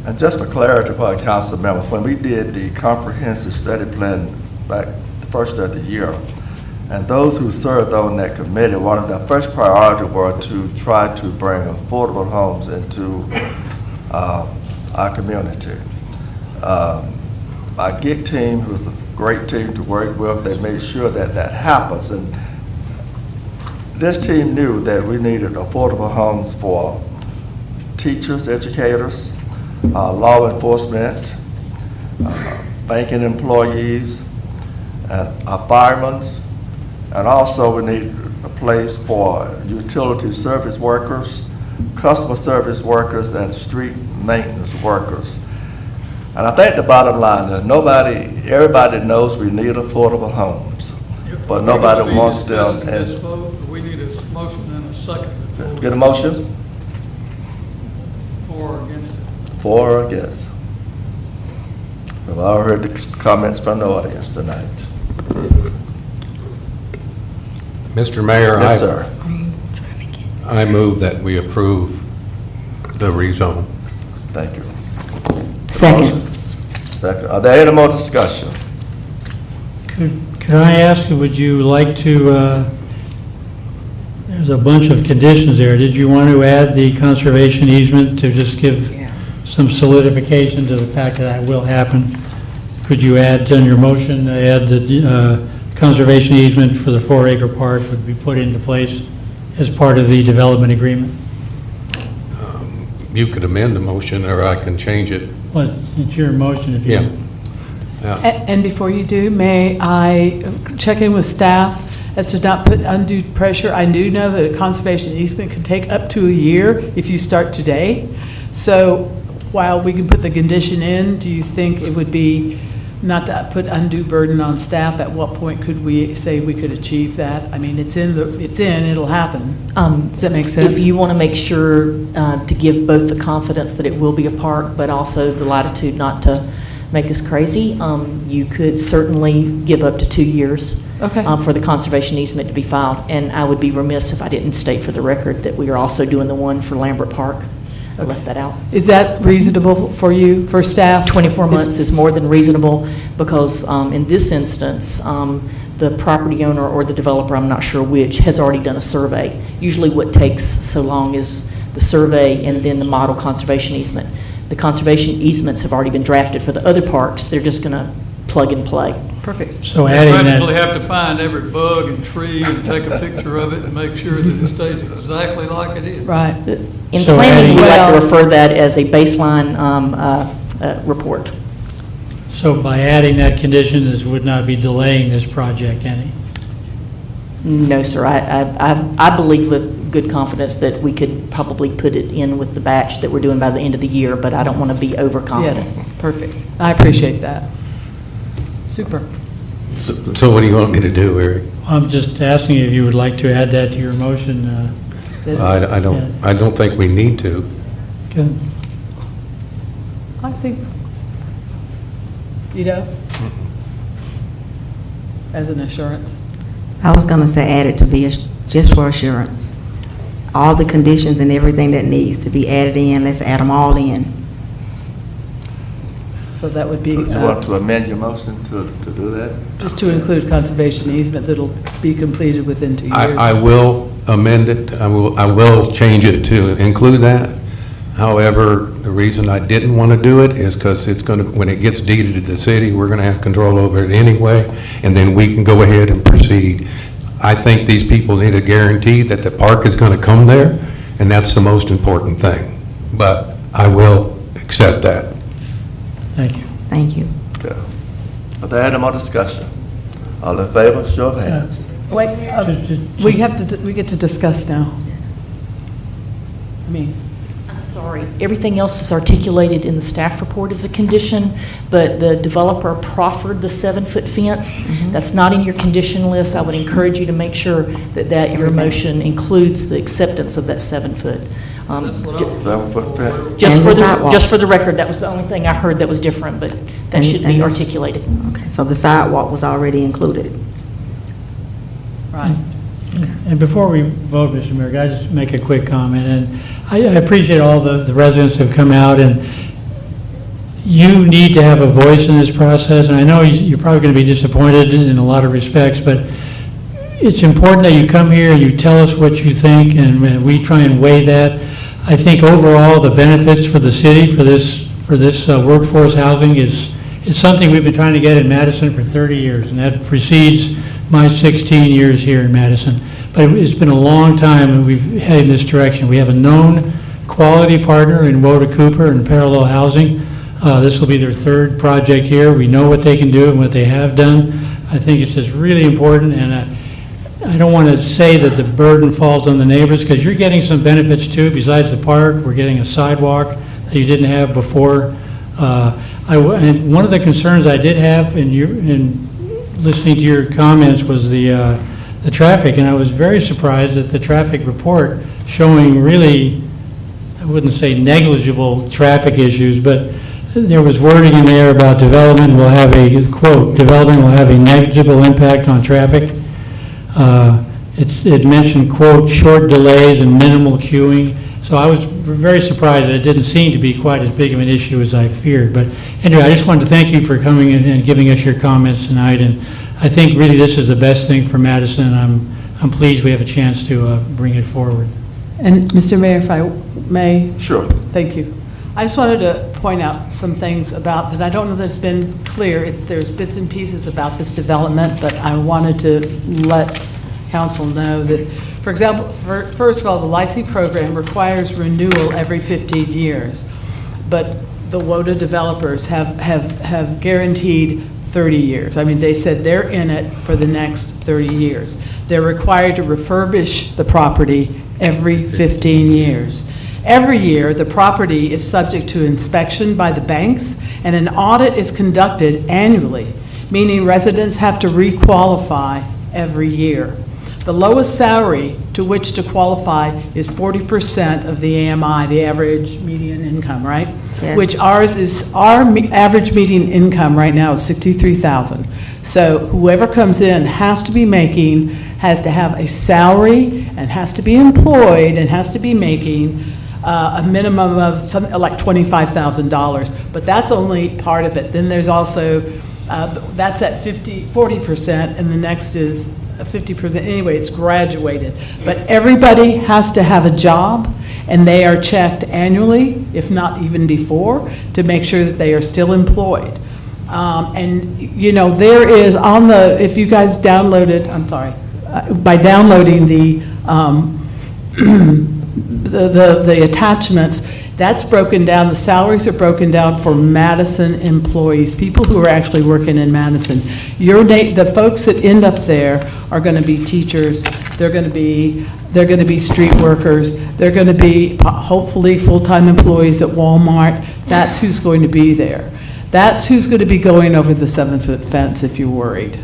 And just for clarity for our council members, when we did the comprehensive study plan back the first of the year, and those who served on that committee, one of their first priority were to try to bring affordable homes into our community. Our GIG team, who's a great team to work with, they made sure that that happens. And this team knew that we needed affordable homes for teachers, educators, law enforcement, banking employees, our firemen, and also we need a place for utility service workers, customer service workers, and street maintenance workers. And I think the bottom line is everybody knows we need affordable homes, but nobody wants them. This vote, we need a motion and a second. Get a motion? For or against it? For or against? We've all heard the comments from the audience tonight. Mr. Mayor, Yes, sir. I move that we approve the rezone. Thank you. Second. Second. Are there any more discussion? Could I ask, would you like to, there's a bunch of conditions there. Did you want to add the conservation easement to just give some solidification to the fact that that will happen? Could you add in your motion, add the conservation easement for the 4-acre park would be put into place as part of the development agreement? you could amend the motion, or I can change it. Well, it's your motion if you... Yeah. Yeah. And before you do, may I check in with staff as to not put undue pressure? I do know that a conservation easement can take up to a year if you start today. So while we can put the condition in, do you think it would be not to put undue burden on staff? At what point could we say we could achieve that? I mean, it'll happen. Does that make sense? If you want to make sure to give both the confidence that it will be a park, but also the latitude not to make us crazy, you could certainly give up to 2 years Okay. for the conservation easement to be filed. And I would be remiss if I didn't state for the record that we are also doing the one for Lambert Park. I left that out. Is that reasonable for you, for staff? 24 months is more than reasonable because in this instance, the property owner or the developer, I'm not sure which, has already done a survey. Usually what takes so long is the survey and then the model conservation easement. The conservation easements have already been drafted for the other parks. They're just going to plug and play. Perfect. So They adding practically that, have to find every bug and tree and take a picture of it and make sure that it stays exactly like it is. Right. In So planning, we like Well- to refer that as a baseline report. so by adding that condition, this would not be delaying this project any? No, sir. I believe with good confidence that we could probably put it in with the batch that we're doing by the end of the year, but I don't want to be overconfident. Yes, perfect. I appreciate that. Super. So what do you want me to do, Eric? I'm just asking if you would like to add that to your motion. I don't think we need to. Good. I think, you know, as an assurance. I was going to say add it to be just for assurance. All the conditions and everything that needs to be added in, let's add them all in. So that would be, Do you want to amend your motion to do that? just to include conservation easement that'll be completed within 2 years. I will amend it, I will change it to include that. However, the reason I didn't want to do it is because it's going to, when it gets deeded to the city, we're going to have control over it anyway, and then we can go ahead and proceed. I think these people need a guarantee that the park is going to come there, and that's the most important thing. But I will accept that. Thank you. Thank you. Okay. Are there any more discussion? All in favor, show of hands. Wait, we get to discuss now. I mean, I'm sorry. Everything else was articulated in the staff report as a condition, but the developer proffered the 7-foot fence. That's not in your condition list. I would encourage you to make sure that your motion includes the acceptance of that 7-foot. 7-foot fence. Just for the record, that was the only thing I heard that was different, but that should be articulated. Okay, so the sidewalk was already included. right. And before we vote, Mr. Mayor, can I just make a quick comment? And I appreciate all the residents who have come out, and you need to have a voice in this process, and I know you're probably going to be disappointed in a lot of respects, but it's important that you come here and you tell us what you think, and we try and weigh that. I think overall, the benefits for the city for this workforce housing is something we've been trying to get in Madison for 30 years, and that precedes my 16 years here in Madison. But it's been a long time and we've headed in this direction. We have a known quality partner in Woda Cooper and Parallel Housing. This will be their third project here. We know what they can do and what they have done. I think it's just really important, and I don't want to say that the burden falls on the neighbors, because you're getting some benefits too. Besides the park, we're getting a sidewalk that you didn't have before. And one of the concerns I did have in listening to your comments was the traffic, and I was very surprised at the traffic report showing really, I wouldn't say negligible traffic issues, but there was wording in there about development will have a, quote, development will have a negligible impact on traffic. It mentioned, quote, short delays and minimal queuing. So I was very surprised that it didn't seem to be quite as big of an issue as I feared. But anyway, I just wanted to thank you for coming in and giving us your comments tonight. And I think really this is the best thing for Madison. I'm pleased we have a chance to bring it forward. And Mr. Mayor, if I may? Sure. Thank you. I just wanted to point out some things about that. I don't know that it's been clear. There's bits and pieces about this development, but I wanted to let council know that For example, first of all, the LIHTC program requires renewal every 15 years, but the WODA developers have guaranteed 30 years. I mean, they said they're in it for the next 30 years. They're required to refurbish the property every 15 years. Every year, the property is subject to inspection by the banks, and an audit is conducted annually, meaning residents have to re-qualify every year. The lowest salary to which to qualify is 40% of the AMI, the average median income, right? Yes. Which our average median income right now is $63,000. So whoever comes in has to have a salary and has to be employed and has to be making a minimum of something like $25,000, but that's only part of it. Then there's also, that's at 40%, and the next is 50%. Anyway, it's graduated. But everybody has to have a job, and they are checked annually, if not even before, to make sure that they are still employed. And, you know, there is on the, if you guys downloaded, I'm sorry, by downloading the attachments, that's broken down, the salaries are broken down for Madison employees, people who are actually working in Madison. The folks that end up there are going to be teachers, they're going to be street workers, they're going to be hopefully full-time employees at Walmart. That's who's going to be there. That's who's going to be going over the 7-foot fence if you're worried.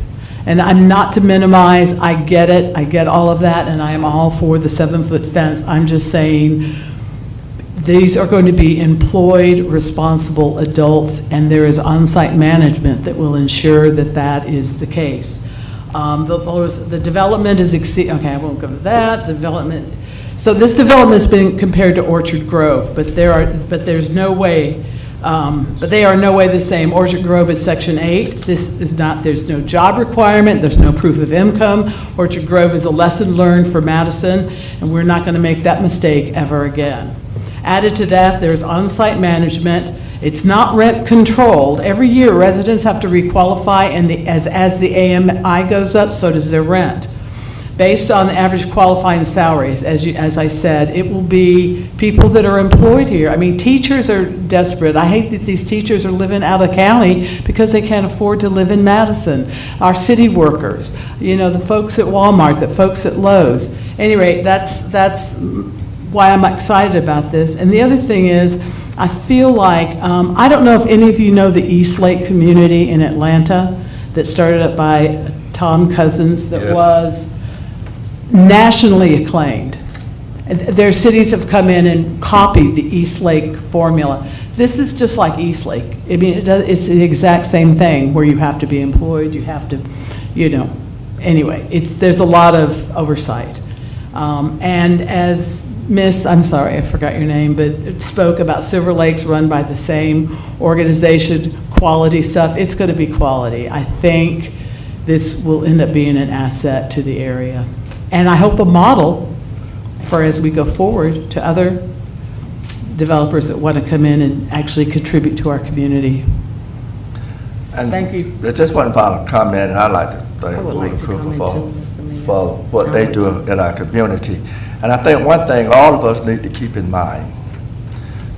And I'm not to minimize, I get it, I get all of that, and I am all for the 7-foot fence. I'm just saying these are going to be employed, responsible adults, and there is on-site management that will ensure that that is the case. The development is okay, I won't go to that. Development. So this development has been compared to Orchard Grove, but there's no way. But they are no way the same. Orchard Grove is Section 8. This is not, there's no job requirement, there's no proof of income. Orchard Grove is a lesson learned for Madison, and we're not going to make that mistake ever again. Added to that, there's on-site management. It's not rent controlled. Every year, residents have to requalify, and as the AMI goes up, so does their rent. Based on the average qualifying salaries, as I said, it will be people that are employed here. I mean, teachers are desperate. I hate that these teachers are living out of county because they can't afford to live in Madison. Our city workers, you know, the folks at Walmart, the folks at Lowe's. Anyway, that's why I'm excited about this. And the other thing is, I feel like, I don't know if any of you know the East Lake community in Atlanta that started up by Tom Cousins that was nationally acclaimed. Their cities have come in and copied the East Lake formula. This is just like East Lake. I mean, it's the exact same thing where you have to be employed, you have to, you know, anyway, there's a lot of oversight. And as I'm sorry, I forgot your name, but it spoke about Silver Lakes run by the same organization, quality stuff. It's going to be quality. I think this will end up being an asset to the area. And I hope a model for as we go forward to other developers that want to come in and actually contribute to our community. And thank you. There's just one final comment, and I'd like to thank Wooda Cooper for what they do in our community. And I think one thing all of us need to keep in mind,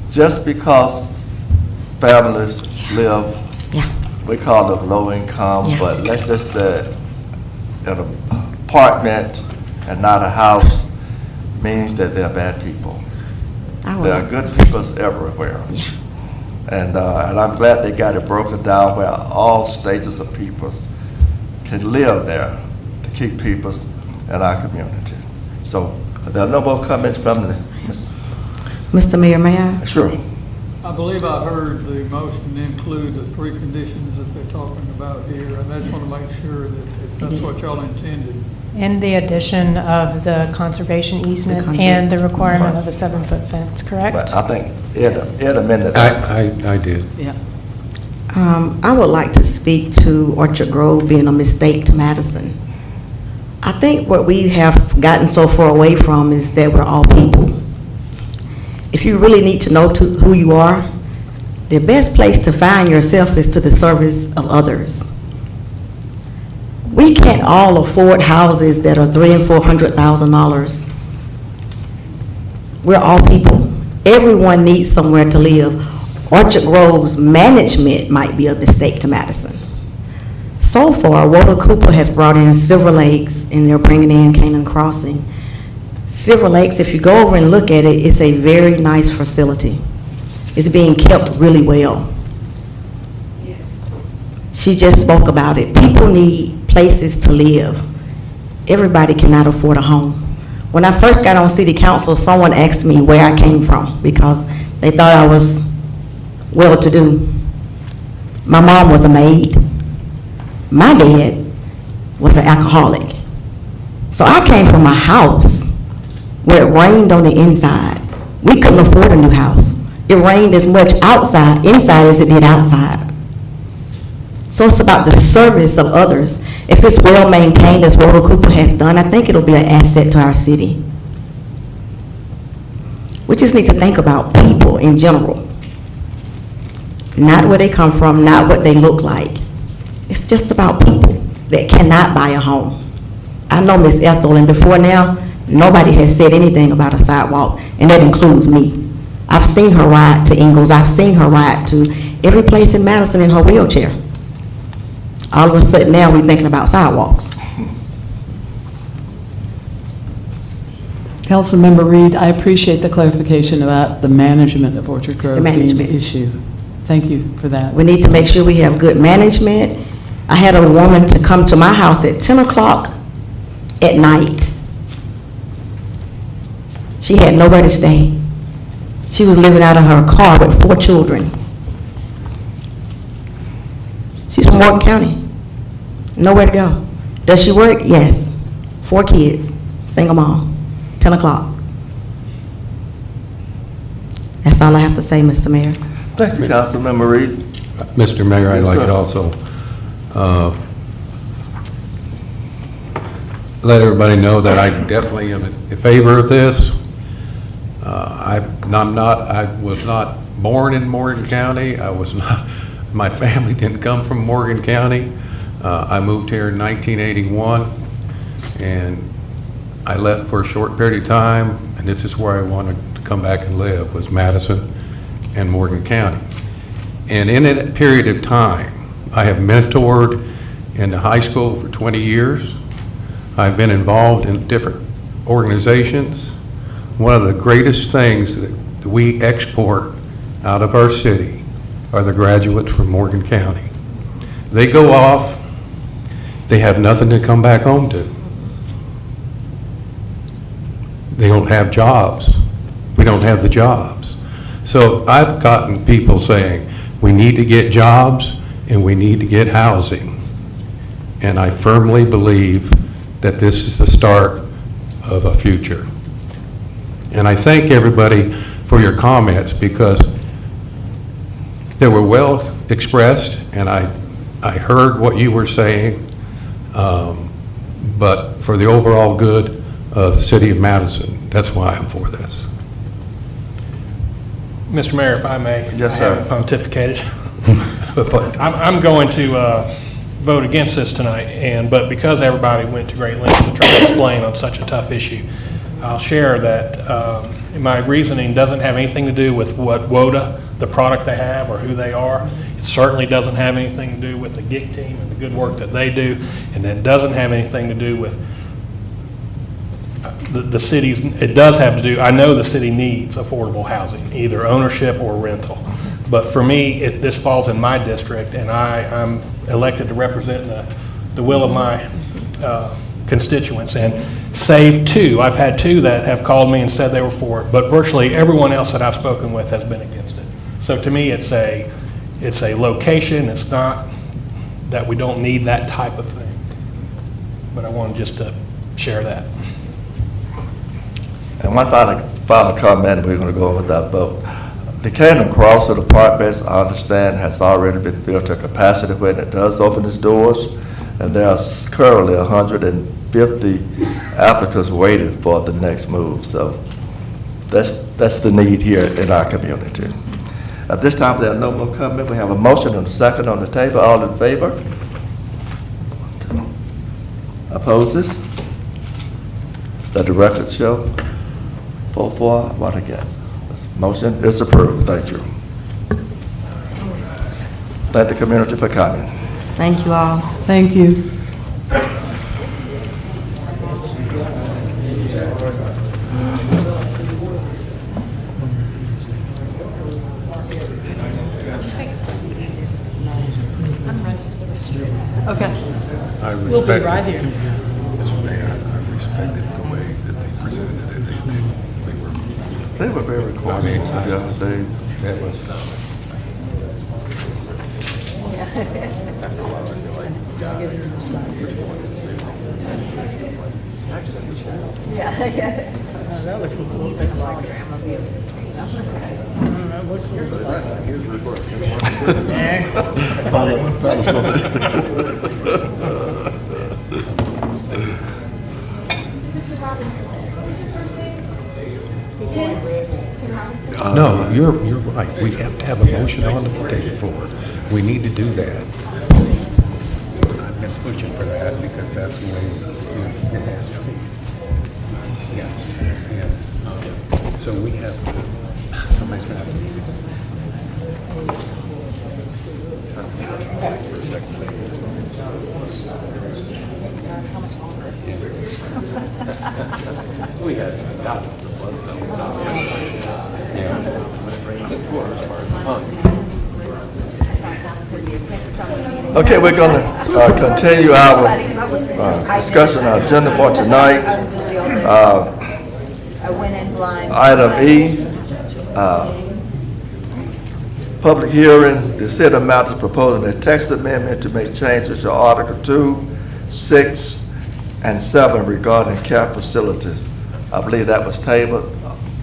just because families live, we call it low income, but let's just say an apartment and not a house means that they're bad people. There are good people everywhere. And I'm glad they got it broken down where all stages of people can live there to keep people in our community. So there are no more comments from the Mr. Mayor, may I? Sure. I believe I heard the motion include the 3 conditions that they're talking about here, and I just want to make sure that if that's what y'all intended. And the addition of the conservation easement and the requirement of a 7-foot fence, correct? But I think Ed amended that. I did. Yeah. I would like to speak to Orchard Grove being a mistake to Madison. I think what we have gotten so far away from is that we're all people. If you really need to know who you are, the best place to find yourself is to the service of others. We can't all afford houses that are $300,000 and $400,000. We're all people. Everyone needs somewhere to live. Orchard Grove's management might be a mistake to Madison. So far, Walter Cooper has brought in Silver Lakes, and they're bringing in Canaan Crossing. Silver Lakes, if you go over and look at it, it's a very nice facility. It's being kept really well. She just spoke about it. People need places to live. Everybody cannot afford a home. When I first got on city council, someone asked me where I came from because they thought I was well-to-do. My mom was a maid. My dad was an alcoholic. So I came from a house where it rained on the inside. We couldn't afford a new house. It rained as much inside as it did outside. So it's about the service of others. If it's well-maintained, as Walter Cooper has done, I think it'll be an asset to our city. We just need to think about people in general. Not where they come from, not what they look like. It's just about people that cannot buy a home. I know Miss Ethel, and before now, nobody has said anything about a sidewalk, and that includes me. I've seen her ride to Ingalls. I've seen her ride to every place in Madison in her wheelchair. All of a sudden now we're thinking about sidewalks. Councilmember Reed, I appreciate the clarification about the management of Orchard Grove being the issue. Thank you for that. We need to make sure we have good management. I had a woman to come to my house at 10 o'clock at night. She had nowhere to stay. She was living out of her car with 4 children. She's from Morgan County. Nowhere to go. Does she work? Yes. 4 kids, single mom, 10 o'clock. That's all I have to say, Mr. Mayor. Thank you, Councilmember Reed. Mr. Mayor, I'd Yes, like sir. to also let everybody know that I definitely am in favor of this. I was not born in Morgan County. My family didn't come from Morgan County. I moved here in 1981, and I left for a short period of time, and this is where I wanted to come back and live, was Madison and Morgan County. And in that period of time, I have mentored in the high school for 20 years. I've been involved in different organizations. One of the greatest things that we export out of our city are the graduates from Morgan County. They go off, they have nothing to come back home to. They don't have jobs. We don't have the jobs. So I've gotten people saying, we need to get jobs and we need to get housing. And I firmly believe that this is the start of a future. And I thank everybody for your comments because they were well expressed, and I heard what you were saying, but for the overall good of the city of Madison, that's why I'm for this. Mr. Mayor, if I may. Yes, sir. I have pontificated. I'm going to vote against this tonight, but because everybody went to great lengths to try to explain on such a tough issue, I'll share that my reasoning doesn't have anything to do with what WODA, the product they have, or who they are. It certainly doesn't have anything to do with the GIG team and the good work that they do, and it doesn't have anything to do with the city's. It does have to do, I know the city needs affordable housing, either ownership or rental. But for me, this falls in my district, and I'm elected to represent the will of my constituents. And save 2, I've had 2 that have called me and said they were for it, but virtually everyone else that I've spoken with has been against it. So to me, it's a location. It's not that we don't need that type of thing. But I wanted just to share that. And one final comment, we're going to go with that vote. The Canaan Crossing Apartments, I understand, has already been built to capacity when it does open its doors, and there are currently 150 applicants waiting for the next move. So that's the need here in our community. At this time, there are no more comments. We have a motion and a second on the table. All in favor? Opposes? Let the record show. 4-4, what against? This motion is approved. Thank you. Thank the community for coming. Thank you all. Thank you. Okay. I We'll be respect right it. here. Mr. Mayor, I respected the way that they presented it. They were very close. Yeah, they. That was. That looks a little bit like that looks a little bit like No, you're right. We have to have a motion on the floor. We need to do that. I've been pushing for that because that's the way it has to be. Yes. And so we have to, somebody's going to have to meet We had got the flood zone stuff. Okay, we're going to continue our discussion, our agenda for tonight. Item E, public hearing, the city of Mount is proposing a text amendment to make changes to Article 2, 6, and 7 regarding care facilities. I believe that was tabled.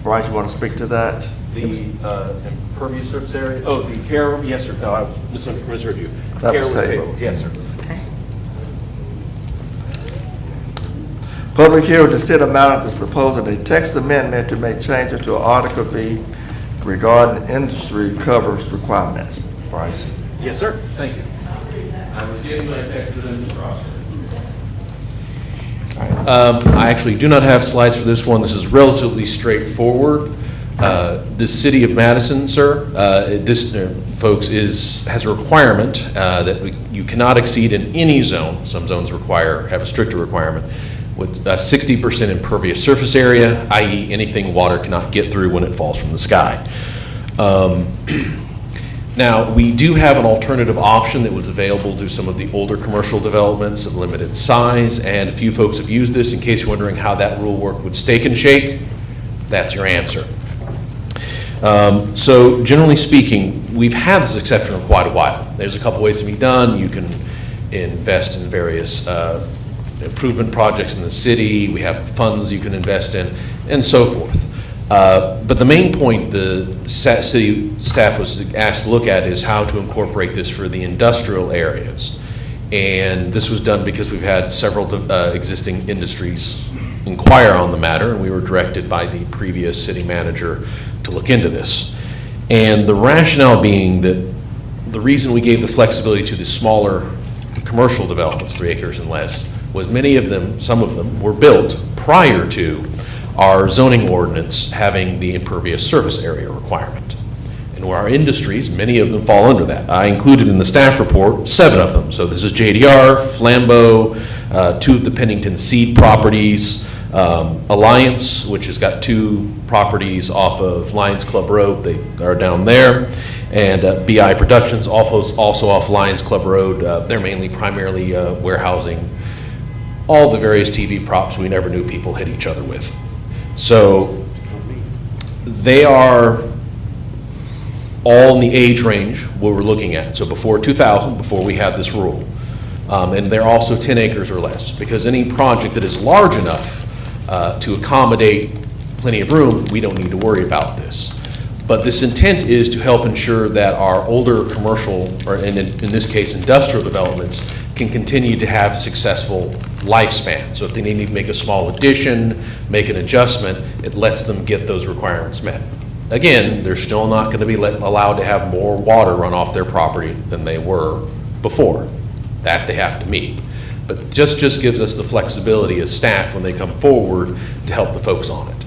Bryce, you want to speak to that? The impervious surface area, oh, the care, yes, sir, no, I misheard you. That Care was tabled. Yes, sir. Public hearing, the city of Mount is proposing a text amendment to make changes to Article B regarding industry coverage requirements. Bryce? Yes, sir, thank you. I was getting my text to them, Mr. Ross. I actually do not have slides for this one. This is relatively straightforward. The city of Madison, sir, folks, has a requirement that you cannot exceed in any zone. Some zones have a stricter requirement with 60% impervious surface area, i.e. anything water cannot get through when it falls from the sky. Now, we do have an alternative option that was available to some of the older commercial developments of limited size, and a few folks have used this. In case you're wondering how that rule worked with Steak and Shake, that's your answer. So generally speaking, we've had this exception for quite a while. There's a couple ways to be done. You can invest in various improvement projects in the city. We have funds you can invest in, and so forth. But the main point the city staff was asked to look at is how to incorporate this for the industrial areas. And this was done because we've had several existing industries inquire on the matter, and we were directed by the previous city manager to look into this. And the rationale being that the reason we gave the flexibility to the smaller commercial developments, 3 acres and less, was some of them were built prior to our zoning ordinance having the impervious surface area requirement. And where our industries, many of them fall under that. I included in the staff report 7 of them. So this is JDR, Flambeau, 2 of the Pennington Seed properties, Alliance, which has got 2 properties off of Lions Club Road. They are down there. And BI Productions, also off Lions Club Road. They're primarily warehousing all the various TV props we never knew people hit each other with. So they are all in the age range what we're looking at. So before 2000, before we had this rule. And they're also 10 acres or less, because any project that is large enough to accommodate plenty of room, we don't need to worry about this. But this intent is to help ensure that our older commercial, or in this case industrial developments, can continue to have successful lifespan. So if they need to make a small addition, make an adjustment, it lets them get those requirements met. Again, they're still not going to be allowed to have more water run off their property than they were before. That they have to meet. But just gives us the flexibility as staff when they come forward to help the folks on it.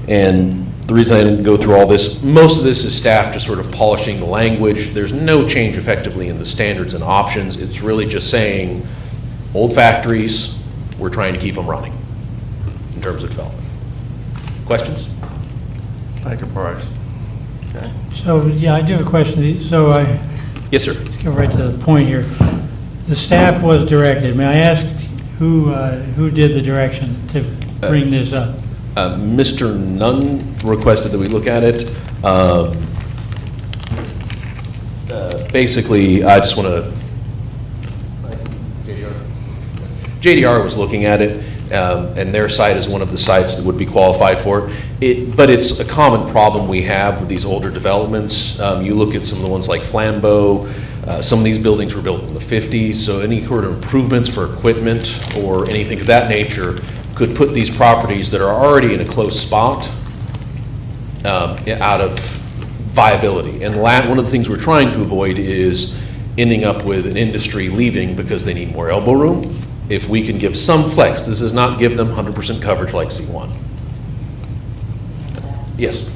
And the reason I didn't go through all this, most of this is staff just sort of polishing the language. There's no change effectively in the standards and options. It's really just saying, old factories, we're trying to keep them running in terms of development. Questions? Thank you, Bryce. Okay. So, yeah, I do have a question. So Yes, sir. let's get right to the point here. The staff was directed. May I ask who did the direction to bring this up? Mr. Nunn requested that we look at it. Basically, I just want to, JDR was looking at it, and their site is one of the sites that would be qualified for it. But it's a common problem we have with these older developments. You look at some of the ones like Flambeau, some of these buildings were built in the 50s, so any sort of improvements for equipment or anything of that nature could put these properties that are already in a close spot out of viability. And one of the things we're trying to avoid is ending up with an industry leaving because they need more elbow room. If we can give some flex, this does not give them 100% coverage like C1. Yes?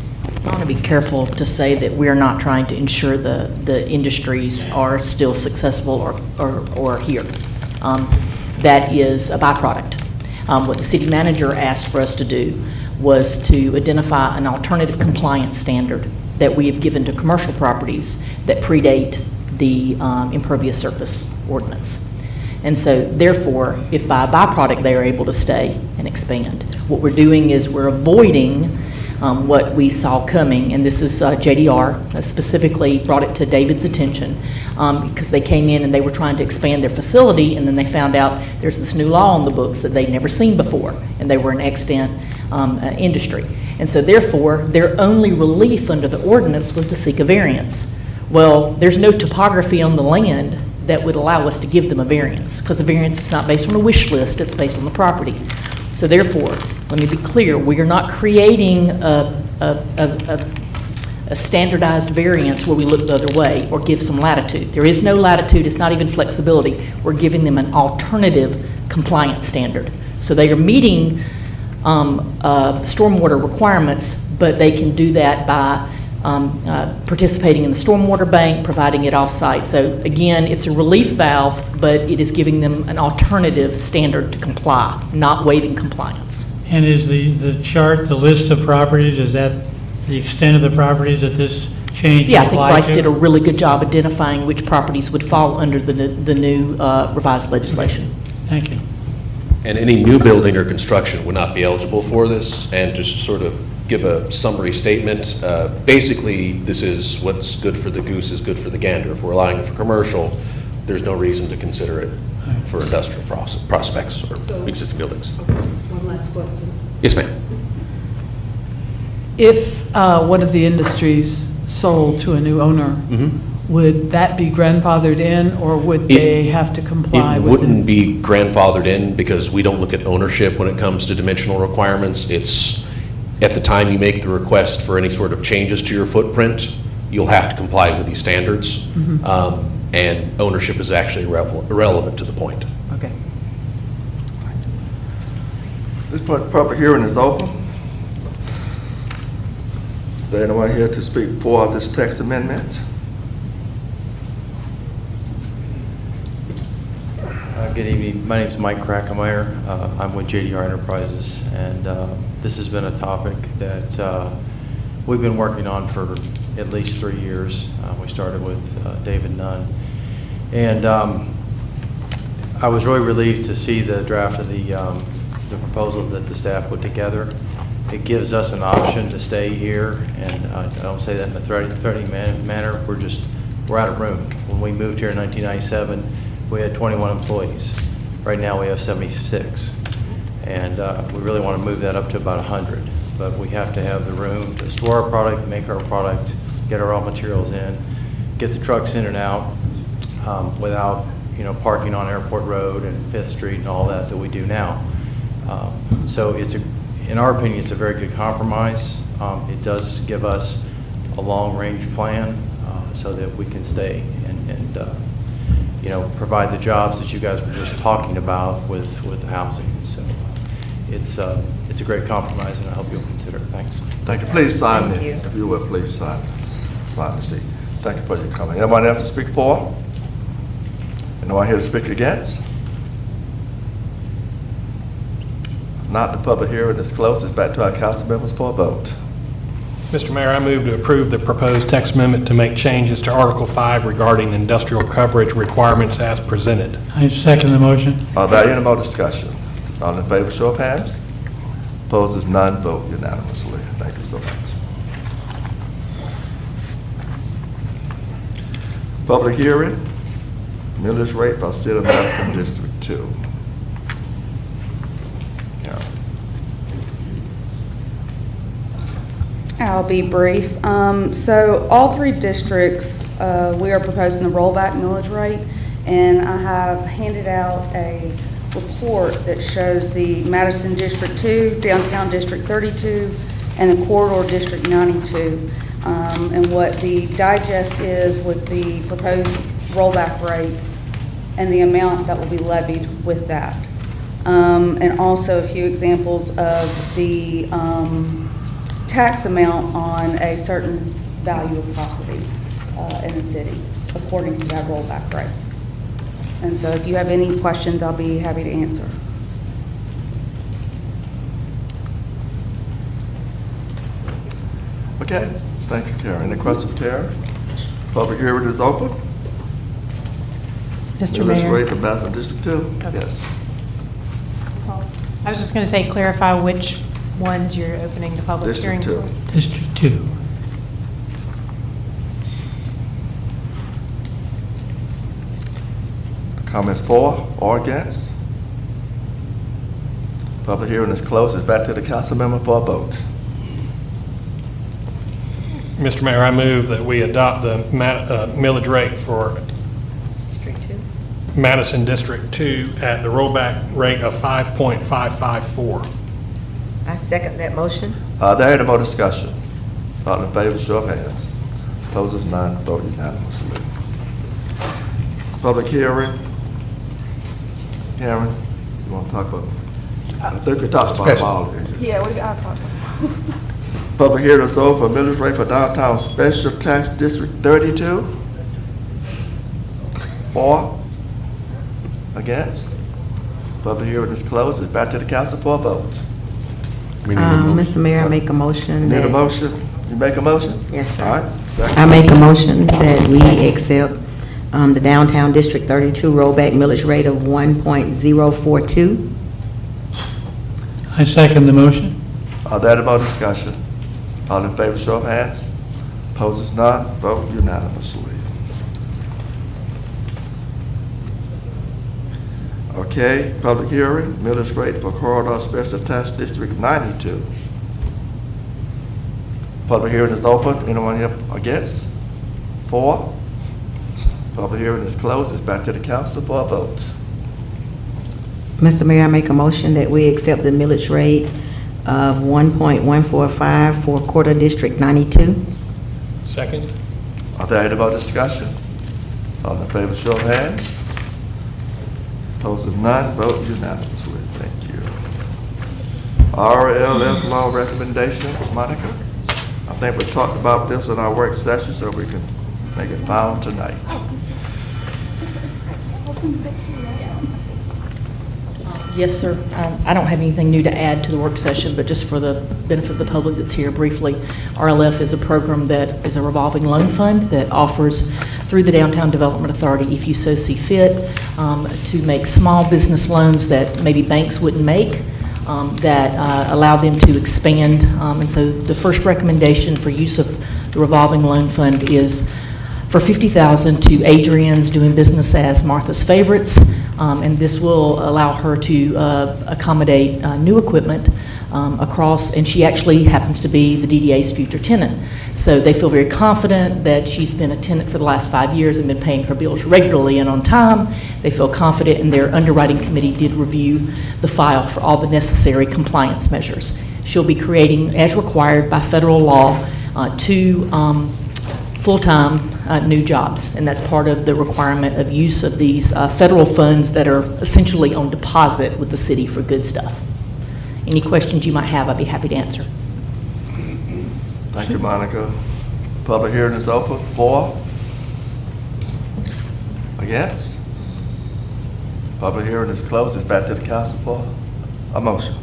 I want to be careful to say that we're not trying to ensure the industries are still successful or here. That is a byproduct. What the city manager asked for us to do was to identify an alternative compliance standard that we have given to commercial properties that predate the impervious surface ordinance. And so therefore, if by a byproduct they are able to stay and expand, what we're doing is we're avoiding what we saw coming, and this is JDR specifically brought it to David's attention because they came in and they were trying to expand their facility, and then they found out there's this new law on the books that they'd never seen before, and they were an extant industry. And so therefore, their only relief under the ordinance was to seek a variance. Well, there's no topography on the land that would allow us to give them a variance, because a variance is not based on a wish list, it's based on the property. So therefore, let me be clear, we are not creating a standardized variance where we look the other way or give some latitude. There is no latitude, it's not even flexibility. We're giving them an alternative compliance standard. So they are meeting stormwater requirements, but they can do that by participating in the stormwater bank, providing it off-site. So again, it's a relief valve, but it is giving them an alternative standard to comply, not waiving compliance. And is the chart, the list of properties, is that the extent of the properties that this change Yeah, I would think apply Bryce to? did a really good job identifying which properties would fall under the new revised legislation. Thank you. And any new building or construction would not be eligible for this. And just sort of give a summary statement, basically this is what's good for the goose is good for the gander. If we're allowing it for commercial, there's no reason to consider it for industrial prospects or existing buildings. One last question. Yes, ma'am. If one of the industries sold to a new owner, would that be grandfathered in, or would they have to comply It with wouldn't be grandfathered in because we don't look at ownership when it comes to dimensional requirements. It's at the time you make the request for any sort of changes to your footprint, you'll have to comply with these standards. And ownership is actually irrelevant to the point. Okay. This public hearing is open. Is there anyone here to speak for this text amendment? Good evening. My name is Mike Krackemeyer. I'm with JDR Enterprises, and this has been a topic that we've been working on for at least 3 years. We started with David Nunn. And I was really relieved to see the draft of the proposal that the staff put together. It gives us an option to stay here, and I don't say that in a threatening manner. We're out of room. When we moved here in 1997, we had 21 employees. Right now we have 76. And we really want to move that up to about 100. But we have to have the room to store our product, make our product, get our raw materials in, get the trucks in and out without parking on Airport Road and 5th Street and all that we do now. So in our opinion, it's a very good compromise. It does give us a long-range plan so that we can stay. provide the jobs that you guys were just talking about with the housing. So it's a great compromise, and I hope you'll consider it. Thanks. Thank you. Please sign Thank it. you. If you would, please sign the seat. Thank you for your comment. Anyone else to speak for? Anyone here to speak against? Not, the public hearing is closed. It's back to our council members for a vote. Mr. Mayor, I move to approve the proposed text amendment to make changes to Article 5 regarding industrial coverage requirements as presented. I second the motion. Are there any more discussion? All in favor, show of hands. Opposed is none, vote unanimously. Thank you so much. Public hearing, millage rate for City of Madison District 2. I'll be brief. So all three districts, we are proposing the rollback millage rate, and I have handed out a report that shows the Madison District 2, Downtown District 32, and the Corridor District 92. And what the digest is with the proposed rollback rate and the amount that will be levied with that. And also a few examples of the tax amount on a certain value of property in the city, according to that rollback rate. And so if you have any questions, I'll be happy to answer. Okay, thank you, Karen. Any questions, Karen? Public hearing is open. Mr. Millage Mayor. rate for Madison District 2. Okay. Yes. That's all. I was just going to say, clarify which ones you're opening the public hearing District 2. for. District 2. Comments for or against? Public hearing is closed. It's back to the council member for a vote. Mr. Mayor, I move that we adopt the millage rate for Madison District 2 at the rollback rate of 5.554. I second that motion. There any more discussion? All in favor, show of hands. Opposed, none, vote unanimously. Public hearing. Karen, you want to talk about? I think we talked about all of it. Yeah, I'll talk. Public hearing is over for millage rate for downtown special tax district 32. For? Against? Public hearing is closed. It's back to the council for a vote. Mr. Mayor, I make a motion Need a that, motion? You make a motion? Yes, sir. All right, second. I make a motion that we accept the downtown District 32 rollback millage rate of 1.042. I second the motion. Are there any more discussion? All in favor, show of hands. Opposed is none, vote unanimously. Okay, public hearing, millage rate for Corridor Special Tax District 92. Public hearing is open. Anyone here against? For? Public hearing is closed. It's back to the council for a vote. Mr. Mayor, I make a motion that we accept the millage rate of 1.145 for Corridor District 92. Second. Are there any more discussion? All in favor, show of hands. Opposed is none, vote unanimously. Thank you. RLF law recommendation, Monica? I think we talked about this in our work session, so we can make it final tonight. Yes, sir. I don't have anything new to add to the work session, but just for the benefit of the public that's here briefly, RLF is a program that is a revolving loan fund that offers, through the Downtown Development Authority, if you so see fit, to make small business loans that maybe banks wouldn't make, that allow them to expand. And so the first recommendation for use of the revolving loan fund is for $50,000 to Adrian's, doing business as Martha's Favorites. And this will allow her to accommodate new equipment across, and she actually happens to be the DDA's future tenant. So they feel very confident that she's been a tenant for the last 5 years and been paying her bills regularly and on time. They feel confident, and their underwriting committee did review the file for all the necessary compliance measures. She'll be creating, as required by federal law, 2 full-time new jobs, and that's part of the requirement of use of these federal funds that are essentially on deposit with the city for good stuff. Any questions you might have, I'd be happy to answer. Thank you, Monica. Public hearing is open for? Against? Public hearing is closed. It's back to the council for a motion.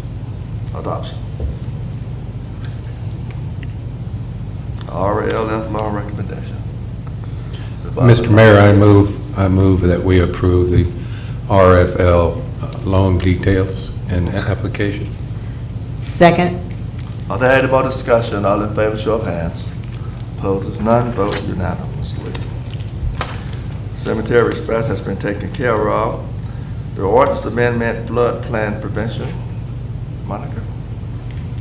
Adoption. RLF loan recommendation. Mr. Mayor, I move that we approve the RFL loan details and application. Second. Are there any more discussion? All in favor, show of hands. Opposed, none. Vote unanimously. Cemetery Express has been taken care of. The ordinance amendment, flood plan prevention. Monica?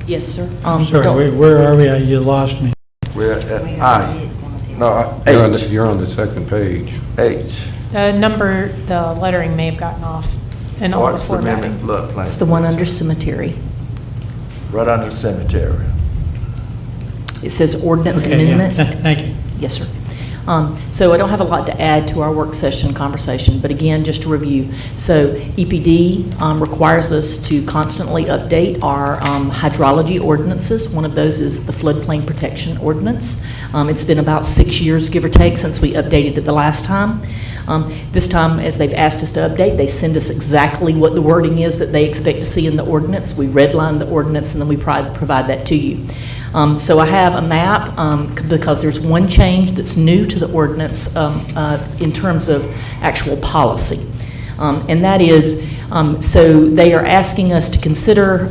Yes, sir. I'm sorry, where are we? You lost me. We're at I. No, H. You're on the second page. H. The number, the lettering may have gotten off in all the Ordinance amendment, formatting. flood plan. It's the one under cemetery. Right under cemetery. It says ordinance Okay, yeah. amendment. Thank you. Yes, sir. So I don't have a lot to add to our work session conversation, but again, just to review. So EPD requires us to constantly update our hydrology ordinances. One of those is the floodplain protection ordinance. It's been about 6 years, give or take, since we updated it the last time. This time, as they've asked us to update, they send us exactly what the wording is that they expect to see in the ordinance. We redline the ordinance, and then we provide that to you. So I have a map because there's one change that's new to the ordinance in terms of actual policy. And that is, so they are asking us to consider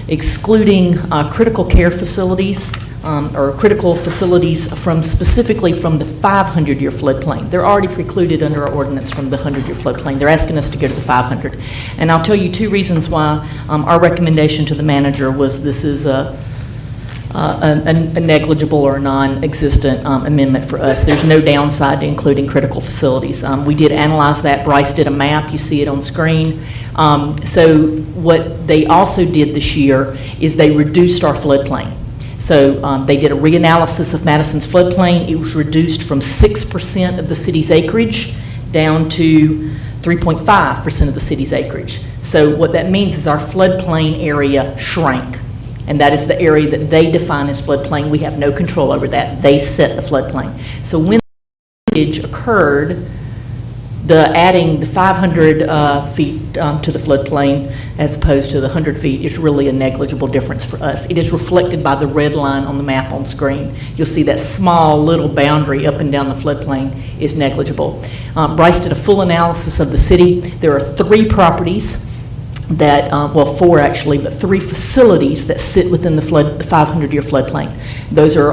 excluding critical care facilities or critical facilities specifically from the 500-year floodplain. They're already precluded under our ordinance from the 100-year floodplain. They're asking us to go to the 500. And I'll tell you two reasons why our recommendation to the manager was this is a negligible or non-existent amendment for us. There's no downside to including critical facilities. We did analyze that. Bryce did a map. You see it on screen. So what they also did this year is they reduced our floodplain. So they did a reanalysis of Madison's floodplain. It was reduced from 6% of the city's acreage down to 3.5% of the city's acreage. So what that means is our floodplain area shrank. And that is the area that they define as floodplain. We have no control over that. They set the floodplain. So when the change occurred, adding the 500 feet to the floodplain as opposed to the 100 feet is really a negligible difference for us. It is reflected by the red line on the map on screen. You'll see that small little boundary up and down the floodplain is negligible. Bryce did a full analysis of the city. There are 3 properties that, well, 4 actually, but 3 facilities that sit within the 500-year floodplain. Those are,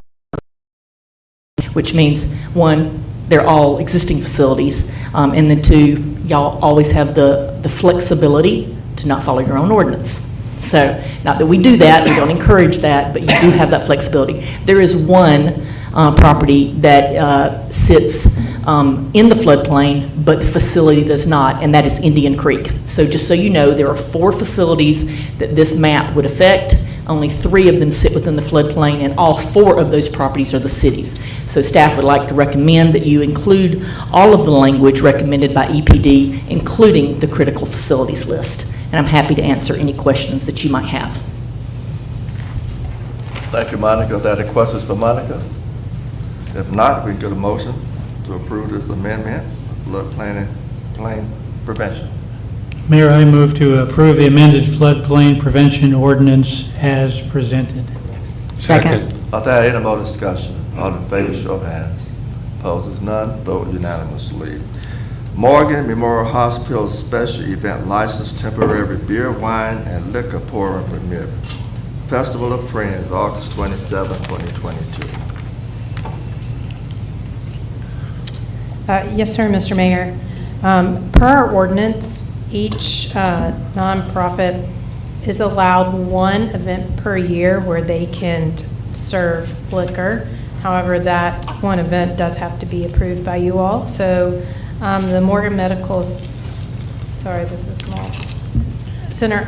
which means 1, they're all existing facilities, and then 2, y'all always have the flexibility to not follow your own ordinance. So, not that we do that, we don't encourage that, but you do have that flexibility. There is 1 property that sits in the floodplain, but the facility does not, and that is Indian Creek. So just so you know, there are 4 facilities that this map would affect. Only 3 of them sit within the floodplain, and all 4 of those properties are the cities. So staff would like to recommend that you include all of the language recommended by EPD, including the critical facilities list. And I'm happy to answer any questions that you might have. Thank you, Monica. Are there any questions for Monica? If not, we can get a motion to approve this amendment, floodplain prevention. Mayor, I move to approve the amended floodplain prevention ordinance as presented. Second. Are there any more discussion? All in favor, show of hands. Opposed, none. Vote unanimously. Morgan Memorial Hospital Special Event License, temporary beer, wine, and liquor pouring permit. Festival of Friends, August 27, 2022. Yes, sir, Mr. Mayor. Per our ordinance, each nonprofit is allowed 1 event per year where they can serve liquor. However, that 1 event does have to be approved by you all. So the Morgan Medical, sorry, this is small, Center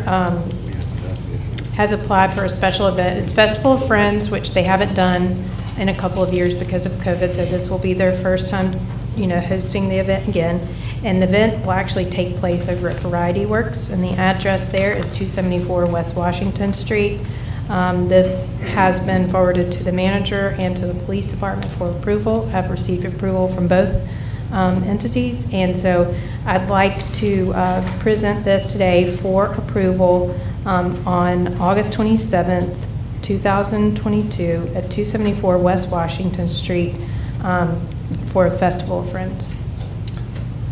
has applied for a special event. It's Festival of Friends, which they haven't done in a couple of years because of COVID, so this will be their first time, hosting the event again. And the event will actually take place over at Variety Works, and the address there is 274 West Washington Street. This has been forwarded to the manager and to the police department for approval. I've received approval from both entities, and so I'd like to present this today for approval on August 27th, 2022 at 274 West Washington Street for a Festival of Friends.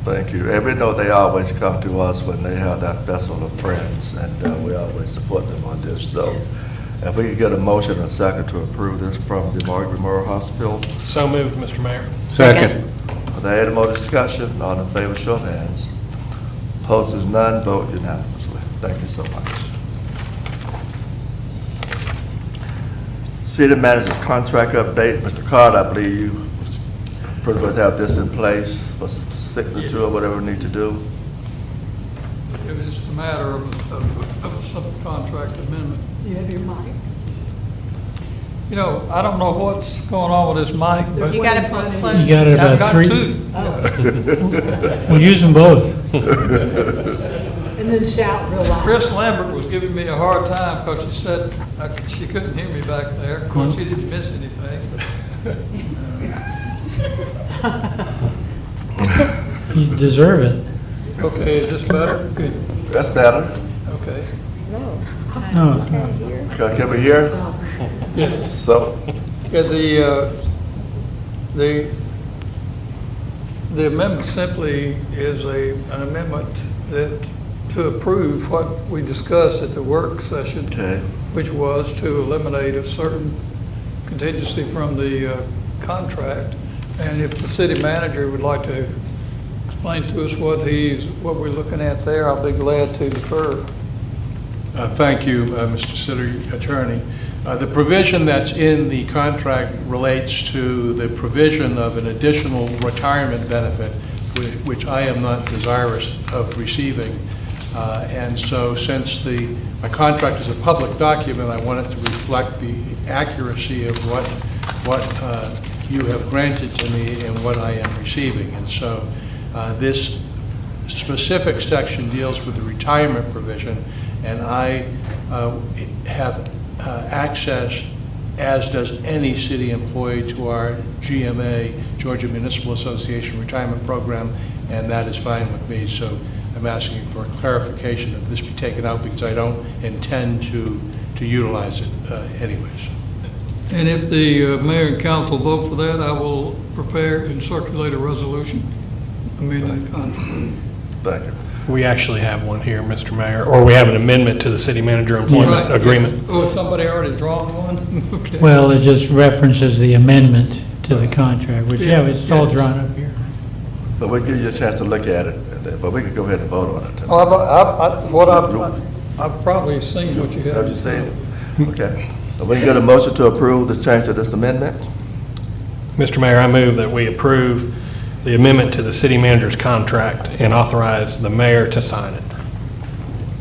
Thank you. And we know they always come to us when they have that Festival of Friends, and we always support them on this. So if we could get a motion and a second to approve this from the Margaret Memorial Hospital. So moved, Mr. Mayor. Second. Are there any more discussion? All in favor, show of hands. Opposed is none, vote unanimously. Thank you so much. City Manager's contract update. Mr. Carter, I believe you pretty much have this in place for signature or whatever we need to do. It's just a matter of a subcontract amendment. You have your mic. I don't know what's going on with this mic, but. You got to put You close. got it I've about got three. two. We'll use them both. And then shout real loud. Chris Lambert was giving me a hard time because she said she couldn't hear me back there. Of course, she didn't miss anything. You deserve it. Okay, is this better? Good. That's better. Okay. No. Can we hear? Yes. So, Yeah, the amendment simply is an amendment to approve what we discussed at the work session, okay. which was to eliminate a certain contingency from the contract. And if the city manager would like to explain to us what we're looking at there, I'll be glad to defer. Thank you, Mr. City Attorney. The provision that's in the contract relates to the provision of an additional retirement benefit, which I am not desirous of receiving. And so since my contract is a public document, I want it to reflect the accuracy of what you have granted to me and what I am receiving. And so this specific section deals with the retirement provision, and I have access, as does any city employee, to our GMA, Georgia Municipal Association Retirement Program, and that is fine with me. So I'm asking for clarification that this be taken out because I don't intend to utilize it anyways. And if the mayor and council vote for that, I will prepare and circulate a resolution amending the contract. Thank you. We actually have one here, Mr. Mayor, or we have an amendment to the city manager employment Right. agreement. Oh, somebody already drawn one? Okay. Well, it just references the amendment to the contract, which, yeah, it's all drawn up here. But we'll give you a chance to look at it, but we can go ahead and vote on it. Oh, I've probably seen what you have. Have you seen it? Okay. We can get a motion to approve this change to this amendment? Mr. Mayor, I move that we approve the amendment to the city manager's contract and authorize the mayor to sign it.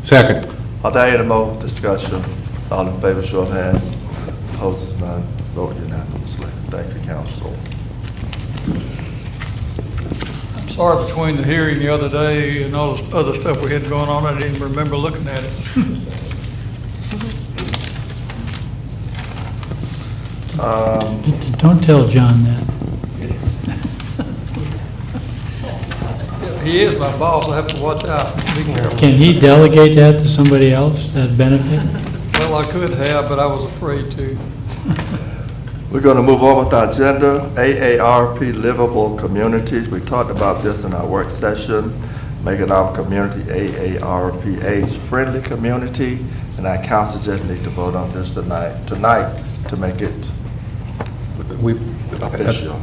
Second. Are there any more discussion? All in favor, show of hands. Opposed is none. Vote unanimously. Thank you, council. I'm sorry, between the hearing the other day and all this other stuff we had going on, I didn't remember looking at it. Don't tell John that. He is my boss, I have to watch out. Be careful. Can he delegate that to somebody else, that benefit? Well, I could have, but I was afraid to. We're going to move on with our agenda. AARP Livable Communities. We talked about this in our work session, making our community AARP age-friendly community, and our council just need to vote on this tonight to make it official.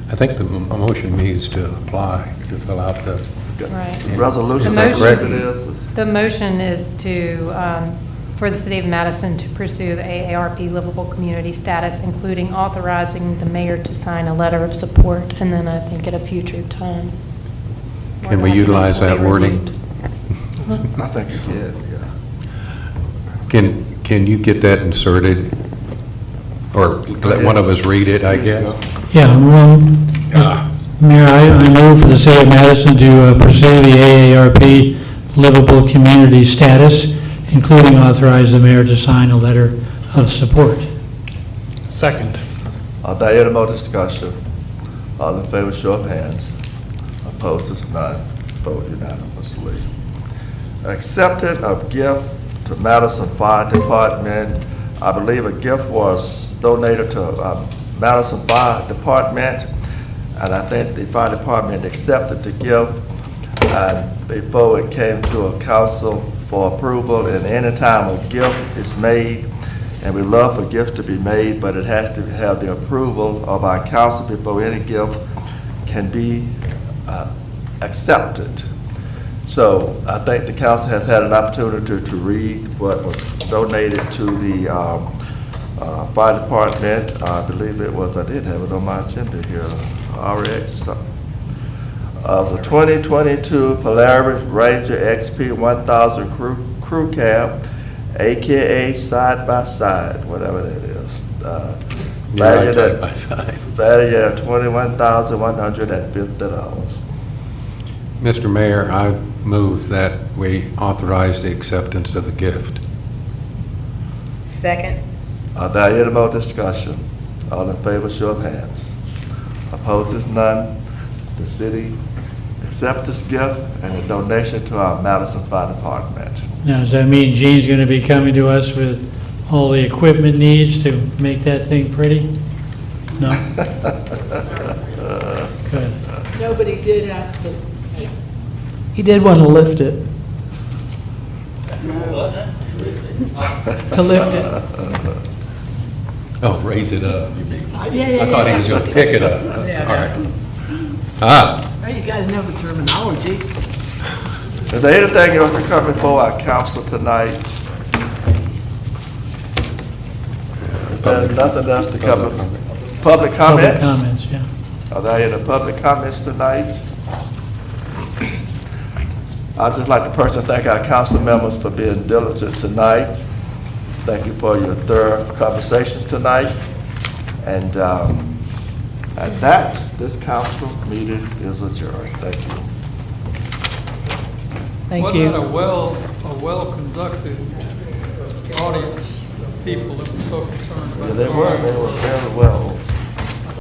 I think the motion needs to apply to fill out the Right. Resolution, The is that correct motion- it is? The motion is to, for the city of Madison to pursue the AARP livable community status, including authorizing the mayor to sign a letter of support, and then I think at a future time. Can we utilize that wording? I think you can, yeah. Can you get that inserted or let one of us read it, I guess. Yeah, well, Mayor, I move for the city of Madison to pursue the AARP livable community status, including authorize the mayor to sign a letter of support. Second. Are there any more discussion? All in favor, show of hands. Opposed is none. Vote unanimously. Acceptance of gift to Madison Fire Department. I believe a gift was donated to Madison Fire Department, and I think the fire department accepted the gift before it came to a council for approval. And any time a gift is made, and we love a gift to be made, but it has to have the approval of our council before any gift can be accepted. So I think the council has had an opportunity to read what was donated to the fire department. I believe it was, I did have it on my agenda here, RX. The 2022 Polaris Ranger XP 1000 crew cab, AKA side by side, whatever that is. Valued at $21,150. Mr. Mayor, I move that we authorize the acceptance of the gift. Second. Are there any more discussion? All in favor, show of hands. Opposed is none. The city accepts this gift and a donation to our Madison Fire Department. Now, does that mean Gene's going to be coming to us with all the equipment needs to make that thing pretty? No? Good. Nobody did ask for, he did want to lift it. To lift it. Oh, raise it up, you mean? Yeah. I thought he was going to pick it up. Yeah. All right. Ah, Oh, you got to know the terminology. Is there anything else to come before our council tonight? There's nothing else to come. Public comments? Public comments, yeah. Are there any public comments tonight? I'd just like to personally thank our council members for being diligent tonight. Thank you for your thorough conversations tonight. And at that, this council meeting is adjourned. Thank you. Wasn't that a well-conducted audience of people that were so concerned about? Yeah, they were very well.